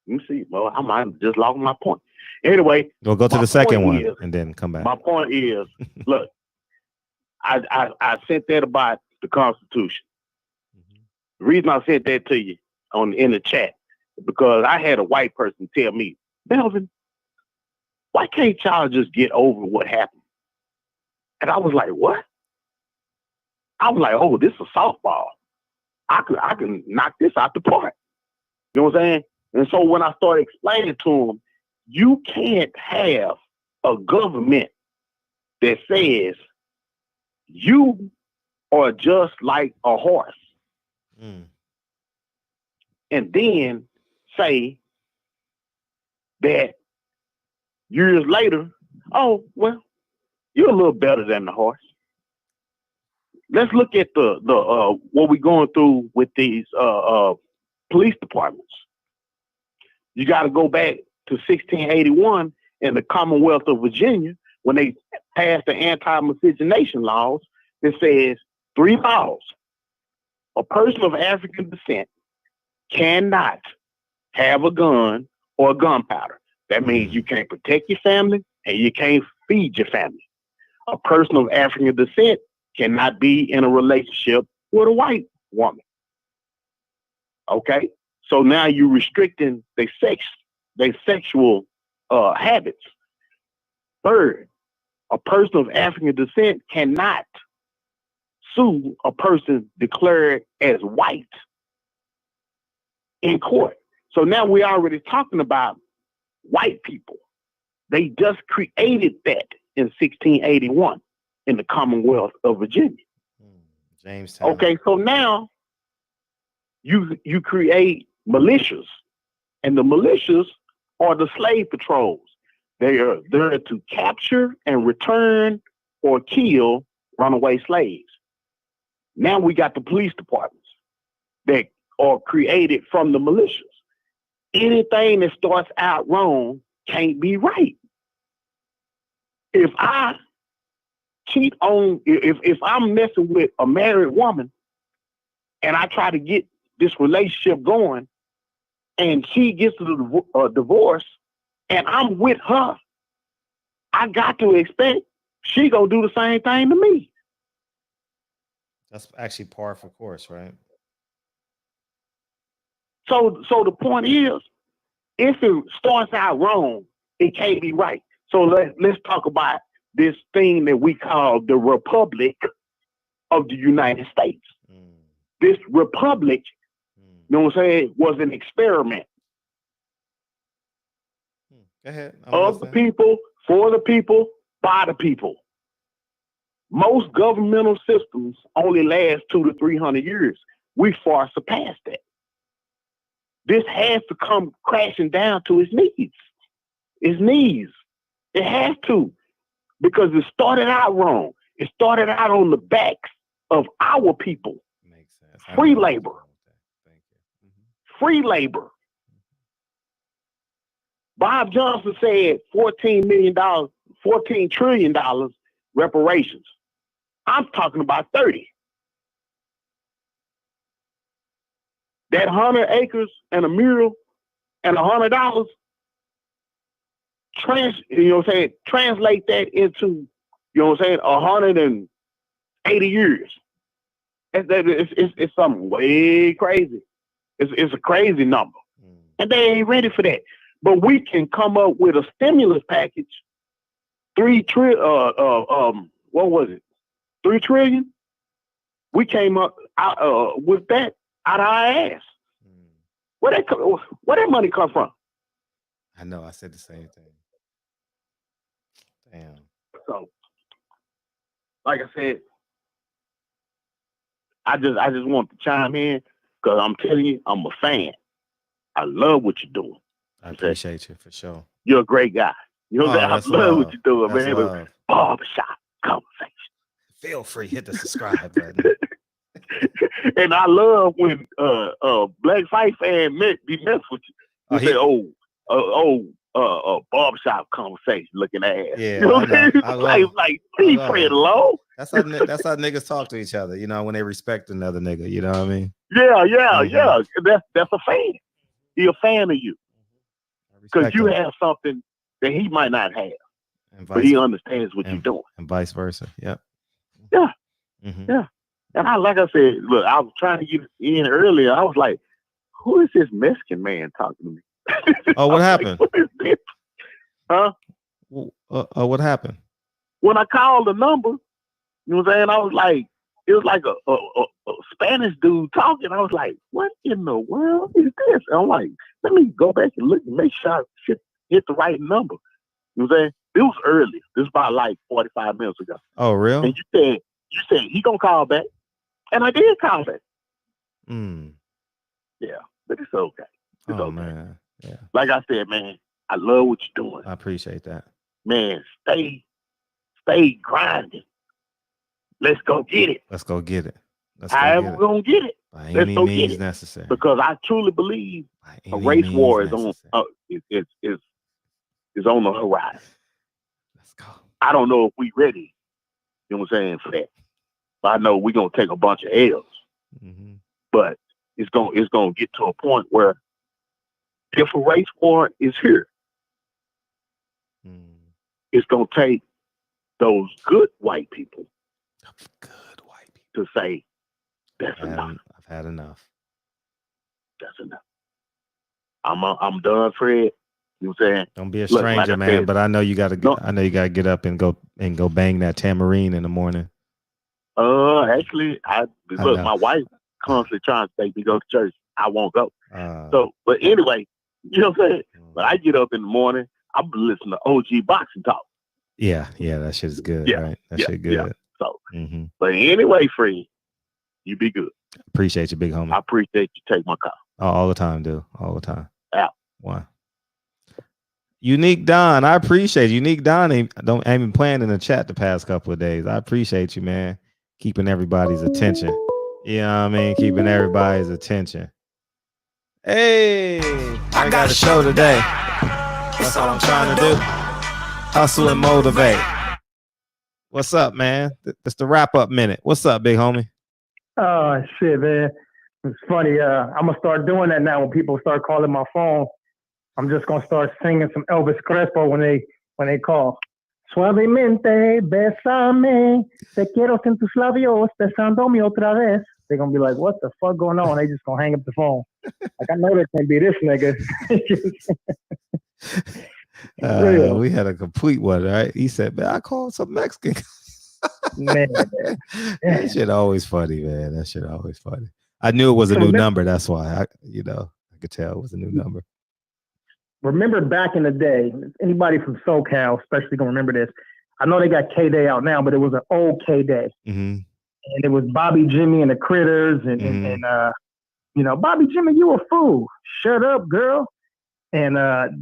let me see, well, I might have just lost my point. Anyway, we'll go to the second one and then come back. My point is, look, I said that about the Constitution. Mm-hmm. The reason I said that to you in the chat is because I had a white person tell me, Melvin, why can't y'all just get over what happened? And I was like, what? I was like, oh, this is a softball. I can knock this out the park. You know what I'm saying? And so when I started explaining to him, you can't have a government that says you are just like a horse. And then say that years later, oh, well, you're a little better than the horse. Let's look at the what we're going through with these police departments. You got to go back to 1681 in the Commonwealth of Virginia when they passed the anti-miscegenation laws that says 3 laws. A person of African descent cannot have a gun or gunpowder. That means you can't protect your family and you can't feed your family. A person of African descent cannot be in a relationship with a white woman. Okay? So now you're restricting their sexual habits. Third, a person of African descent cannot sue a person declared as white in court. So now we're already talking about white people. They just created that in 1681 in the Commonwealth of Virginia. Jamestown. Okay, so now you create militias, and the militias are the slave patrols. They are there to capture and return or kill runaway slaves. Now we got the police departments that are created from the militias. Anything that starts out wrong can't be right. If I cheat on, if I'm messing with a married woman and I try to get this relationship going and she gets a divorce and I'm with her, I got to expect she gonna do the same thing to me. That's actually par for course, right? So the point is, if it starts out wrong, it can't be right. So let's talk about this thing that we call the Republic of the United States. This republic, you know what I'm saying, was an experiment. Go ahead. Of the people, for the people, by the people. Most governmental systems only last 200 to 300 years. We far surpassed that. This has to come crashing down to its knees. Its knees. It has to. Because it started out wrong. It started out on the backs of our people. Makes sense. Free labor. Thank you. Free labor. Bob Johnson said $14 trillion reparations. I'm talking about 30. That 100 acres and a mural and $100, translate that into, 180 years. It's something way crazy. It's a crazy number. And they ain't ready for that. But we can come up with a stimulus package, what was it? 3 trillion? We came up with that out of our ass. Where that money come from? I know, I said the same thing. Damn. So, like I said, I just want to chime in because I'm telling you, I'm a fan. I love what you're doing. I appreciate you for sure. You're a great guy. You know what I'm saying? I love what you're doing, That's man. love. Barbershop conversation. Feel free, hit the subscribe button. And I love when Black Fight fan be messing with you. He say, barbershop conversation looking ass. Yeah, you know what I'm saying? Like, please pray the Lord. That's how niggas talk to each other, when they respect another nigga, you know what I mean? Yeah. That's a fan. He a fan of you. Because you have something that he might not have. But he understands what you're doing. And vice versa. Yep. Yeah. Yeah. And like I said, look, I was trying to get in earlier. I was like, who is this Mexican man talking to me? Oh, what happened? Like, what is this? Huh? What happened? When I called the number, you know what I'm saying? I was like, it was like a Spanish dude talking. I was like, what in the world is this? And I'm like, let me go back and look and make sure I hit the right number. You know what I'm saying? It was early. This was about like 45 minutes ago. Oh, real? And you said he gonna call back. And I did call back. Yeah, but it's okay. It's okay. Man. Yeah. Like I said, man, I love what you're doing. I appreciate that. Man, stay grinding. Let's go get it. Let's go get it. However we're gonna get it. By Let's any go get means it. necessary. Because I truly believe By a any race means war is necessary. is on the horizon. Let's go. I don't know if we ready. You know what I'm saying for that. But I know we're gonna take a bunch of L's. Mm-hmm. But it's gonna get to a point where if a race war is here, it's gonna take those good white people to say that's enough. I've had enough. That's enough. I'm done, Fred. You know what I'm saying? Don't be a Look, stranger, like I man. said, But I know you gotta. I know you gotta get up and go bang that tamarine in the morning. Actually, look. know. My wife constantly trying to make me go to church. I won't go. Uh, So, but anyway, you know what I'm saying? But I get up in the morning. I'm listening to OG boxing talk. yeah, that shit is good, Yeah, right? That yeah, shit good. yeah. So, but anyway, Fred, you be good. Appreciate you, big homie. I appreciate you take my call. All the time, dude. All the time. Out. One. Unique Don, I appreciate you. Unique Don ain't been playing in the chat the past couple of days. I appreciate you, man. Keeping everybody's attention. You know what I mean? Keeping everybody's attention. Hey, I got a show today. That's all I'm trying to do. Hustle and motivate. What's up, man? It's the wrap-up minute. What's up, big homie? Oh, shit, man. It's funny. I'm going to start doing that now when people start calling my phone. I'm just going to start singing some Elvis Crespo when they call. Suavemente, besame, te quiero en tus labios, besándome otra vez. They're going to be like, what the fuck going on? They just going to hang up the phone. Like, I know that can't be this nigga. We had a complete one, right? He said, man, I called some Mexican. Man. That shit always funny, man. That shit always funny. I knew it was a new number. That's why I could tell it was a new number. Remember back in the day, anybody from SoCal, especially gonna remember this. I know they got K-Day out now, but it was an old K-Day. Mm-hmm. And it was Bobby Jimmy and the Critters and Bobby Jimmy, you a fool. Shut up, girl. And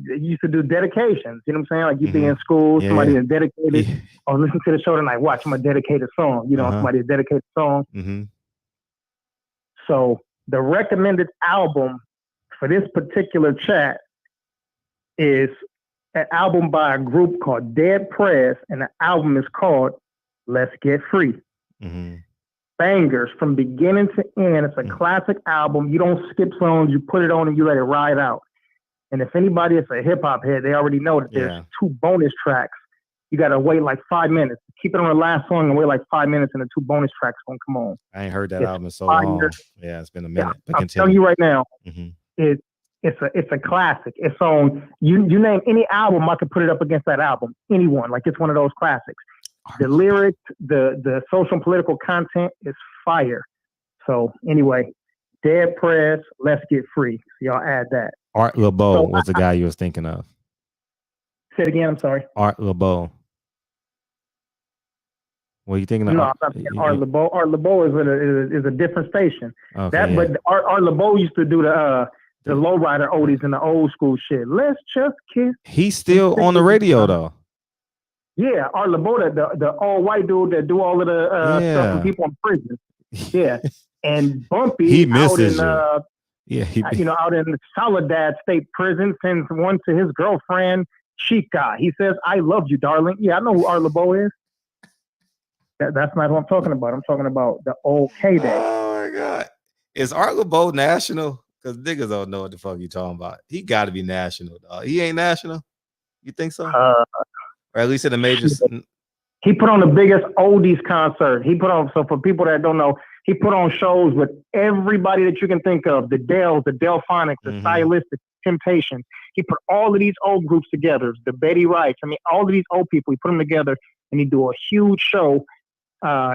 you used to do dedications. You know what I'm saying? Like you'd be in school, somebody is dedicated. Or listen to the show tonight. Watch, I'm a dedicated song. Somebody a dedicated song. Mm-hmm. So the recommended album for this particular chat is an album by a group called Dead Prez, and the album is called Let's Get Free. Mm-hmm. Bangers from beginning to end. It's a classic album. You don't skip songs. You put it on and you let it ride out. And if anybody is a hip-hop head, they already know that there's 2 bonus tracks. You got to wait like 5 minutes. Keep it on the last song and wait like 5 minutes, and the 2 bonus tracks going to come on. I ain't heard that album in so long. Yeah, it's been a minute. Yeah, I'm telling you right now, it's a classic. It's on, you name any album, I could put it up against that album. Anyone. Like, it's one of those classics. The lyrics, the social and political content is fire. So anyway, Dead Press, Let's Get Free. So y'all add that. Art LeBeau was the guy you was thinking of. Say it again, I'm sorry. Art LeBeau. What are you thinking of? No, I'm not thinking Art LeBeau. Art LeBeau is a different station. Okay, But Art LeBeau used to do the lowrider oldies and the old school shit. Let's just kiss. He's still on the radio though. Yeah, Art LeBeau, the all white dude that do all of the stuff from people in prison. Yeah, and Bumpy he misses out in out in Soledad State Prison sends one to his girlfriend Chica. He says, "I love you, darling." Yeah, I know who Art LeBeau is. That's not who I'm talking about. I'm talking about the old K-Day. Oh my God, is Art LeBeau national? Because niggas don't know what the fuck you talking about. He got to be national, dog. He ain't national. You think so? Or at least in the majors. He put on the biggest oldies concert. He put on, so for people that don't know, he put on shows with everybody that you can think of, the Dells, the Delphonics, the Stylistics, Temptations. He put all of these old groups together, the Betty Wrights. I mean, all of these old people, he put them together and he do a huge show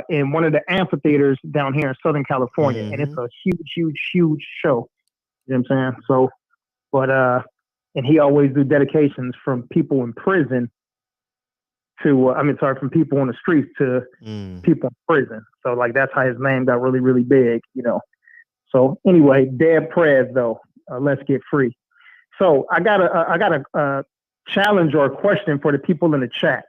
in one of the amphitheaters down here in Southern California. And it's a huge show. You know what I'm saying? So, but, and he always do dedications from people in prison to, from people on the streets to people in prison. So like, that's how his name got really, really big, So anyway, Dead Prez though, Let's Get Free. So I got a challenge or a question for the people in the chat.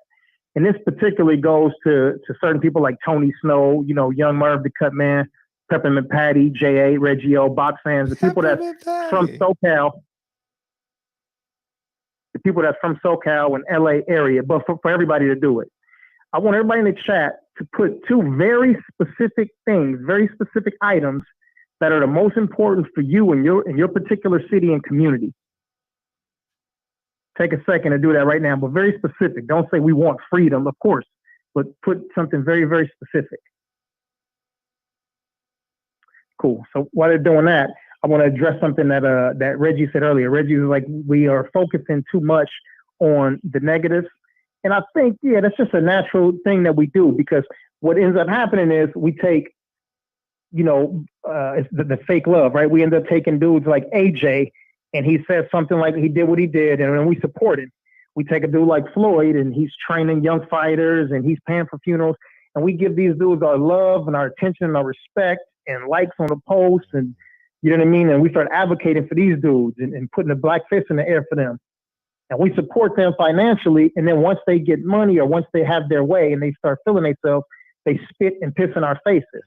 And this particularly goes to certain people like Tony Snow, Young Merv the Cut Man, Peppermint Patty, J.A., Reggie O, Box fans, the people that's from SoCal, the people that's from SoCal and LA area, but for everybody to do it. I want everybody in the chat to put 2 very specific things, very specific items that are the most important for you in your particular city and community. Take a second to do that right now, but very specific. Don't say we want freedom, of course, but put something very, very specific. Cool. So while they're doing that, I want to address something that Reggie said earlier. Reggie was like, we are focusing too much on the negatives. And I think, yeah, that's just a natural thing that we do, because what ends up happening is we take, it's the fake love, right? We end up taking dudes like AJ, and he says something like he did what he did, and then we support him. We take a dude like Floyd, and he's training young fighters, and he's paying for funerals, and we give these dudes our love and our attention and our respect and likes on the post, and you know what I mean? And we start advocating for these dudes and putting a black fist in the air for them. And we support them financially, and then once they get money or once they have their way and they start feeling themselves, they spit and piss in our faces.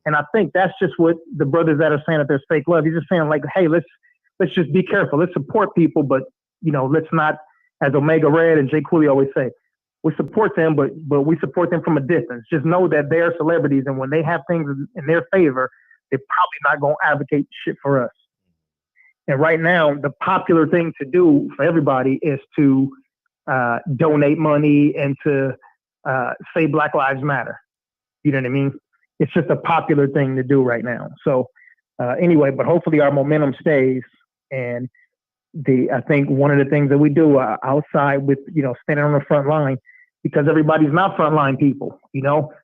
And I think that's just what the brothers that are saying that there's fake love. He's just saying like, hey, let's just be careful. Let's support people, but let's not, as Omega Red and Jay Cooley always say, we support them, but we support them from a distance. Just know that they're celebrities, and when they have things in their favor, they're probably not going to advocate shit for us. And right now, the popular thing to do for everybody is to donate money and to say Black Lives Matter. You know what I mean? It's just a popular thing to do right now. So anyway, but hopefully our momentum stays. And I think one of the things that we do outside with, standing on the front line, because everybody's not frontline people,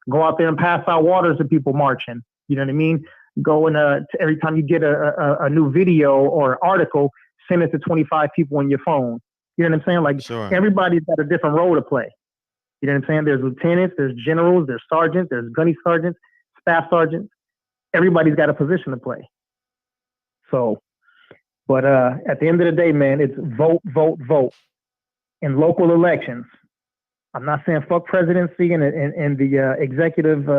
go out there and pass out waters to people marching. You know what I mean? Go and every time you get a new video or article, send it to 25 people on your phone. You know what I'm saying? Like, sure. Everybody's got a different role to play. You know what I'm saying? There's lieutenants, there's generals, there's sergeants, there's gunny sergeants, staff sergeants. Everybody's got a position to play. So, but at the end of the day, man, it's vote, vote, vote. In local elections, I'm not saying fuck presidency and the executive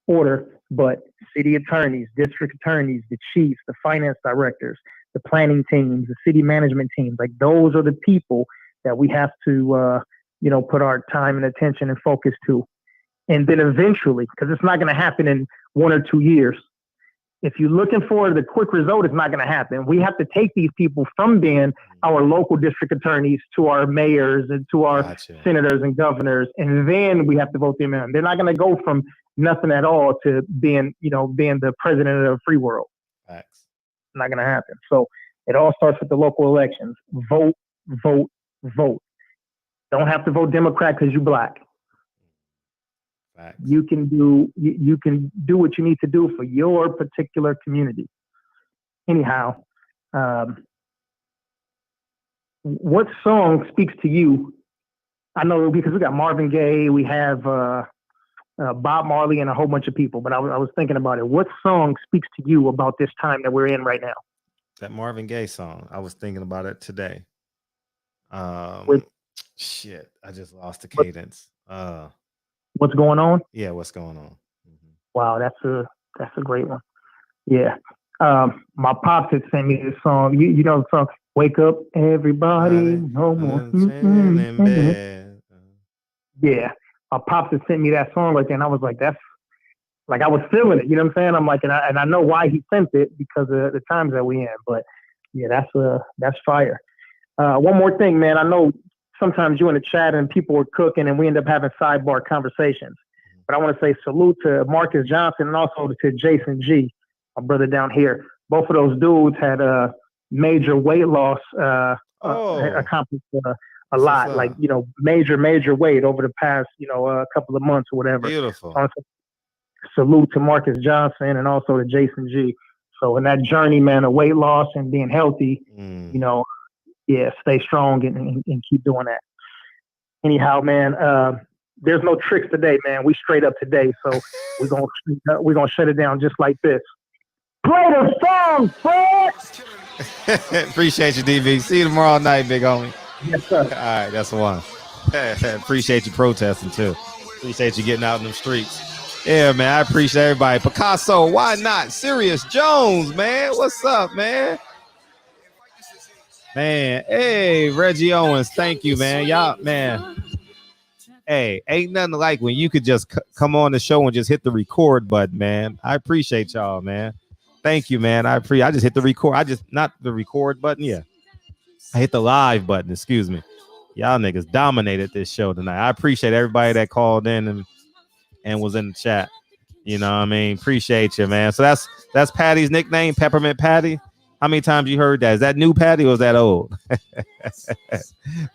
order, but city attorneys, district attorneys, the chiefs, the finance directors, the planning teams, the city management teams, like those are the people that we have to, put our time and attention and focus to. And then eventually, because it's not going to happen in 1 or 2 years, if you're looking for the quick result, it's not going to happen. We have to take these people from being our local district attorneys to our mayors and to our senators and governors, and then we have to vote them in. They're not going to go from nothing at all to being the president of the free world. Facts. It's not going to happen. So it all starts with the local elections. Vote, vote, vote. Don't have to vote Democrat because you're Black. Facts. You can do what you need to do for your particular community. Anyhow, what song speaks to you? I know because we got Marvin Gaye, we have Bob Marley, and a whole bunch of people. But I was thinking about it. What song speaks to you about this time that we're in right now? That Marvin Gaye song. I was thinking about it today. Shit, I just lost the cadence. What's going on? Yeah, what's going on? Mm-hmm. Wow, that's a great one. Yeah. My pops had sent me this song. You know the song, Wake Up Everybody, No More. Yeah. My pops had sent me that song right there, and I was like, that's like, I was feeling it, you know what I'm saying? I'm like, and I know why he sent it, because of the times that we in, but yeah, that's fire. One more thing, man. I know sometimes you in the chat and people are cooking and we end up having sidebar conversations, but I want to say salute to Marcus Johnson and also to Jason G, my brother down here. Both of those dudes had a major weight loss, accomplished a lot, like, major weight over the past, a couple of months or whatever. Beautiful. Salute to Marcus Johnson and also to Jason G. So in that journey, man, of weight loss and being healthy, stay strong and keep doing that. Anyhow, man, there's no tricks today, man. We straight up today, so we're gonna shut it down just like this. Play the song, Fred. Appreciate you, DB. See you tomorrow night, big homie. Yes, sir. All right, that's one. Appreciate you protesting too. Appreciate you getting out in the streets. Yeah, man. I appreciate everybody. Picasso, why not? Sirius Jones, man. What's up, man? Man, hey, Reggie Owens, thank you, man. Y'all, man. Hey, ain't nothing like when you could just come on the show and just hit the record button, man. I appreciate y'all, man. Thank you, man. I just hit the record. Not the record button. Yeah. I hit the live button. Excuse me. Y'all niggas dominated this show tonight. I appreciate everybody that called in and was in the chat. You know what I mean? Appreciate you, man. So that's Patty's nickname, Peppermint Patty. How many times you heard that? Is that new Patty or is that old?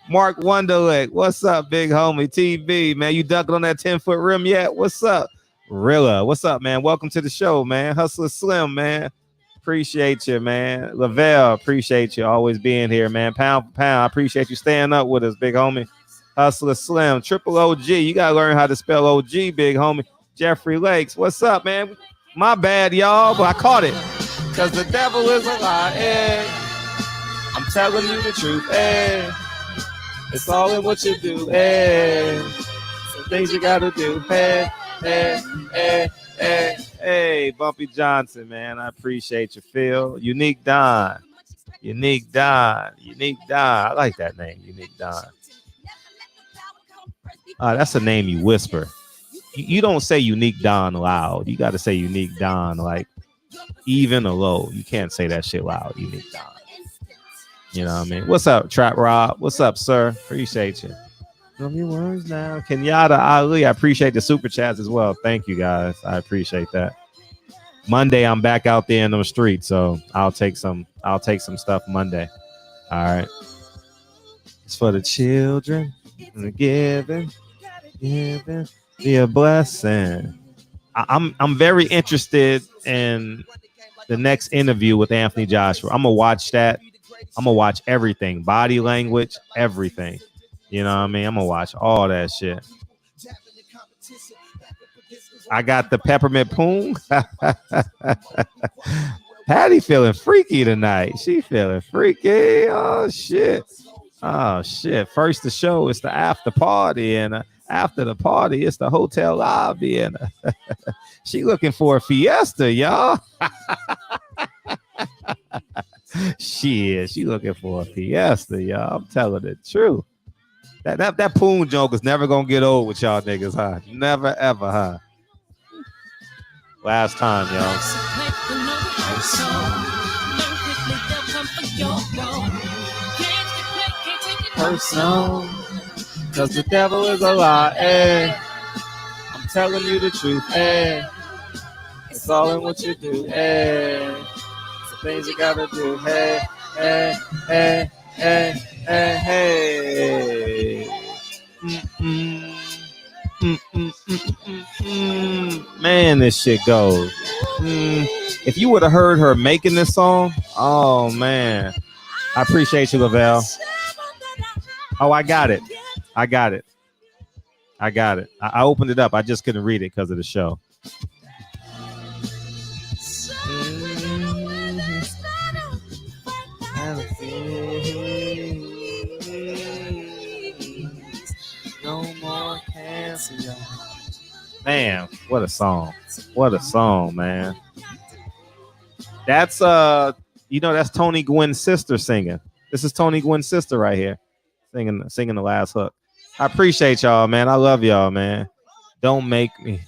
Mark Wonderlick, what's up, big homie? TV, man, you ducking on that 10-foot rim yet? What's up? Rilla, what's up, man? Welcome to the show, man. Hustler Slim, man. Appreciate you, man. Lavelle, appreciate you always being here, man. Pound for pound, I appreciate you staying up with us, big homie. Hustler Slim, Triple OG, you got to learn how to spell OG, big homie. Jeffrey Lakes, what's up, man? My bad, y'all, but I caught it. Because the devil is a lie, eh? I'm telling you the truth, eh? It's all in what you do, eh? Some things you gotta do, eh? Hey, Bumpy Johnson, man, I appreciate you, Phil. Unique Don. I like that name, Unique Don. That's a name you whisper. You don't say Unique Don loud. You got to say Unique Don like even or low. You can't say that shit loud, Unique Don. You know what I mean? What's up, Trap Rob? What's up, sir? Appreciate you. Tell me words now. Kenyatta Ali, I appreciate the super chats as well. Thank you, guys. I appreciate that. Monday, I'm back out there in the street, so I'll take some stuff Monday. All right. It's for the children. Giving. Be a blessing. I'm very interested in the next interview with Anthony Joshua. I'm gonna watch that. I'm gonna watch everything, body language, everything. You know what I mean? I'm gonna watch all that shit. I got the peppermint poon. Patty feeling freaky tonight. She feeling freaky. Oh shit. First the show, it's the after party, and after the party, it's the hotel lobby, and she looking for a fiesta, y'all. She looking for a fiesta, y'all. I'm telling the truth. That poon joke is never gonna get old with y'all niggas, huh? Never ever, huh? Last time, y'all. Personal, cause the devil is a lie, eh? I'm telling you the truth, eh? It's all in what you do, eh? The things you gotta do, hey, hey, hey, hey, hey, hey. Man, this shit goes. If you would have heard her making this song, oh man. I appreciate you, Lavelle. Oh, I got it. I opened it up. I just couldn't read it because of the show. No more cancer. Man, what a song. What a song, man. That's that's Tony Gwynn's sister singing. This is Tony Gwynn's sister right here. Singing the last hook. I appreciate y'all, man. I love y'all, man. Don't make me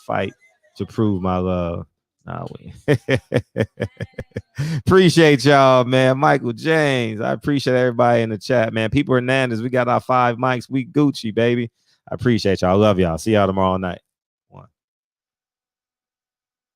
fight to prove my love. Nah, appreciate y'all, man. Michael James. I appreciate everybody in the chat, man. People Hernandez, we got our 5 mics. We Gucci, baby. I appreciate y'all. I love y'all. See y'all tomorrow night.